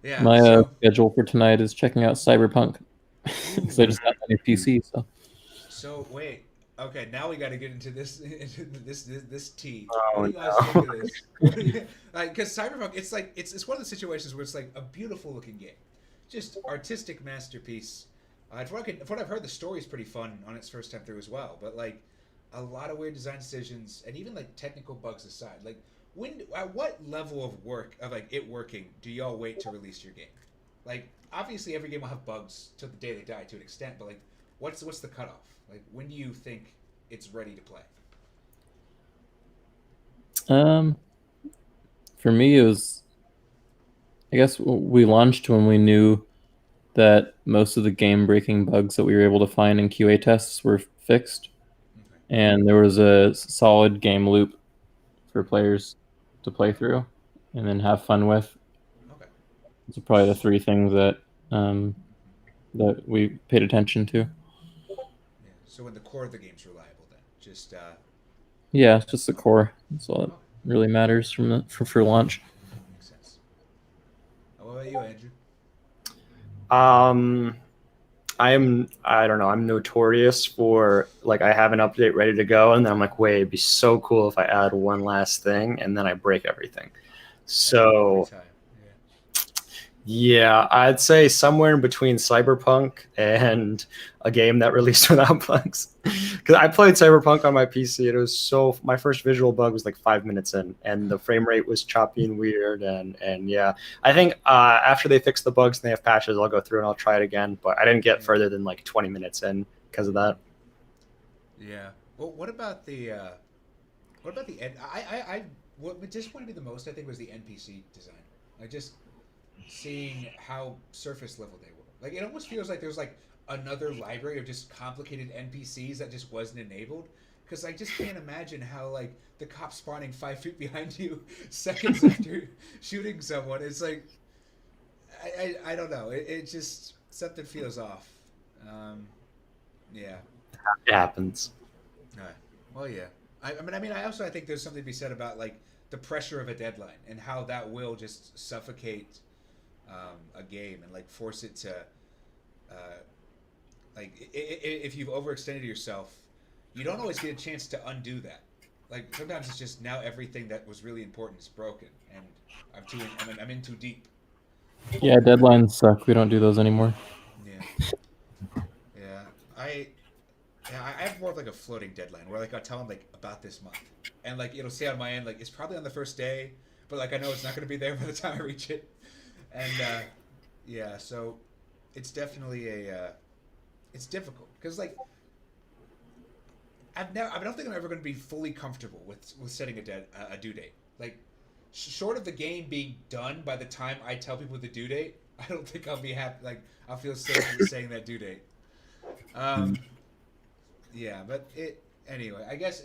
Yeah. My So, schedule for tonight is checking out Cyberpunk because I ooh, just got my new PC. So so wait. Okay, now we got to get into this tea. What Oh do you guys no. think of this? What do you, like, because Cyberpunk, it's like it's one of the situations where it's like a beautiful looking game, just artistic masterpiece. From what I've heard, the story is pretty fun on its first time through as well. But like, a lot of weird design decisions and even like technical bugs aside, like at what level of work of like it working do y'all wait to release your game? Like, obviously every game will have bugs till the day they die to an extent, but like, what's the cutoff? Like, when do you think it's ready to play? um, for me, it was, I guess we launched when we knew that most of the game-breaking bugs that we were able to find in QA tests were fixed, Okay. and there was a solid game loop for players to play through and then have fun with. Okay. Those are probably the three things that we paid attention to. Yeah. So when the core of the game's reliable, then just Yeah, it's just the core. That's all that okay, really matters for launch. makes sense. What about you, Andrew? Um, I don't know. I'm notorious for like I have an update ready to go, and then I'm like, wait, it'd be so cool if I add one last thing, and then I break everything. That happens every So time. Yeah. yeah, I'd say somewhere in between Cyberpunk and a game that released without bugs. Because I played Cyberpunk on my PC, and it was so my first visual bug was like 5 minutes in, and the frame rate was choppy and weird. And yeah, I think after they fix the bugs and they have patches, I'll go through and I'll try it again. But I didn't get Yeah. further than like 20 minutes in because of that. Yeah. Well, what about the end? What disappointed me the most, I think, was the NPC design. Like just seeing how surface level they were. Like it almost feels like there's like another library of just complicated NPCs that just wasn't enabled. Because I just can't imagine how like the cop spawning 5 feet behind you seconds after shooting someone. It's like I don't know. It just something feels off. Um, yeah. It happens. All right. Well, yeah. I also I think there's something to be said about like the pressure of a deadline and how that will just suffocate a game and like force it to if you've overextended yourself, you don't always get a chance to undo that. Like sometimes it's just now everything that was really important is broken, and I'm in too deep. Yeah, deadlines suck. We don't do those anymore. Yeah, yeah. I have more of like a floating deadline where like I'll tell them like about this month, and like it'll say on my end like it's probably on the first day, but like I know it's not going to be there by the time I reach it, and yeah, so it's definitely it's difficult because like I don't think I'm ever going to be fully comfortable with setting a due date. Like short of the game being done by the time I tell people the due date, I don't think I'll be happy. Like I'll feel safe with saying that due date. Um, yeah, but it anyway. I guess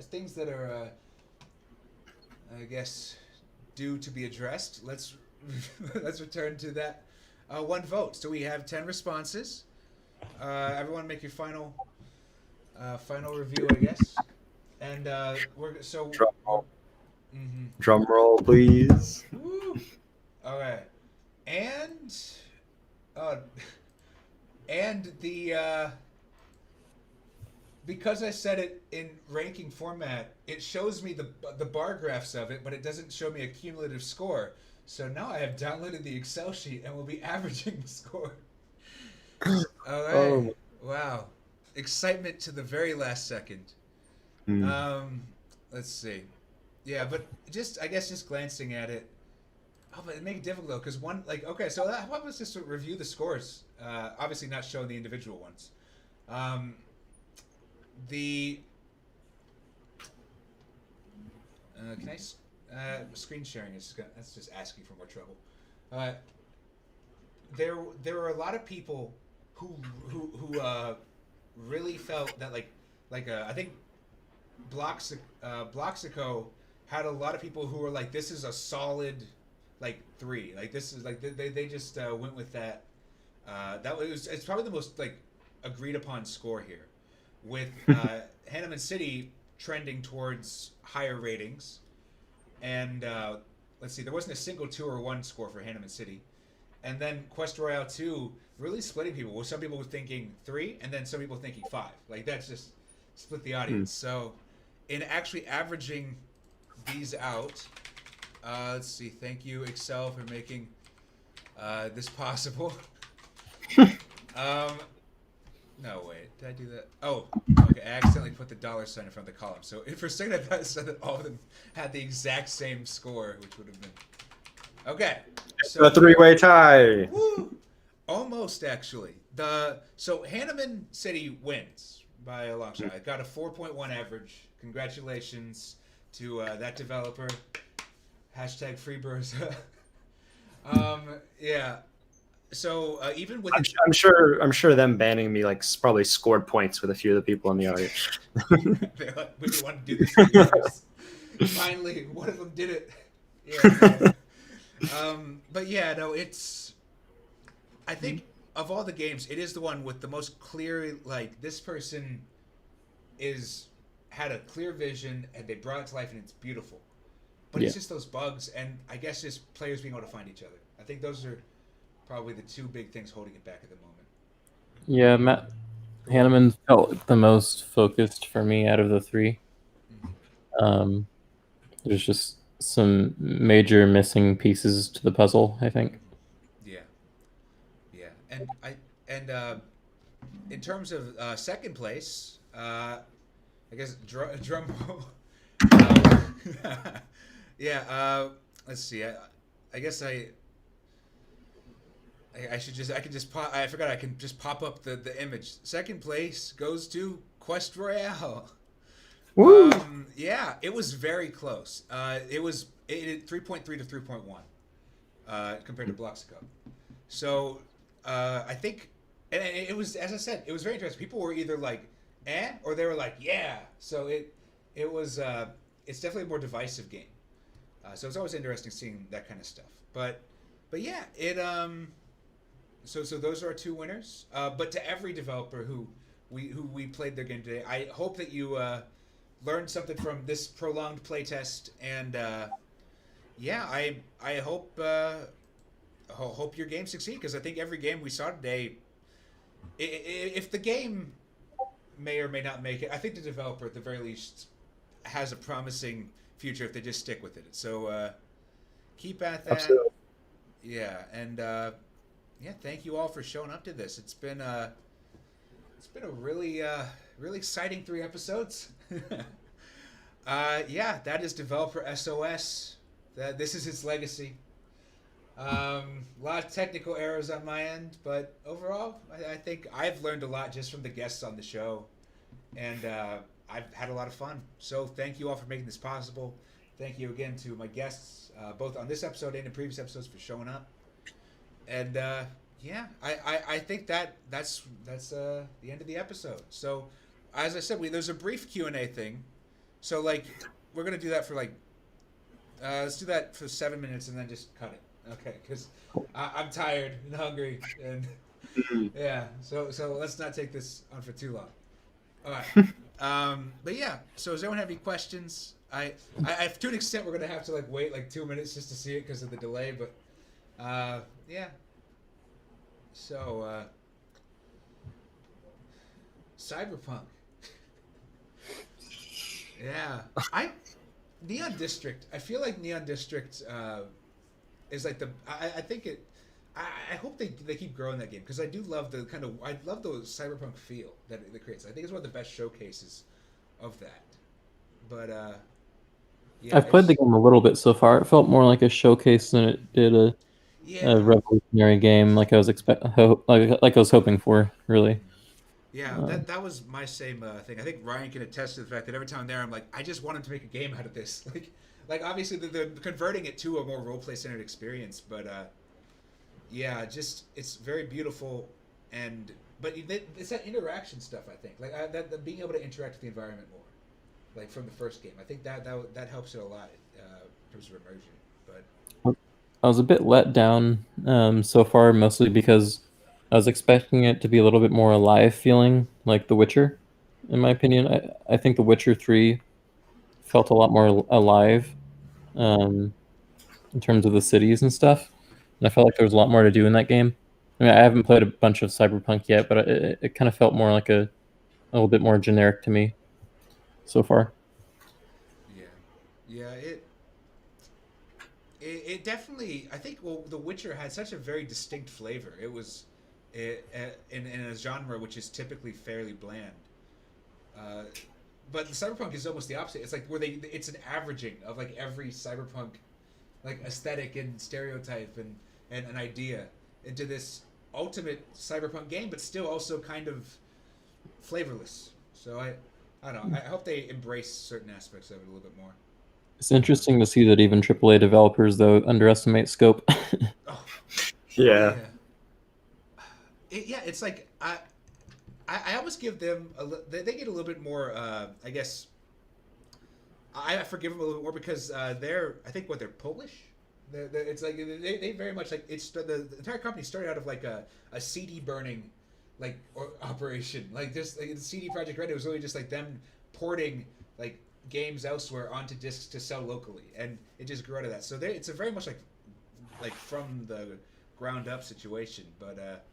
things that are, I guess, due to be addressed. Let's let's return to that one vote. So we have 10 responses. Everyone, make your final review, I guess. And we're so. Drum roll, Mm-hmm. drum roll, please. Woo. All right, and uh, and the because I said it in ranking format, it shows me the bar graphs of it, but it doesn't show me a cumulative score. So now I have downloaded the Excel sheet and will be averaging the score. All Oh right. Wow. Excitement to the very last second. Hmm. Let's see. Yeah, but I guess just glancing at it. Oh, but it make it difficult though, because one, like, okay, so how about let's just review the scores? Obviously not showing the individual ones. Um, the can screen sharing is that's just asking for more trouble. Uh, there were a lot of people who really felt that I think Bloxico had a lot of people who were like, this is a solid like 3. Like this is like they just went with that. It's probably the most like agreed upon score here, with Hanneman City trending towards higher ratings, and let's see, there wasn't a single 2 or 1 score for Hanneman City, and then Quest Royale 2 really splitting people. Well, some people were thinking 3, and then some people thinking 5. Like that's just split the Hmm. audience. So, in actually averaging these out, let's see. Thank you, Excel, for making this possible. um, no, wait. Did I do that? Oh, okay. I accidentally put the $sign in front of the column. So for a second, I thought it said that all of them had the exact same score, which would have been okay. So A three-way tie. woo, almost actually. So Hanneman City wins by a long shot. I got a 4.1 average. Congratulations to that developer. Hashtag free Berezaa. Yeah. So even with I'm sure them banning me like probably scored points with a few of the people in the audience. they're like, we didn't want to do this for years. Finally, one of them did it. Yeah. But yeah, no, it's. I think of all the games, it is the one with the most clear. Like this person had a clear vision and they brought it to life and it's beautiful. But it's just those bugs and I guess just players being able to find each other. I think those are probably the 2 big things holding it back at the moment. Yeah, Matt Hanneman felt the most focused for me out of the 3. Um, there's just some major missing pieces to the puzzle, I think. Yeah, yeah, and in terms of second place, I guess drum roll. Yeah, let's see. I guess I should just I can just pop. I forgot I can just pop up the image. Second place goes to Quest Royale. Woo! Yeah, it was very close. It was 3.3 to 3.1 compared to Bloxico. So I think, and it was, as I said, it was very interesting. People were either like, or they were like, yeah. So it was it's definitely a more divisive game. So it's always interesting seeing that kind of stuff. But yeah, so those are our 2 winners. But to every developer who we played their game today, I hope that you learned something from this prolonged playtest, and yeah, I hope hope your game succeed, because I think every game we saw today, if the game may or may not make it, I think the developer at the very least has a promising future if they just stick with it. So keep at that. Absolutely. Yeah, and yeah, thank you all for showing up to this. It's been a really really exciting 3 episodes. Yeah, that is Developer SOS. This is its legacy. A lot of technical errors on my end, but overall, I think I've learned a lot just from the guests on the show, and I've had a lot of fun. So thank you all for making this possible. Thank you again to my guests, both on this episode and in previous episodes, for showing up. And yeah, I think that's the end of the episode. So as I said, there's a brief Q&A thing. So like we're gonna do that for like let's do that for 7 minutes and then just cut it. Okay, because I'm tired and hungry and yeah. So let's not take this on for too long. All right. But yeah. So does anyone have any questions? I to an extent we're gonna have to like wait like 2 minutes just to see it because of the delay. But yeah. So Cyberpunk. Yeah, Neon District. I feel like Neon District is like the. I think it. I hope they keep growing that game because I do love I love the cyberpunk feel that it creates. I think it's one of the best showcases of that. But yeah, I've played the game a little bit so far. It felt more like a showcase than it did a revolutionary game, like I was like I was hoping for, really. Yeah, that was my same thing. I think Ryan can attest to the fact that every time I'm there, I'm like, I just want him to make a game out of this. Like obviously they're converting it to a more role play centered experience, but yeah, just it's very beautiful, and but it's that interaction stuff. I think that being able to interact with the environment more, like from the first game. I think that helps it a lot in terms of immersion. But I was a bit let down so far, mostly because I was expecting it to be a little bit more alive feeling, like The Witcher. In my opinion, I think The Witcher 3 felt a lot more alive in terms of the cities and stuff. And I felt like there was a lot more to do in that game. I mean, I haven't played a bunch of Cyberpunk yet, but it kind of felt more like a little bit more generic to me so far. yeah, yeah, it definitely. I think well, The Witcher had such a very distinct flavor. It was in a genre which is typically fairly bland. Uh, but the cyberpunk is almost the opposite. It's like where it's an averaging of like every cyberpunk like aesthetic and stereotype and an idea into this ultimate cyberpunk game, but still also kind of flavorless. So I don't know. I hope they embrace certain aspects of it a little bit more. It's interesting to see that even AAA developers, though, underestimate scope. Oh, Yeah. yeah. It's like I almost give them they get a little bit more. I guess I forgive them a little bit more because they're I think they're Polish. It's like they very much like it's the entire company started out of like a CD burning like operation like just like the CD Project Red. It was really just like them porting like games elsewhere onto discs to sell locally, and it just grew out of that. So it's a very much like from the ground up situation, but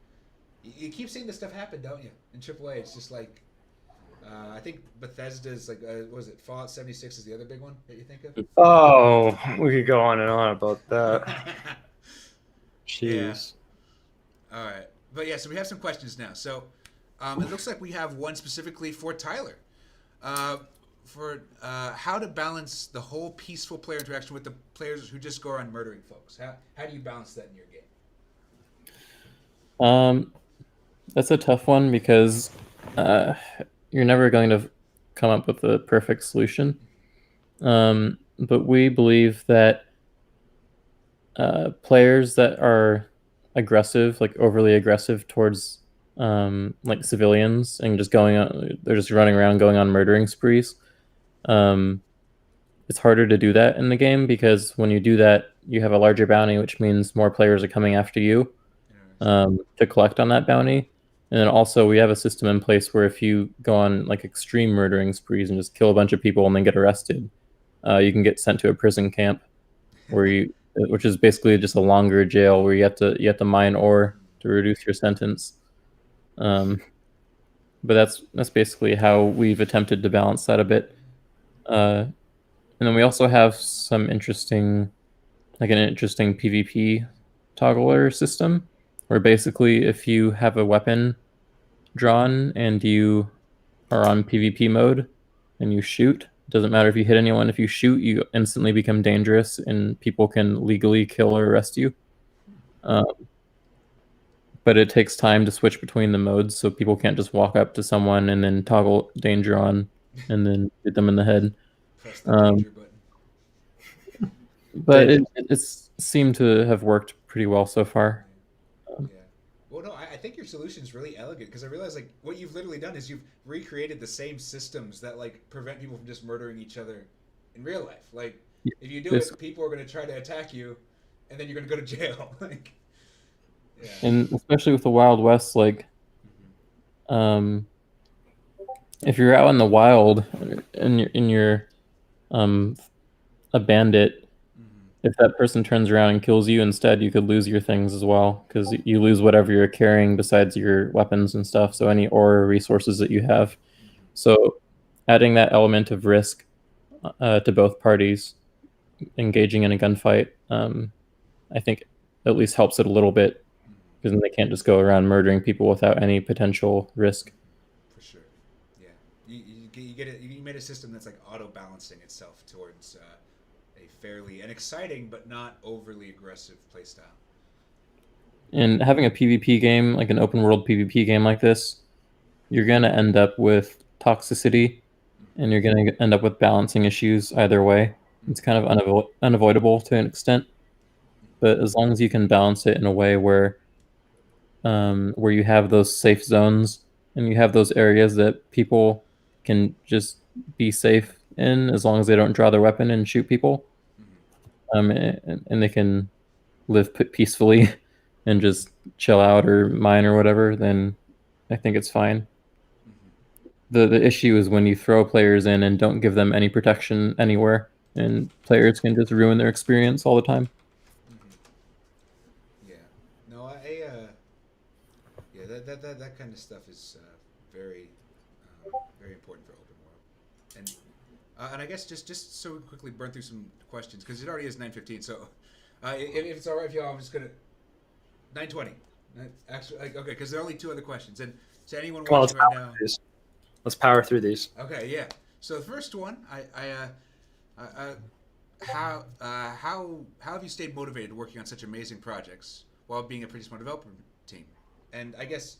you keep seeing this stuff happen, don't you? In AAA, it's just like I think Bethesda's like what was it? Fallout 76 is the other big one that you think of. Oh, we could go on and on about that. Jeez. Yeah. All right, but yeah, so we have some questions now. So it looks like we have one specifically for Tyler. For how to balance the whole peaceful player interaction with the players who just go around murdering folks. How do you balance that in your game? That's a tough one because you're never going to come up with a perfect solution. But we believe that players that are aggressive, like overly aggressive towards like civilians and just they're just running around going on murdering sprees. It's harder to do that in the game because when you do that, you have a larger bounty, which means more players are coming after you to collect on that bounty. And then also we have a system in place where if you go on like extreme murdering sprees and just kill a bunch of people and then get arrested, you can get sent to a prison camp which is basically just a longer jail where you have to mine ore to reduce your sentence. But that's basically how we've attempted to balance that a bit. And then we also have an interesting PvP toggler system where basically if you have a weapon drawn and you are on PvP mode and you shoot, it doesn't matter if you hit anyone. If you shoot, you instantly become dangerous and people can legally kill or arrest you. But it takes time to switch between the modes, so people can't just walk up to someone and then toggle danger on and then hit them in the head. Press the danger button. But it's seemed to have worked pretty well so far. Yeah. Well, no, I think your solution is really elegant because I realize like what you've literally done is you've recreated the same systems that like prevent people from just murdering each other in real life. Like if you do it, people are going to try to attack you, and then you're going to go to jail. Like, yeah. And especially with the Wild West, like, if you're out in the wild and you're a bandit, if that person turns around and kills you instead, you could lose your things as well because you lose whatever you're carrying besides your weapons and stuff. So any ore resources that you have. So adding that element of risk to both parties engaging in a gunfight, I think at least helps it a little bit because then they can't just go around murdering people without any potential risk. For sure. Yeah. You made a system that's like auto balancing itself towards a fairly an exciting but not overly aggressive playstyle. And having a PvP game, like an open world PvP game like this, you're going to end up with toxicity and you're going to end up with balancing issues either way. It's kind of unavoidable to an extent, but as long as you can balance it in a way where you have those safe zones and you have those areas that people can just be safe in as long as they don't draw their weapon and shoot people, and they can live peacefully and just chill out or mine or whatever, then I think it's fine. The issue is when you throw players in and don't give them any protection anywhere, and players can just ruin their experience all the time. Yeah. No, yeah, that kind of stuff is very very important for open world. And I guess just so we quickly burn through some questions because it already is 9:15. So if it's all right with y'all, I'm just gonna 9:20. Actually, okay, because there are only two other questions. And to anyone watching right now, let's power through these. Okay, yeah. So the first one, how have you stayed motivated working on such amazing projects while being a pretty small developer team? And I guess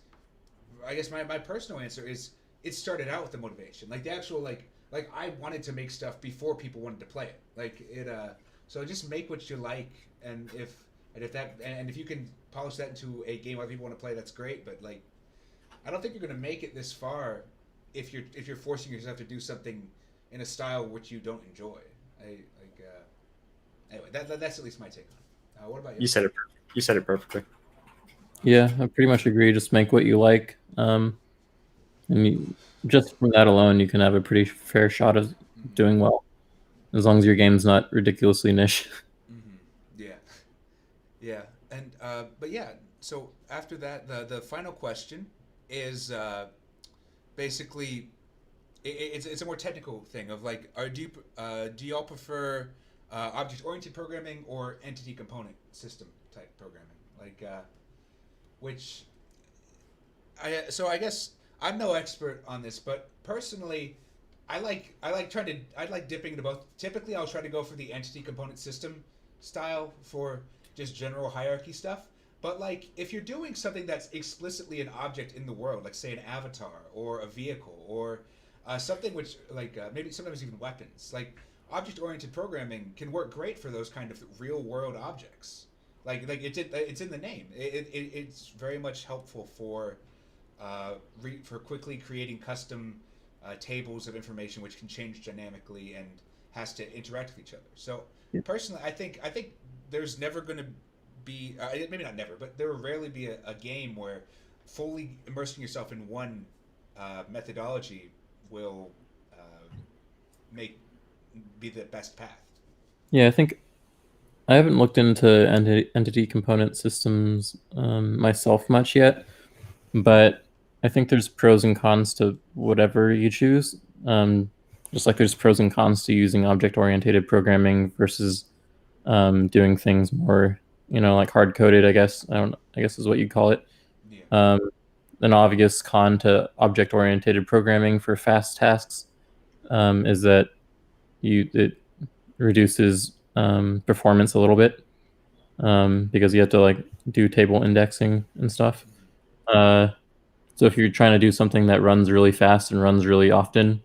my personal answer is it started out with the motivation, like the actual like I wanted to make stuff before people wanted to play it. Like it, so just make what you like, and if you can polish that into a game other people want to play, that's great. But like, I don't think you're gonna make it this far if you're forcing yourself to do something in a style which you don't enjoy. Anyway, that's at least my take on it. What about you? You said it perfectly. Yeah, I pretty much agree. Just make what you like, and just from that alone, you can have a pretty fair shot of doing well, as long as your game's not ridiculously niche. Yeah, yeah, and but yeah. So after that, the final question is basically it's a more technical thing of like, do y'all prefer object-oriented programming or entity component system type programming? Like, I guess I'm no expert on this, but personally, I like dipping into both. Typically, I'll try to go for the entity component system style for just general hierarchy stuff. But like, if you're doing something that's explicitly an object in the world, like say an avatar or a vehicle or something which like maybe sometimes even weapons, like object-oriented programming can work great for those kind of real-world objects. It's in the name. It's very much helpful for quickly creating custom tables of information which can change dynamically and has to interact with each other. So personally, I think there's never going to be maybe not never, but there will rarely be a game where fully immersing yourself in one methodology will be the best path. Yeah, I think I haven't looked into entity component systems myself much yet, but I think there's pros and cons to whatever you choose. Just like there's pros and cons to using object-oriented programming versus doing things more, like hard-coded, I guess. I guess is what you'd call it. Yeah. An obvious con to object-oriented programming for fast tasks is that it reduces performance a little bit because you have to like do table indexing and stuff. So if you're trying to do something that runs really fast and runs really often,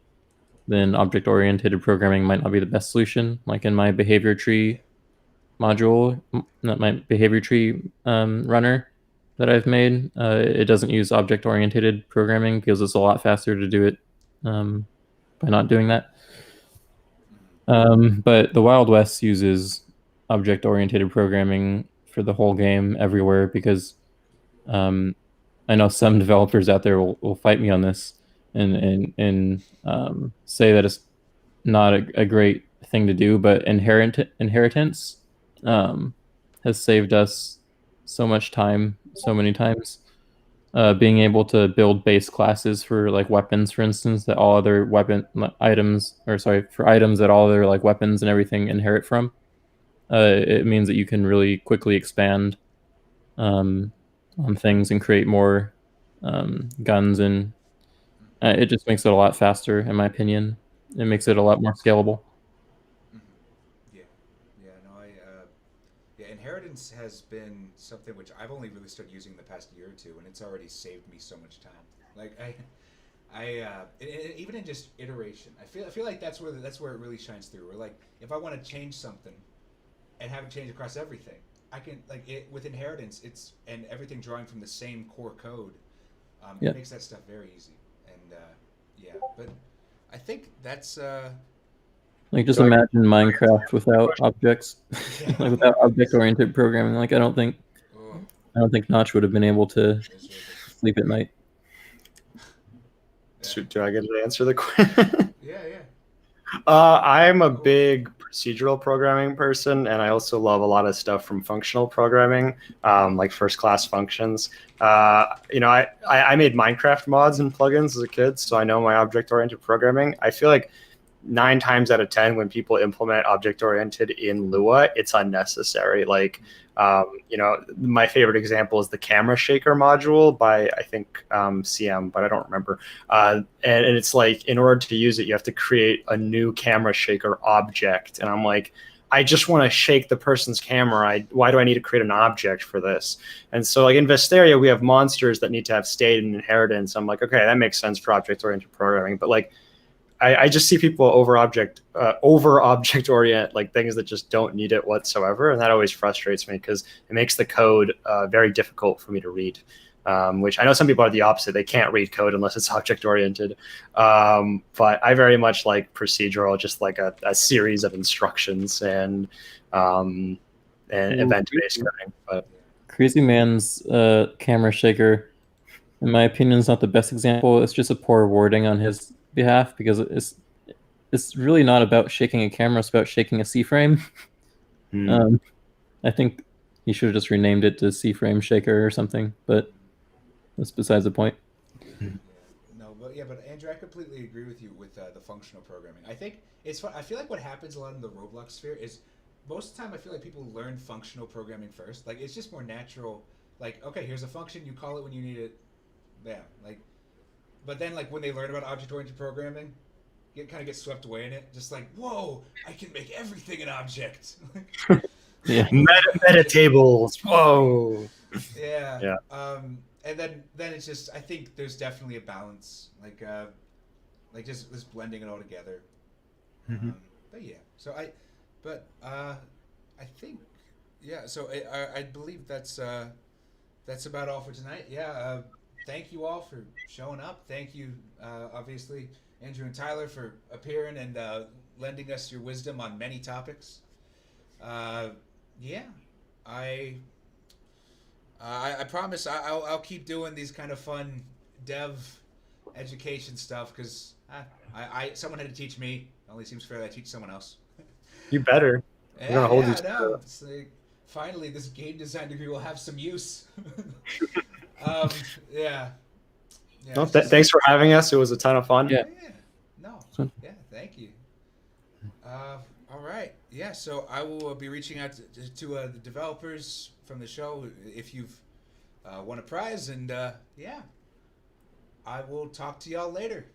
then object-oriented programming might not be the best solution. Like in my behavior tree module, not my behavior tree runner that I've made, it doesn't use object-oriented programming because it's a lot faster to do it by not doing that. But the Wild West uses object-oriented programming for the whole game everywhere because I know some developers out there will fight me on this and say that it's not a great thing to do, but inheritance has saved us so much time, so many times. Being able to build base classes for like weapons, for instance, that all other items that all other like weapons and everything inherit from. It means that you can really quickly expand on things and create more guns, and it just makes it a lot faster, in my opinion. It makes it a lot more scalable. Mhm. Yeah, yeah. No, yeah. Inheritance has been something which I've only really started using in the past year or two, and it's already saved me so much time. Like even in just iteration, I feel like that's where it really shines through. Where like if I want to change something and have it change across everything, I can like it with inheritance. It's and everything drawing from the same core code. It Yeah. makes that stuff very easy. And yeah, but I think that's Like just So I imagine Minecraft without objects, yeah. like Oh without my goodness. object-oriented programming. Like Oh, I don't think Notch would have been able to miserable. sleep at night. Yeah. do I get to answer the question? Yeah, yeah. I'm a Cool. big procedural programming person, and I also love a lot of stuff from functional programming, like first class functions. I made Minecraft mods and plugins as a kid, so I know my object oriented programming. I feel like 9 times out of 10, when people implement object oriented in Lua, it's unnecessary. Like, my favorite example is the camera shaker module by, I think, CM, but I don't remember. And it's like, in order to use it, you have to create a new camera shaker object. And I'm like, I just want to shake the person's camera. Why do I need to create an object for this? And so, like in Vesteria, we have monsters that need to have state and inheritance. I'm like, okay, that makes sense for object-oriented programming. But like, I just see people over object orient like things that just don't need it whatsoever, and that always frustrates me because it makes the code very difficult for me to read. Which I know some people are the opposite; they can't read code unless it's object oriented. But I very much like procedural, just like a series of instructions and Ooh, event based coding. But Crazy Man's camera shaker, in my opinion, is not the best example. It's just a poor wording on his behalf because it's really not about shaking a camera. It's about shaking a C-frame. hmm. Um, I think he should have just renamed it to C-frame shaker or something. But that's besides the point. Yeah, yeah. No, but yeah, but Andrew, I completely agree with you with the functional programming. I think it's fun. I feel like what happens a lot in the Roblox sphere is most of the time I feel like people learn functional programming first. Like it's just more natural. Like okay, here's a function, you call it when you need it. Yeah, like. But then like when they learn about object-oriented programming, kind of get swept away in it. Just like whoa, I can make everything an object. Yeah. Meta tables. Whoa. Yeah. Yeah. And then it's just I think there's definitely a balance, like just blending it all together. Mhm. But yeah, I think yeah. So I believe that's about all for tonight. Yeah. Thank you all for showing up. Thank you, obviously, Andrew and Tyler for appearing and lending us your wisdom on many topics. Uh, yeah, I I promise I'll keep doing these kind of fun dev education stuff because I someone had to teach me. It only seems fair that I teach someone else. You better. We're Yeah, gonna hold you yeah, I to know. it. It's like, finally, this game design degree will have some use. um, yeah, yeah. No, It's just thanks for having us. It was a ton of fun. Yeah. yeah. No, So, yeah. Thank you. All right. Yeah. So I will be reaching out to the developers from the show if you've won a prize, and yeah, I will talk to y'all later.